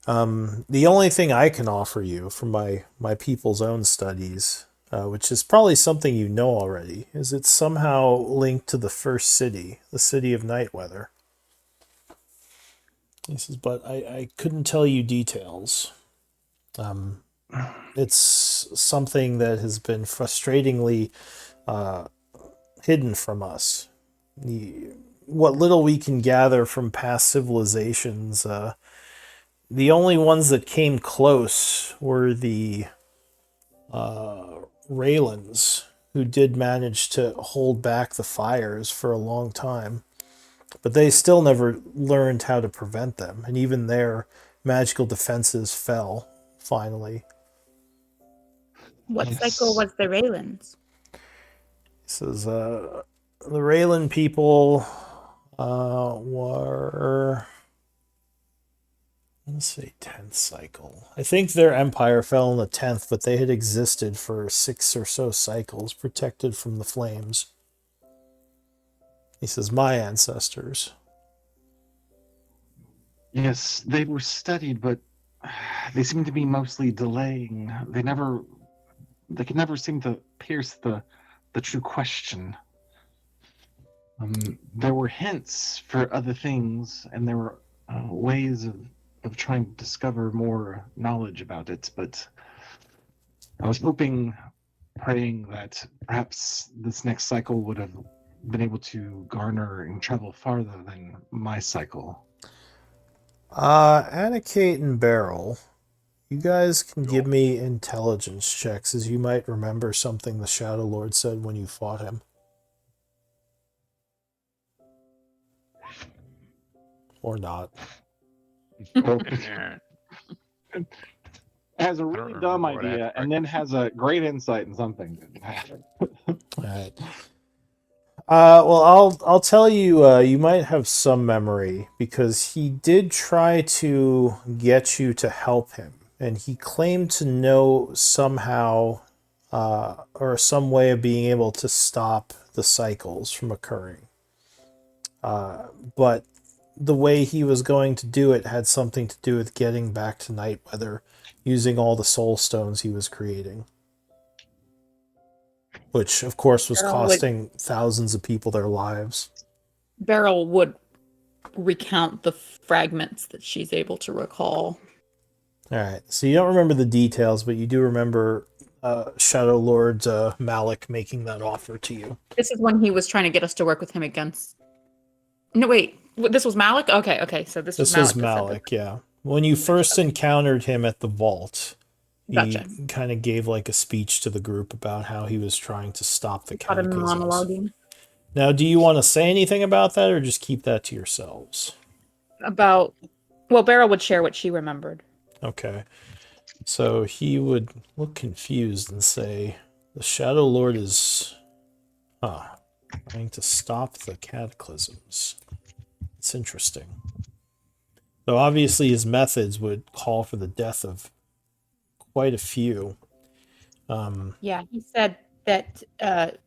The only thing I can offer you from my people's own studies, which is probably something you know already, is it's somehow linked to the first city, the city of Nightweather. He says, but I couldn't tell you details. It's something that has been frustratingly hidden from us. What little we can gather from past civilizations, the only ones that came close were the Raylands, who did manage to hold back the fires for a long time. But they still never learned how to prevent them, and even their magical defenses fell, finally. What Yes. cycle was the Raylands? He says, the Raylan people were, let's say, 10th cycle. I think their empire fell in the 10th, but they had existed for 6 or so cycles, protected from the flames. He says, my ancestors. Yes, they were studied, but they seem to be mostly delaying. They could never seem to pierce the true question. There were hints for other things, and there were ways of trying to discover more knowledge about it, but I was hoping, praying that perhaps this next cycle would have been able to garner and travel farther than my cycle. Anakate and Beryl, you guys can give me intelligence checks, as you might remember something the Shadowlord said when you fought him. Or not. Has a really dumb remember what idea happened. and then has a great insight in something. All right. Well, I'll tell you. You might have some memory because he did try to get you to help him, and he claimed to know somehow, or some way of being able to stop the cycles from occurring. But the way he was going to do it had something to do with getting back to Nightweather, using all the soul stones he was creating. Which, of course, was costing thousands of people their lives. Beryl would recount the fragments that she's able to recall. All right, so you don't remember the details, but you do remember Shadowlord Malik making that offer to you. This is when he was trying to get us to work with him against... No, wait. This was Malik? Okay. So this was Malik. This was Malik, yeah. When you first encountered him at the vault, he kind of gave like a speech to the group about how he was trying to stop the cataclysms. Now, do you want to say anything about that, or just keep that to yourselves? Well, Beryl would share what she remembered. Okay. So he would look confused and say, the Shadowlord is trying to stop the cataclysms. It's interesting. So obviously his methods would call for the death of quite a few. Yeah, he said that that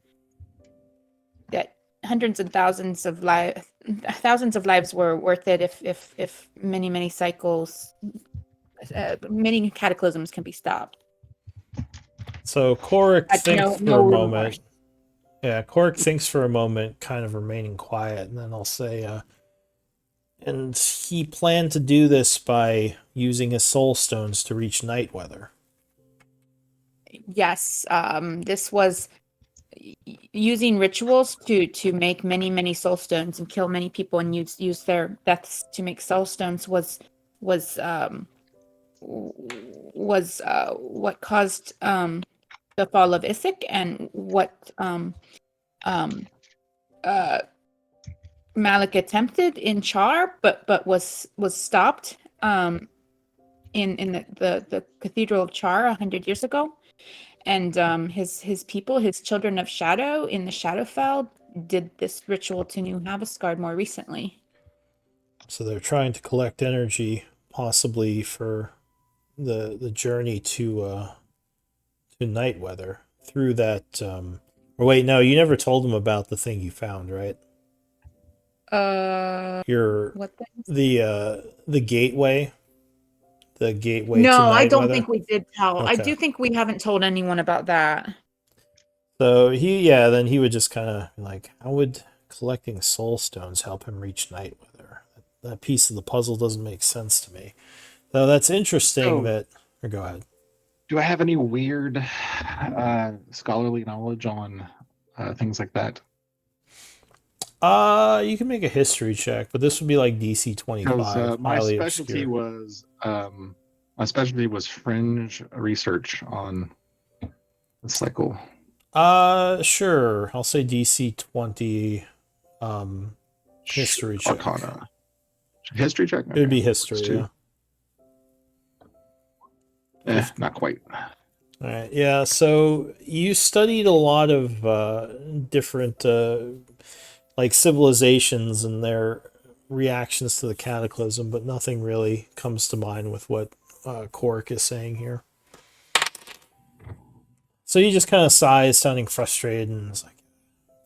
hundreds and thousands of lives were worth it if many cycles, many cataclysms can be stopped. So Korik thinks for a moment. Remorse. Yeah, Korik thinks for a moment, kind of remaining quiet, and then I'll say, and he planned to do this by using his soul stones to reach Nightweather. Yes, this was using rituals to make many soul stones and kill many people and use their deaths to make soul stones was what caused the fall of Isaac and what Malik attempted in Char, but was stopped in the Cathedral of Char 100 years ago. And his people, his children of Shadow in the Shadowfell, did this ritual to New Havasgard more recently. So they're trying to collect energy, possibly for the journey to Nightweather through that. Or wait, no, you never told them about the thing you found, right? What thing? The gateway the gateway to No, I Night don't Weather? think we did tell. I Okay. do think we haven't told anyone about that. So then he would just kind of like, how would collecting soul stones help him reach Night Weather? That piece of the puzzle doesn't make sense to me. Though that's interesting So- that. Or go ahead. Do I have any weird scholarly knowledge on things like that? You can make a history check, but this would be like DC 25, Because my highly specialty obscure. was fringe research on the cycle. Sure. I'll say DC 20. History check. Arcana. History check. It would be Okay. history. Two. Yeah. Not quite. All right. Yeah. So you studied a lot of different like civilizations and their reactions to the cataclysm, but nothing really comes to mind with what Cork is saying here. So he just kind of sighs, sounding frustrated, and is like,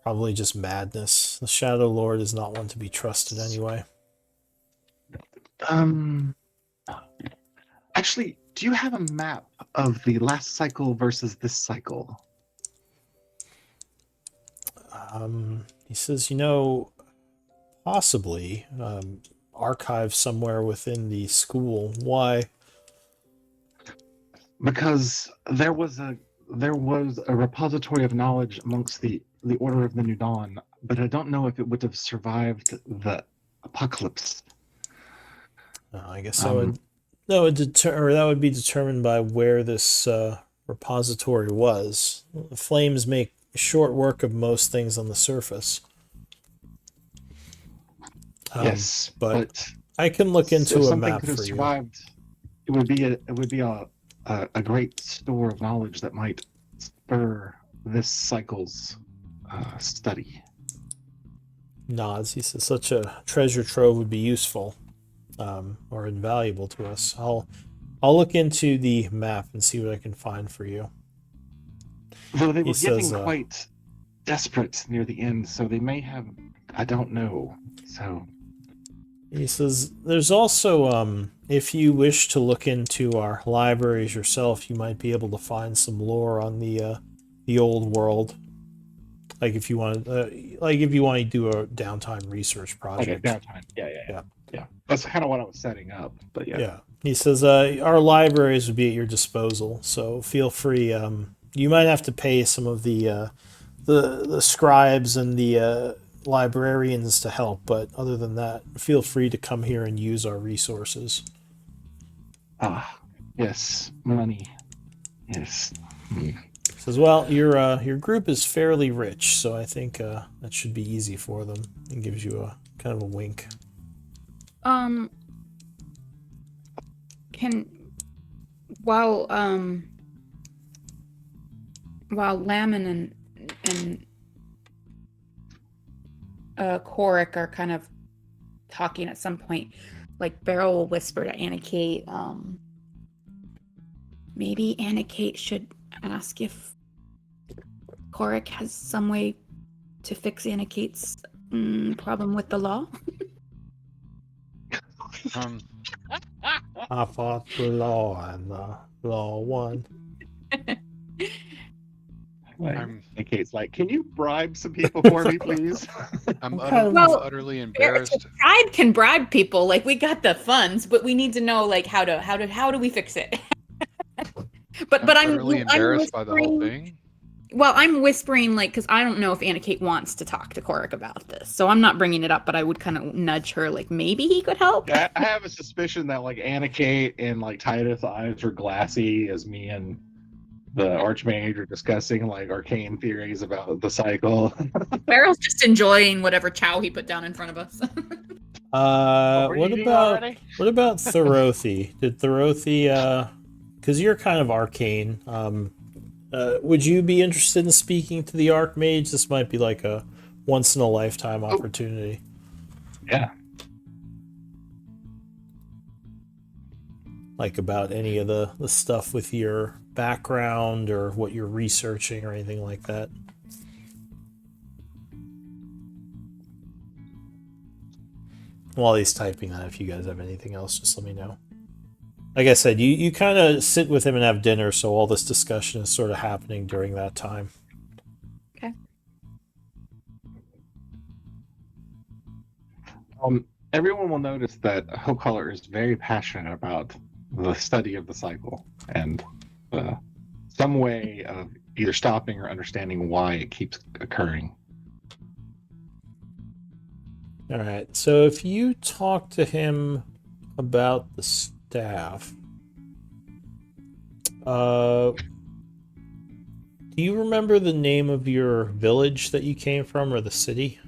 probably just madness. The Shadow Lord is not one to be trusted anyway. Actually, do you have a map of the last cycle versus this cycle? He says, possibly archived somewhere within the school. Why? Because there was a repository of knowledge amongst the Order of the New Dawn, but I don't know if it would have survived the apocalypse. I guess that would be determined by where this repository was. The flames make short work of most things on the surface. Yes, but I can look into if a something map could have for you. survived, it would be a great store of knowledge that might spur this cycle's study. Nods. He says such a treasure trove would be useful, or invaluable to us. I'll look into the map and see what I can find for you. Though they He were getting says, quite desperate near the end, so they may have. I don't know. So he says there's also if you wish to look into our libraries yourself, you might be able to find some lore on the old world. Like if you want to do a downtime research project. Okay, downtime. Yeah. That's kind of what I was setting up. But yeah. Yeah. He says our libraries would be at your disposal, so feel free. You might have to pay some of the scribes and the librarians to help, but other than that, feel free to come here and use our resources. Yes, money. Yes. Says, well, your group is fairly rich, so I think that should be easy for them. And gives you a kind of a wink. While Lamin and Korik are kind of talking at some point, like Beryl will whisper to Anna Kate, maybe Anna Kate should ask if Korik has some way to fix Anna Kate's problem with the law. I fought the law and the law won. Kate's like, can you bribe some people for me, please? I'm Well, utterly embarrassed. The tribe can bribe people. Like, we got the funds, but we need to know, like, how do we fix it? but I'm utterly embarrassed by the whole thing. Well, I'm whispering, like, because I don't know if Anna Kate wants to talk to Korik about this, so I'm not bringing it up. But I would kind of nudge her, like, maybe he could help. I have a suspicion that like Anna Kate and like Titus' eyes are glassy as me and the Archmage are discussing like arcane theories about the cycle. Barrel's just enjoying whatever chow he put down in front of us. What about Thorothi? Did Thorothi, because you're kind of arcane, would you be interested in speaking to the Archmage? This might be like a once in a lifetime opportunity. Yeah. Like about any of the stuff with your background or what you're researching or anything like that. While he's typing that, if you guys have anything else, just let me know. like I said, you kind of sit with him and have dinner, so all this discussion is sort of happening during that time. Okay. Everyone will notice that Hochholler is very passionate about the study of the cycle and some way of either stopping or understanding why it keeps occurring. All right. So if you talk to him about the staff, do you remember the name of your village that you came from, or the city?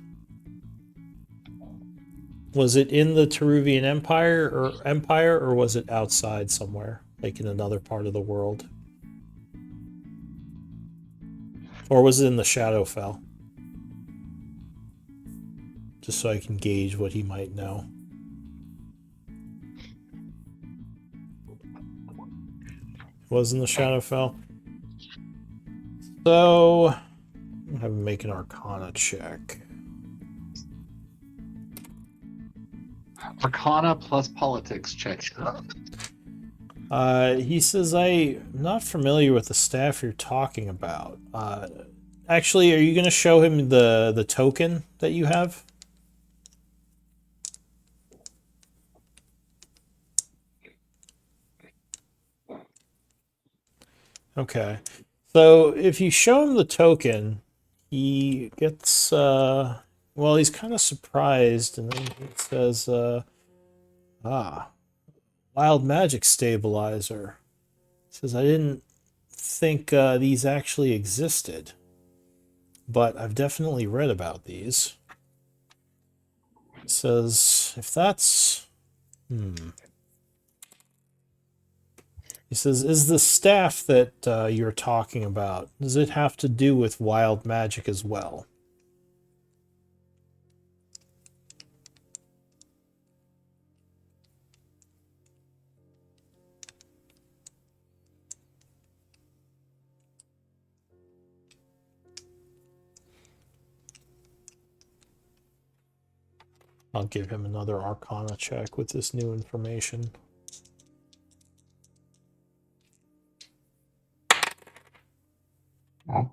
Was it in the Teruvian Empire, or was it outside somewhere, like in another part of the world? Or was it in the Shadowfell? Just so I can gauge what he might know. It was in the Shadowfell. So, I'll have him make an Arcana check. Arcana plus politics check. He says, I'm not familiar with the staff you're talking about. Actually, are you going to show him the token that you have? Okay. So if you show him the token, he gets, well, he's kind of surprised, and then he says, wild magic stabilizer. He says, I didn't think these actually existed, but I've definitely read about these. He says, if that's... He says, is the staff that you're talking about, does it have to do with wild magic as well? I'll give him another Arcana check with this new information.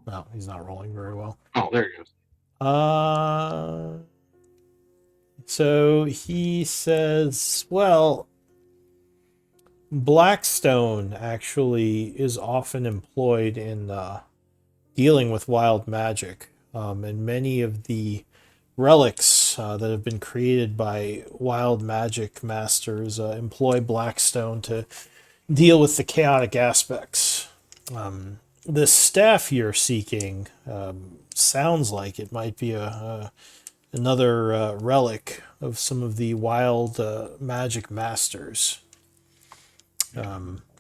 No, he's not rolling very well. Oh, there he goes. So he says, well, Blackstone actually is often employed in dealing with wild magic, and many of the relics that have been created by wild magic masters employ Blackstone to deal with the chaotic aspects. The staff you're seeking sounds like it might be another relic of some of the wild magic masters,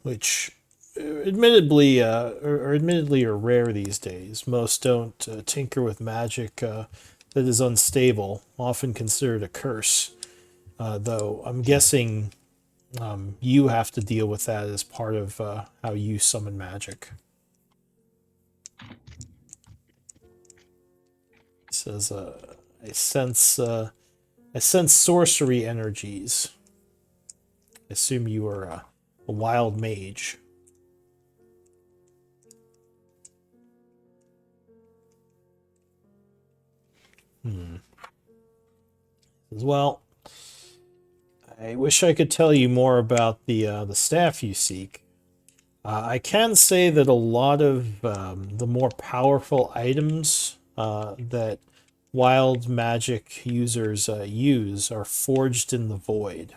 which admittedly are rare these days. Most don't tinker with magic that is unstable, often considered a curse. Though I'm guessing you have to deal with that as part of how you summon magic. It says, I sense sorcery energies. I assume you are a wild mage. As well, I wish I could tell you more about the staff you seek. I can say that a lot of the more powerful items that wild magic users use are forged in the void.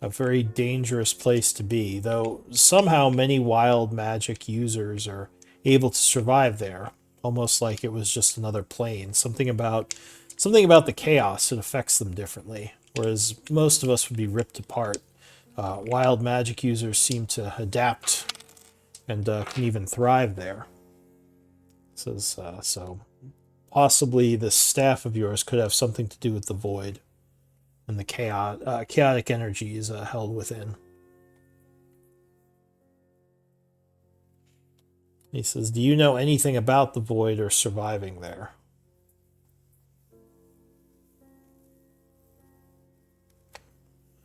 A very dangerous place to be, though somehow many wild magic users are able to survive there, almost like it was just another plane. Something about the chaos, it affects them differently, whereas most of us would be ripped apart. Wild magic users seem to adapt and can even thrive there. So possibly the staff of yours could have something to do with the void and the chaotic energies held within. He says, do you know anything about the void or surviving there?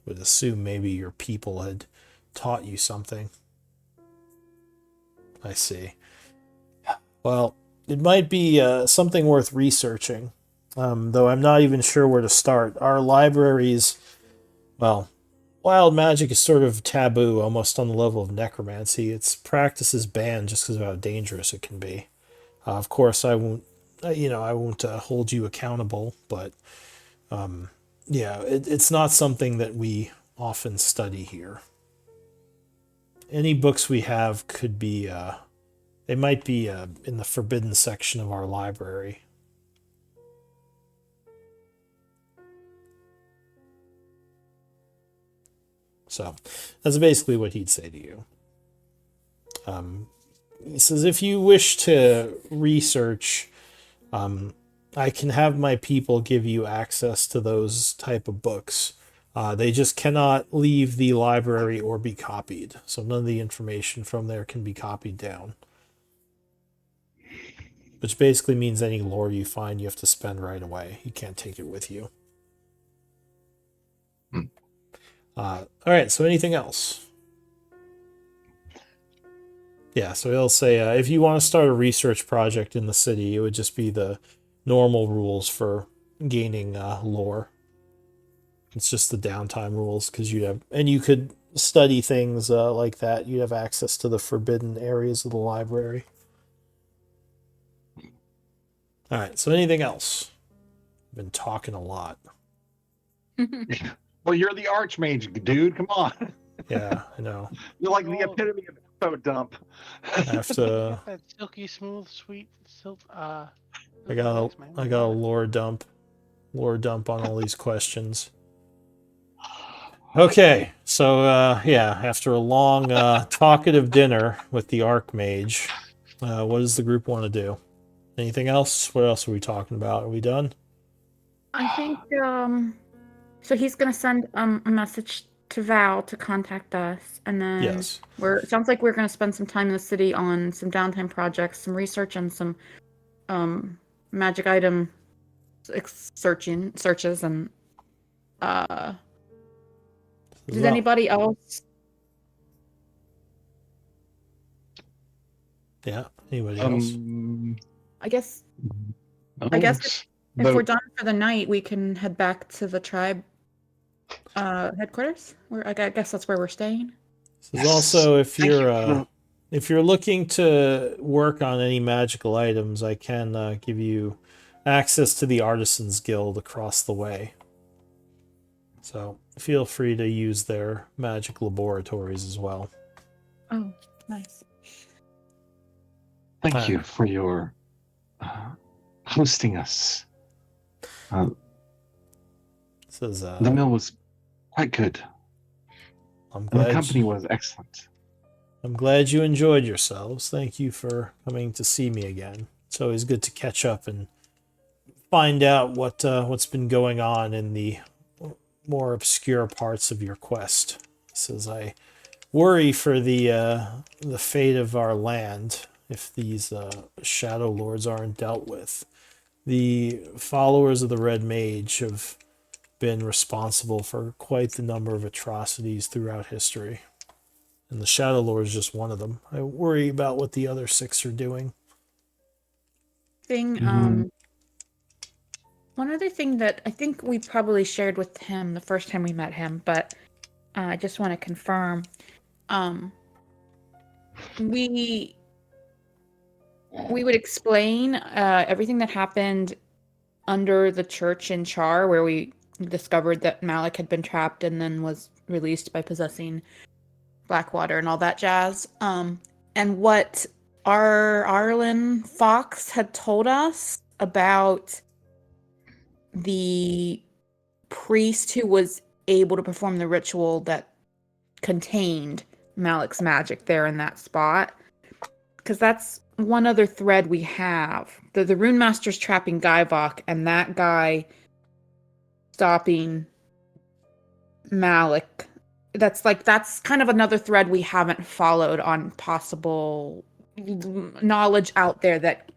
would assume maybe your people had taught you something. I see. Well, it might be something worth researching, though I'm not even sure where to start. Our libraries, well, wild magic is sort of taboo, almost on the level of necromancy. Its practice is banned just because of how dangerous it can be. Of course, I won't, I won't hold you accountable, but yeah, it's not something that we often study here. Any books we have could be, they might be in the forbidden section of our library. So that's basically what he'd say to you. He says, if you wish to research, I can have my people give you access to those type of books. They just cannot leave the library or be copied. So none of the information from there can be copied down. Which basically means any lore you find, you have to spend right away. You can't take it with you. All right, so anything else? Yeah, so he'll say, if you want to start a research project in the city, it would just be the normal rules for gaining lore. It's just the downtime rules, because you could study things like that. You'd have access to the forbidden areas of the library. All right, so anything else? I've been talking a lot. Well, you're the archmage, dude. Come on. Yeah, I know. You're like the epitome of info dump. I have to. That silky smooth, sweet silk. I got a lore dump on all these questions. Okay, so yeah, after a long talkative dinner with the Archmage, what does the group want to do? Anything else? What else are we talking about? Are we done? I think so he's gonna send a message to Val to contact us, and then Yes. it sounds like we're gonna spend some time in the city on some downtime projects, some research, and some magic item searches, and does anybody else? Yeah. Anybody else? I guess if we're done for the night, we can head back to the tribe headquarters. I guess that's where we're staying. This is also if you're looking to work on any magical items, I can give you access to the Artisans Guild across the way. So feel free to use their magic laboratories as well. Oh, nice. Thank you for your hosting us. The meal was quite good. The company was excellent. I'm glad you enjoyed yourselves. Thank you for coming to see me again. It's always good to catch up and find out what's been going on in the more obscure parts of your quest. He says, I worry for the fate of our land if these Shadow Lords aren't dealt with. The followers of the Red Mage have been responsible for quite the number of atrocities throughout history. And the Shadow Lord is just one of them. I worry about what the other 6 are doing. One other thing that I think we probably shared with him the first time we met him, but I just want to confirm. We would explain everything that happened under the church in Char, where we discovered that Malik had been trapped and then was released by possessing Blackwater and all that jazz. And what Arlen Fox had told us about the priest who was able to perform the ritual that contained Malik's magic there in that spot. Because that's one other thread we have. The Rune Master's trapping Guyvok, and that guy stopping Malik. That's kind of another thread we haven't followed on possible knowledge out there that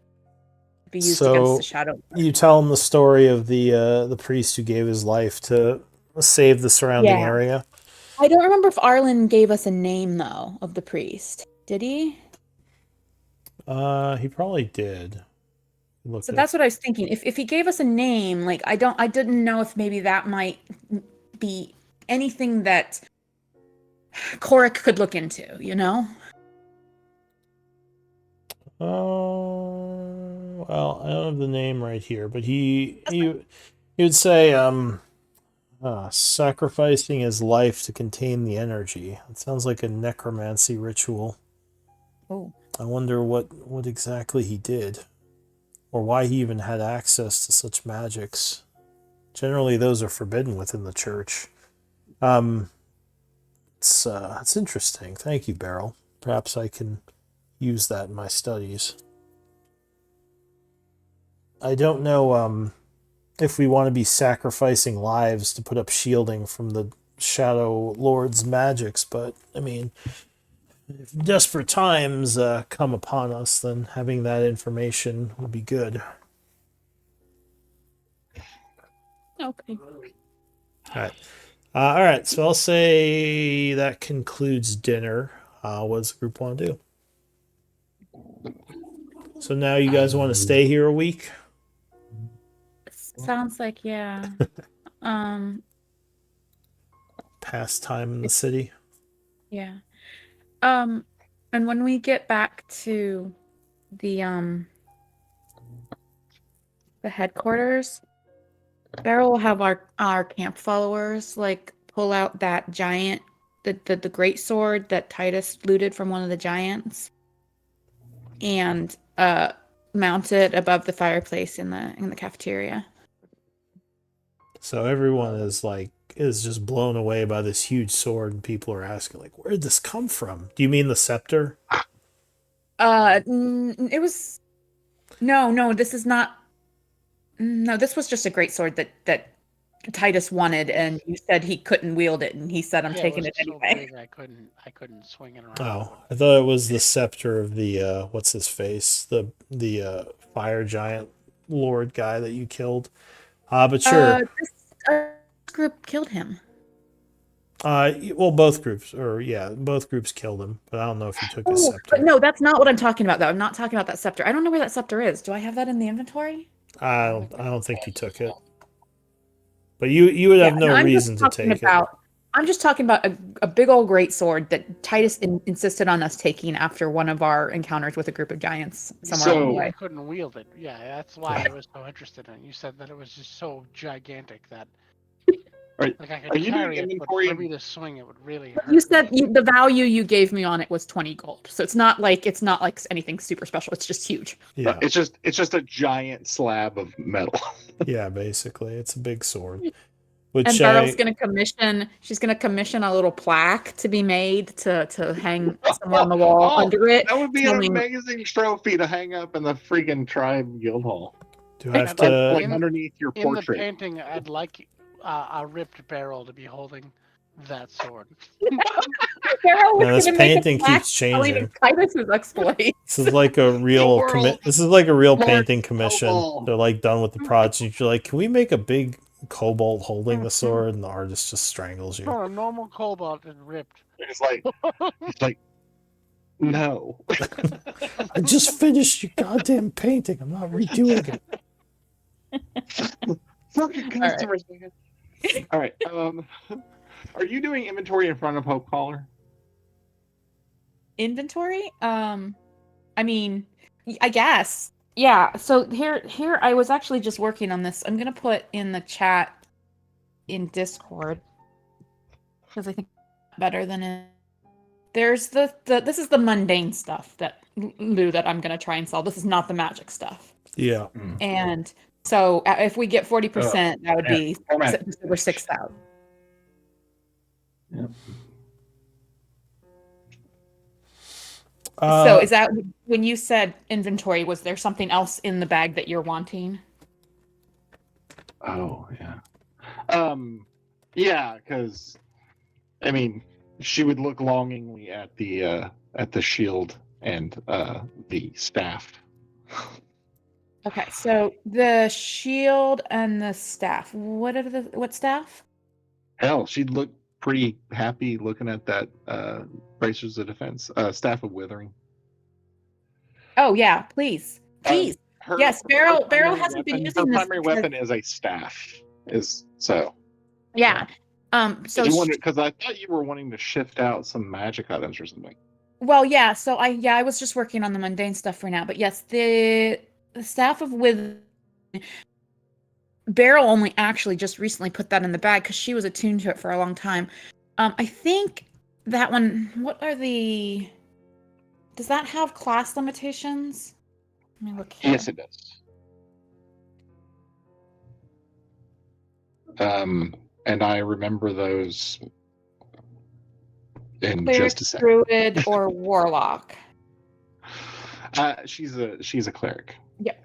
be used against the Shadow. You tell him the story of the priest who gave his life to save the surrounding Yeah. area. I don't remember if Arlen gave us a name though of the priest. Did he? He probably did. Look So at that's what I was thinking. If he gave us a name, like I didn't know if maybe that might be anything that Korik could look into, you know? Well, I don't have the name right here, but he would say sacrificing his life to contain the energy. It sounds like a necromancy ritual. Oh. I wonder what exactly he did, or why he even had access to such magics. Generally, those are forbidden within the church. It's interesting. Thank you, Beryl. Perhaps I can use that in my studies. I don't know if we want to be sacrificing lives to put up shielding from the Shadowlord's magics, but I mean, if desperate times come upon us, then having that information would be good. Okay. All right. So I'll say that concludes dinner. What does the group want to do? So now you guys want to stay here a week? Sounds like yeah. Pass time in the city? Yeah. And when we get back to the headquarters, Beryl will have our camp followers like pull out that giant the great sword that Titus looted from one of the giants and mount it above the fireplace in the cafeteria. So everyone is just blown away by this huge sword, and people are asking like, where did this come from? Do you mean the scepter? It was no, this is not. No, this was just a great sword that Titus wanted, and you said he couldn't wield it, and he said, "I'm taking it so anyway." big I couldn't swing it around. Oh, I thought it was the scepter of the what's his face, the fire giant lord guy that you killed. But sure. This group killed him. Well, both groups killed him, but I don't know if he took his scepter. But no, that's not what I'm talking about, though. I'm not talking about that scepter. I don't know where that scepter is. Do I have that in the inventory? I don't think he took it. But you would have no reason to take it. I'm just talking about a big old great sword that Titus insisted on us taking after one of our encounters with a group of giants somewhere along the way. I couldn't wield it. Yeah, that's why I was so interested in it. You said that it was just so gigantic that I could carry it, but for me to swing it would really hurt. You said the value you gave me on it was 20 gold. So it's not like anything super special. It's just huge. Yeah. It's just a giant slab of metal. Yeah, basically. It's a big sword. And Beryl's gonna commission a little plaque to be made to hang somewhere on the wall under it. That would be an amazing trophy to hang up in the freaking tribe guild hall. Do I have to underneath your portrait? In the painting, I'd like a ripped Beryl to be holding that sword. This painting keeps changing. Titus's exploit. This is like a real painting commission. Cobalt. They're like done with the project. You're like, can we make a big kobold holding the sword? And the artist just strangles you. No, a normal cobalt is ripped. It's like, no. I just finished your goddamn painting. I'm not redoing it. Fucking customers. All right. Are you doing inventory in front of Hope Caller? Inventory? I mean, I guess. Yeah. So here I was actually just working on this. I'm gonna put in the chat in Discord because I think better than it. There's this is the mundane stuff that I'm gonna try and solve. This is not the magic stuff. Yeah. And so if we get 40%, that would be over 6,000. Yeah. So is that when you said inventory? Was there something else in the bag that you're wanting? Oh yeah. Yeah, because I mean, she would look longingly at the shield and the staff. Okay, so the shield and the staff. What staff? Hell, she'd look pretty happy looking at that bracers of defense, staff of withering. Oh yeah, please. Please. Yes, Beryl primary hasn't been weapon- using her this primary because- weapon is a staff. Is so. Yeah. So Because I thought you were wanting to shift out some magic items or something. well, yeah, so I was just working on the mundane stuff for now, but yes, the staff of with Beryl only actually just recently put that in the bag because she was attuned to it for a long time. I think that one. What are the? Does that have class limitations? Let me look here. Yes, it does. And I remember those in Cleric, just a second. druid, or warlock. She's a cleric.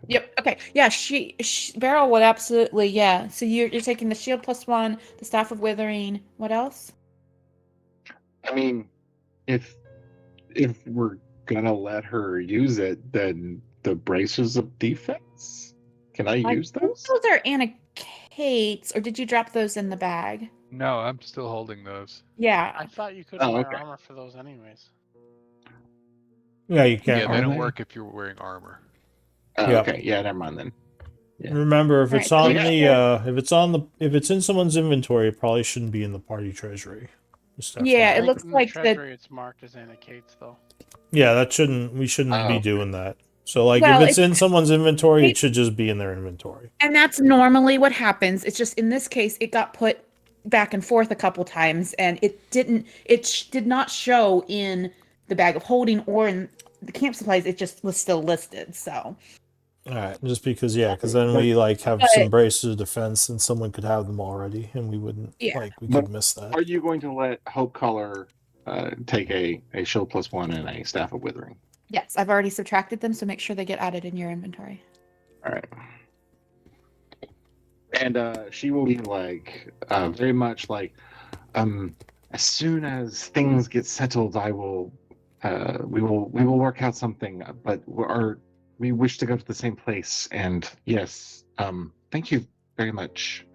Yep. Okay. Yeah, she Beryl would absolutely. Yeah. So you're taking the shield +1, the staff of withering. What else? I mean, if we're gonna let her use it, then the braces of defense. Can I use think those? those are Anna Kate's, or did you drop those in the bag? No, I'm still holding those. Yeah. I thought you couldn't Oh, wear okay. armor for those anyways. Yeah, you can't. Yeah, they Are don't they? work if you're wearing armor. Oh, Yeah. okay. Yeah, never mind then. Yeah. Remember, if Alright, it's so on yeah. if it's in someone's inventory, it probably shouldn't be in the party treasury. Just Yeah, I it FYI. think looks in like the the- treasury it's marked as Anna Kate's though. Yeah, we shouldn't Oh, be okay. doing that. So, like, Well, if it's in someone's inventory, it- it should just be in their inventory. And that's normally what happens. It's just in this case, it got put back and forth a couple times, and it did not show in the bag of holding or in the camp supplies. It just was still listed. So All right, just because then we like have But- some braces of defense, and someone could have them already, and we wouldn't Yeah. we But could miss that. Are you going to let Hope Color take a shield +1 and a staff of withering? yes, I've already subtracted them, so make sure they get added in your inventory. All right. And she will be like very much like, as soon as things get settled, I will, we will work out something. But we wish to go to the same place, and yes, thank you very much.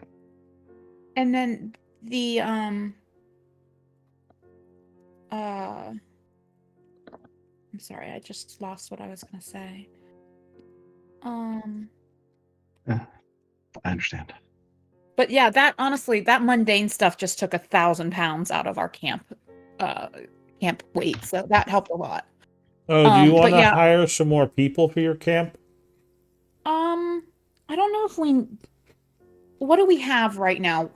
And then the I'm sorry, I just lost what I was gonna say. I understand. But yeah, that honestly, that mundane stuff just took 1,000 pounds out of our camp weight, so that helped a lot. Oh, do you but want to yeah. hire some more people for your camp? I don't know if we. What do we have right now?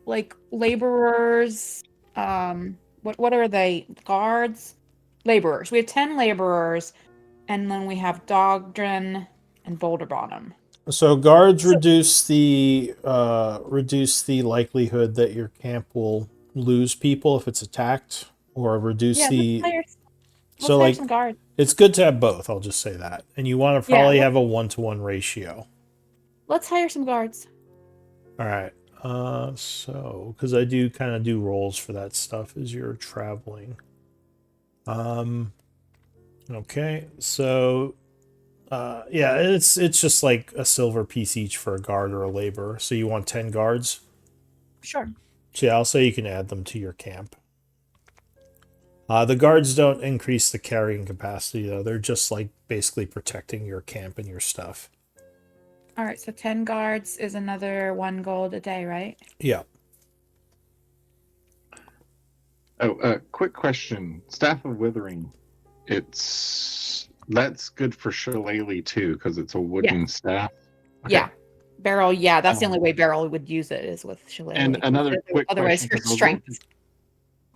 Like laborers. What are they? Guards, laborers. We have 10 laborers, and then we have Dogdrin and Boulder Bottom. So guards reduce the likelihood that your camp will lose people if it's attacked, or reduce Yeah, the. let's So hire like, some guards. it's good to have both. I'll just say that, and you want to Yeah, probably let's- have a 1-to-1 ratio. Let's hire some guards. All right. So because I do kind of do rolls for that stuff as you're traveling. Okay. So, yeah, it's just like a silver piece each for a guard or a laborer. So you want 10 guards? Sure. So yeah, I'll say you can add them to your camp. The guards don't increase the carrying capacity though. They're just like basically protecting your camp and your stuff. All right, so 10 guards is another 1 gold a day, right? Yeah. Oh, quick question. Staff of Withering. That's good for Shillelagh too, because it's a wooden staff. Okay. Yeah. Beryl, yeah, that's the only way Beryl would use it is with Shillelagh. And another quick Otherwise, question, her strength.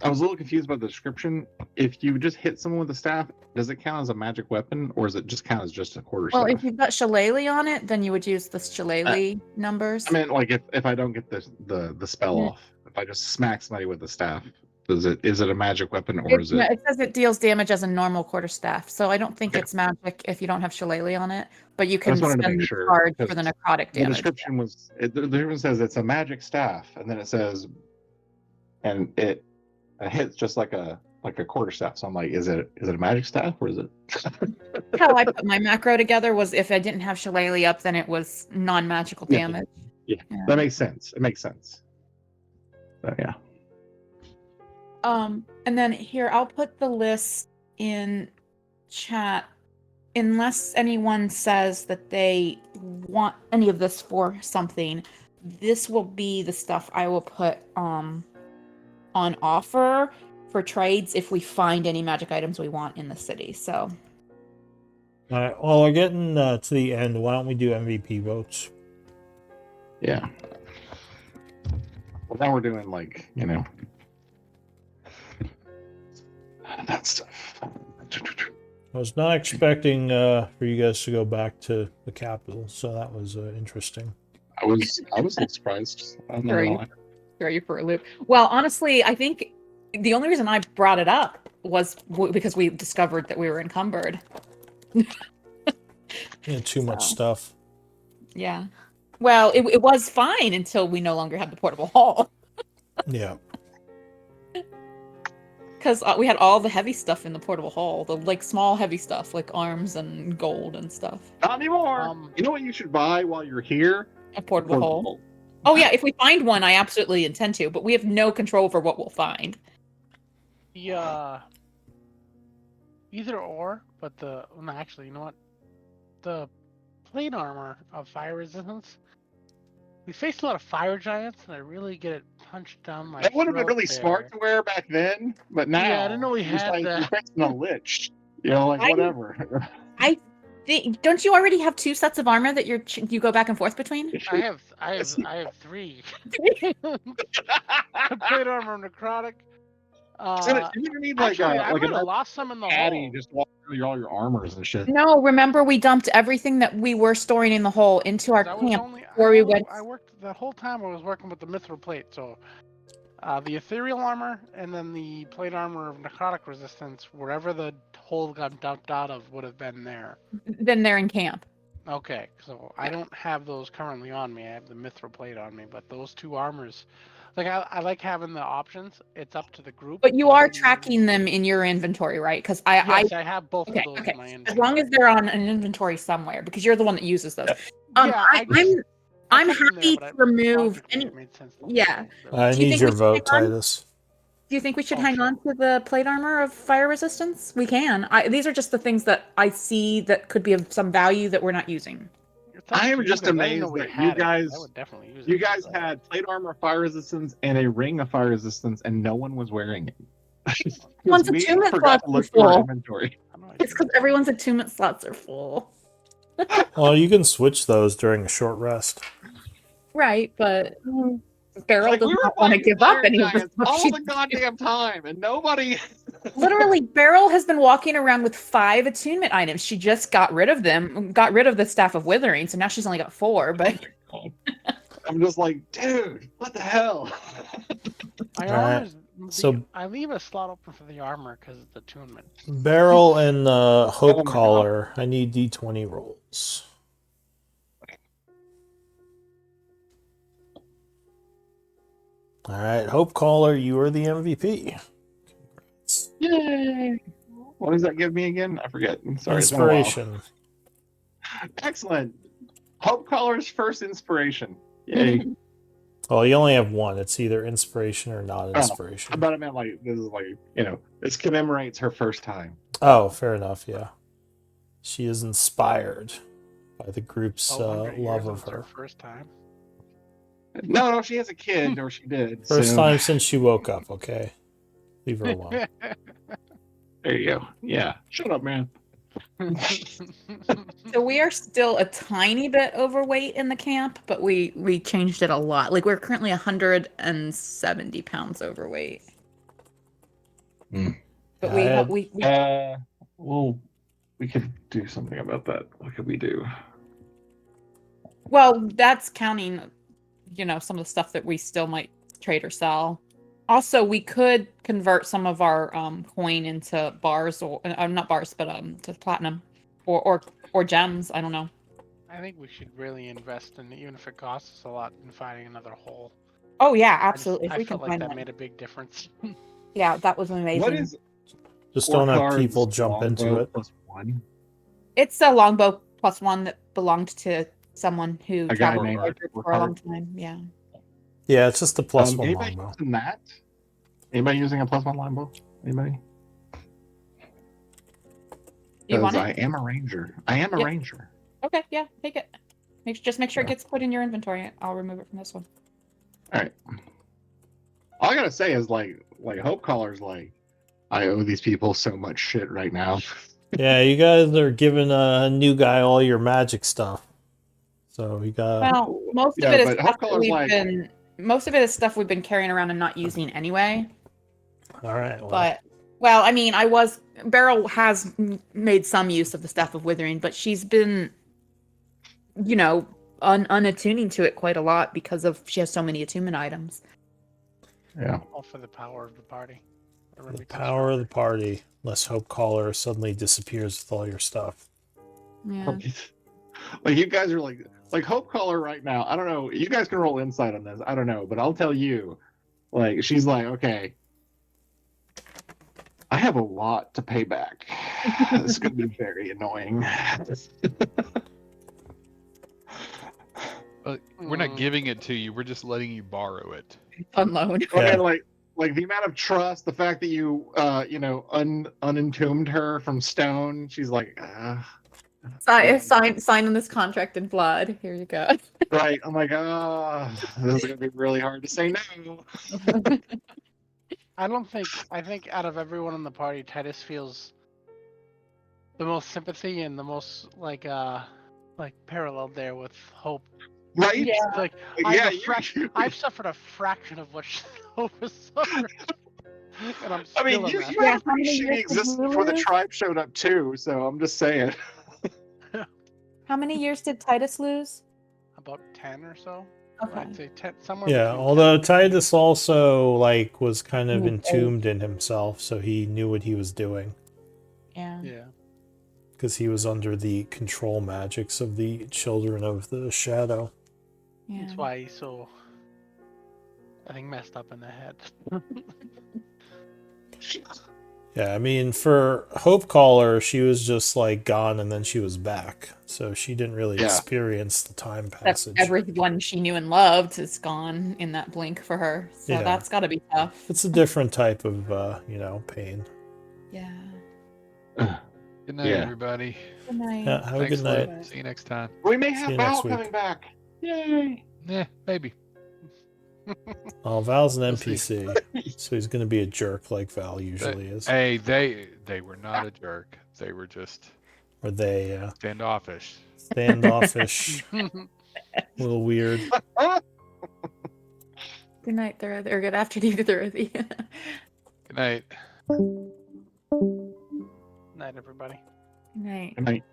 I was a little confused about the description. If you just hit someone with a staff, does it count as a magic weapon, or does it just count as just a quarter Well, staff? if you've got Shillelagh on it, then you would use the Shillelagh numbers. I meant like if I don't get the spell Yeah. off, if I just smack somebody with the staff, is it a magic weapon or It, is no, it? it says it deals damage as a normal quarterstaff, so I don't think Okay. it's magic if you don't have Shillelagh on it. But you can just wanted to spend make the sure, card for because the necrotic The damage. description was the description says it's a magic staff, and then it says, and it hits just like a quarter staff. So I'm like, is it a magic staff or is it? How I put my macro together was if I didn't have Shillelagh up, then it was non-magical Yeah. damage. Yeah, that makes sense. It makes sense. So yeah. And then here, I'll put the list in chat. Unless anyone says that they want any of this for something, this will be the stuff I will put on offer for trades if we find any magic items we want in the city. So. All right. Well, we're getting to the end. Why don't we do MVP votes? Yeah. Well, now we're doing like, that stuff. I was not expecting for you guys to go back to the capital, so that was interesting. I was a little surprised. I'm not gonna lie. Throw you for a loop. Well, honestly, I think the only reason I brought it up was because we discovered that we were encumbered. Yeah, too much stuff. Yeah. Well, it was fine until we no longer had the portable hall. Yeah. Because we had all the heavy stuff in the portable hall, the like small heavy stuff like arms and gold and stuff. Not anymore. You know what you should buy while you're here? A portable hall. Oh yeah, if we find one, I absolutely intend to, but we have no control over what we'll find. Yeah. Either or, but actually, you know what? The plate armor of fire resistance. We faced a lot of fire giants, and I really get it punched down my That would have been throat really there. smart to wear back then, but now Yeah, I didn't know we you're had like, that. you're facing a lich. Whatever. Don't you already have 2 sets of armor that you go back and forth between? I have 3. Plate armor, necrotic. You're gonna need like Actually, I a might have lost some in the caddy hole. just walk through all your armors and shit. No, remember we dumped everything that we were storing in the hole into our That was camp only before we went. I worked the whole time. I was working with the mithril plate, so the ethereal armor and then the plate armor of necrotic resistance, wherever the hole got dumped out of, would have been there. Then they're in camp. Okay, so I don't have those currently on me. I have the mithril plate on me, but those 2 armors, like I like having the options. It's up to the group. But you are tracking them in your inventory, right? Because I have both of those in my inventory. As long as they're on an inventory somewhere, because you're the one that uses those. Yeah, I'm happy to remove any. Yeah. I need your vote, Titus. Do you think we should hang on to the plate armor of fire resistance? We can. These are just the things that I see that could be of some value that we're not using. I am just amazed that you guys it. had plate armor, fire resistance, and a ring of fire resistance, and no one was wearing it. One's we attunement forgot slots to look are through our full. inventory. It's because everyone's attunement slots are full. Well, you can switch those during a short rest. Right, but Beryl does we were not want to fighting give up fire any of giants this. all the goddamn time, and nobody. Literally, Beryl has been walking around with 5 attunement items. She just got rid of them, got rid of the Staff of Withering, so now she's only got 4. But I'm just like, dude, what the hell? My All right. armor's So I leave a slot open for the armor because it's attunement. Beryl and Hope Caller, I need D20 rolls. All right, Hope Caller, you are the MVP. Congrats. Yay! What does that give me again? I forget. I'm sorry. It's been a while. Inspiration. Excellent. Hope Caller's first inspiration. Yay. Well, you only have one. It's either inspiration or not inspiration. But I meant like this is like this commemorates her first time. Oh, fair enough. Yeah, she is inspired by the group's love of her. First time. No, she has a kid, or she did. First time since she woke up. Okay, leave her alone. There you go. Yeah. Shut up, man. So we are still a tiny bit overweight in the camp, but we changed it a lot. Like we're currently 170 pounds overweight. But we could do something about that. What could we do? Well, that's counting, some of the stuff that we still might trade or sell. Also, we could convert some of our coin into bars, or not bars, but to platinum, or gems. I don't know. I think we should really invest in it, even if it costs us a lot in finding another hole. Oh yeah, absolutely. I felt like that made a big difference. Yeah, that was amazing. What is? Just don't have people jump into it. +1? It's a longbow +1 that belonged to someone who A guy traveled named for a long time. Yeah. Yeah, it's just a +1 Anybody longbow. using that? Anybody using a +1 longbow? Anybody? You Because want I it? am a ranger. I am a Yeah. ranger. Okay, yeah, take it. Just make sure it Yeah. gets put in your inventory. I'll remove it from this one. All right. All I gotta say is like Hope Caller's like, I owe these people so much shit right now. Yeah, you guys are giving a new guy all your magic stuff. So you got. Well, most of Yeah, it is but stuff Hope that Caller's like, most of it is stuff we've been carrying around and not using anyway. All right. Well, But I mean, Beryl has made some use of the Staff of Withering, but she's been, unattuning to it quite a lot because she has so many attunement items. yeah. All for the power of the party. Whatever the makes us power of the stronger. party, unless Hope Caller suddenly disappears with all your stuff. Yeah. Like you guys are like Hope Caller right now. I don't know. You guys can roll insight on this. I don't know, but I'll tell you. Like she's like, okay, I have a lot to pay back. It's going to be very annoying. We're not giving it to you. We're just letting you borrow it. Unload. I Yeah. mean, like the amount of trust, the fact that you, unentombed her from stone. She's like, Sign on this contract in blood. Here you go. right. I'm like, this is going to be really hard to say no. I think out of everyone in the party, Titus feels the most sympathy and the most like paralleled there with Hope. Right? Yeah. It's like Yeah. I've suffered a fraction of what Hope has suffered. And I'm I mean, still in you that. had a How pretty many shitty years did existence you before the lose? tribe showed up too. So I'm just saying. How many years did Titus lose? About 10 or so. Okay. I'd say 10, somewhere Yeah, between although 10 and 15. Titus also was kind of He was old. entombed in himself, so he knew what he was doing Yeah. Yeah. because he was under the control magics of the children of the shadow. Yeah. That's why he's so, I think, messed up in the head. Yeah, I mean, for Hope Caller, she was just gone and then she was back, so she didn't really Yeah. experience the time That's passage. everyone she knew and loved is gone in that blink for her. So Yeah. that's got to be tough. It's a different type of pain. Yeah. Good night, Yeah. everybody. Good night. Yeah, have Thanks, a good Luke. night. See you next time. We may See have you Val next week. coming back. Yay! Yeah, maybe. Oh, Val's an We'll see. NPC, so he's going to be a jerk like Val usually is. Hey, they were not a jerk. They were just Or they standoffish. standoffish, a little weird. Good night, Dorothy. Or good afternoon, Dorothy. Good night. Night, everybody. Good night. Good night.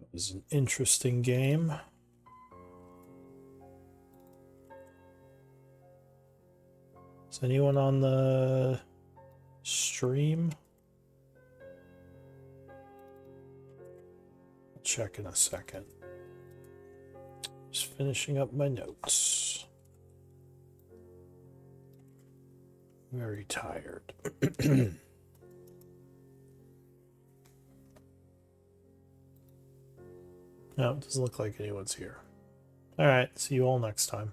It was an interesting game. Is anyone on the stream? I'll check in a second. Just finishing up my notes. Very tired. No, it doesn't look like anyone's here. All right, see you all next time.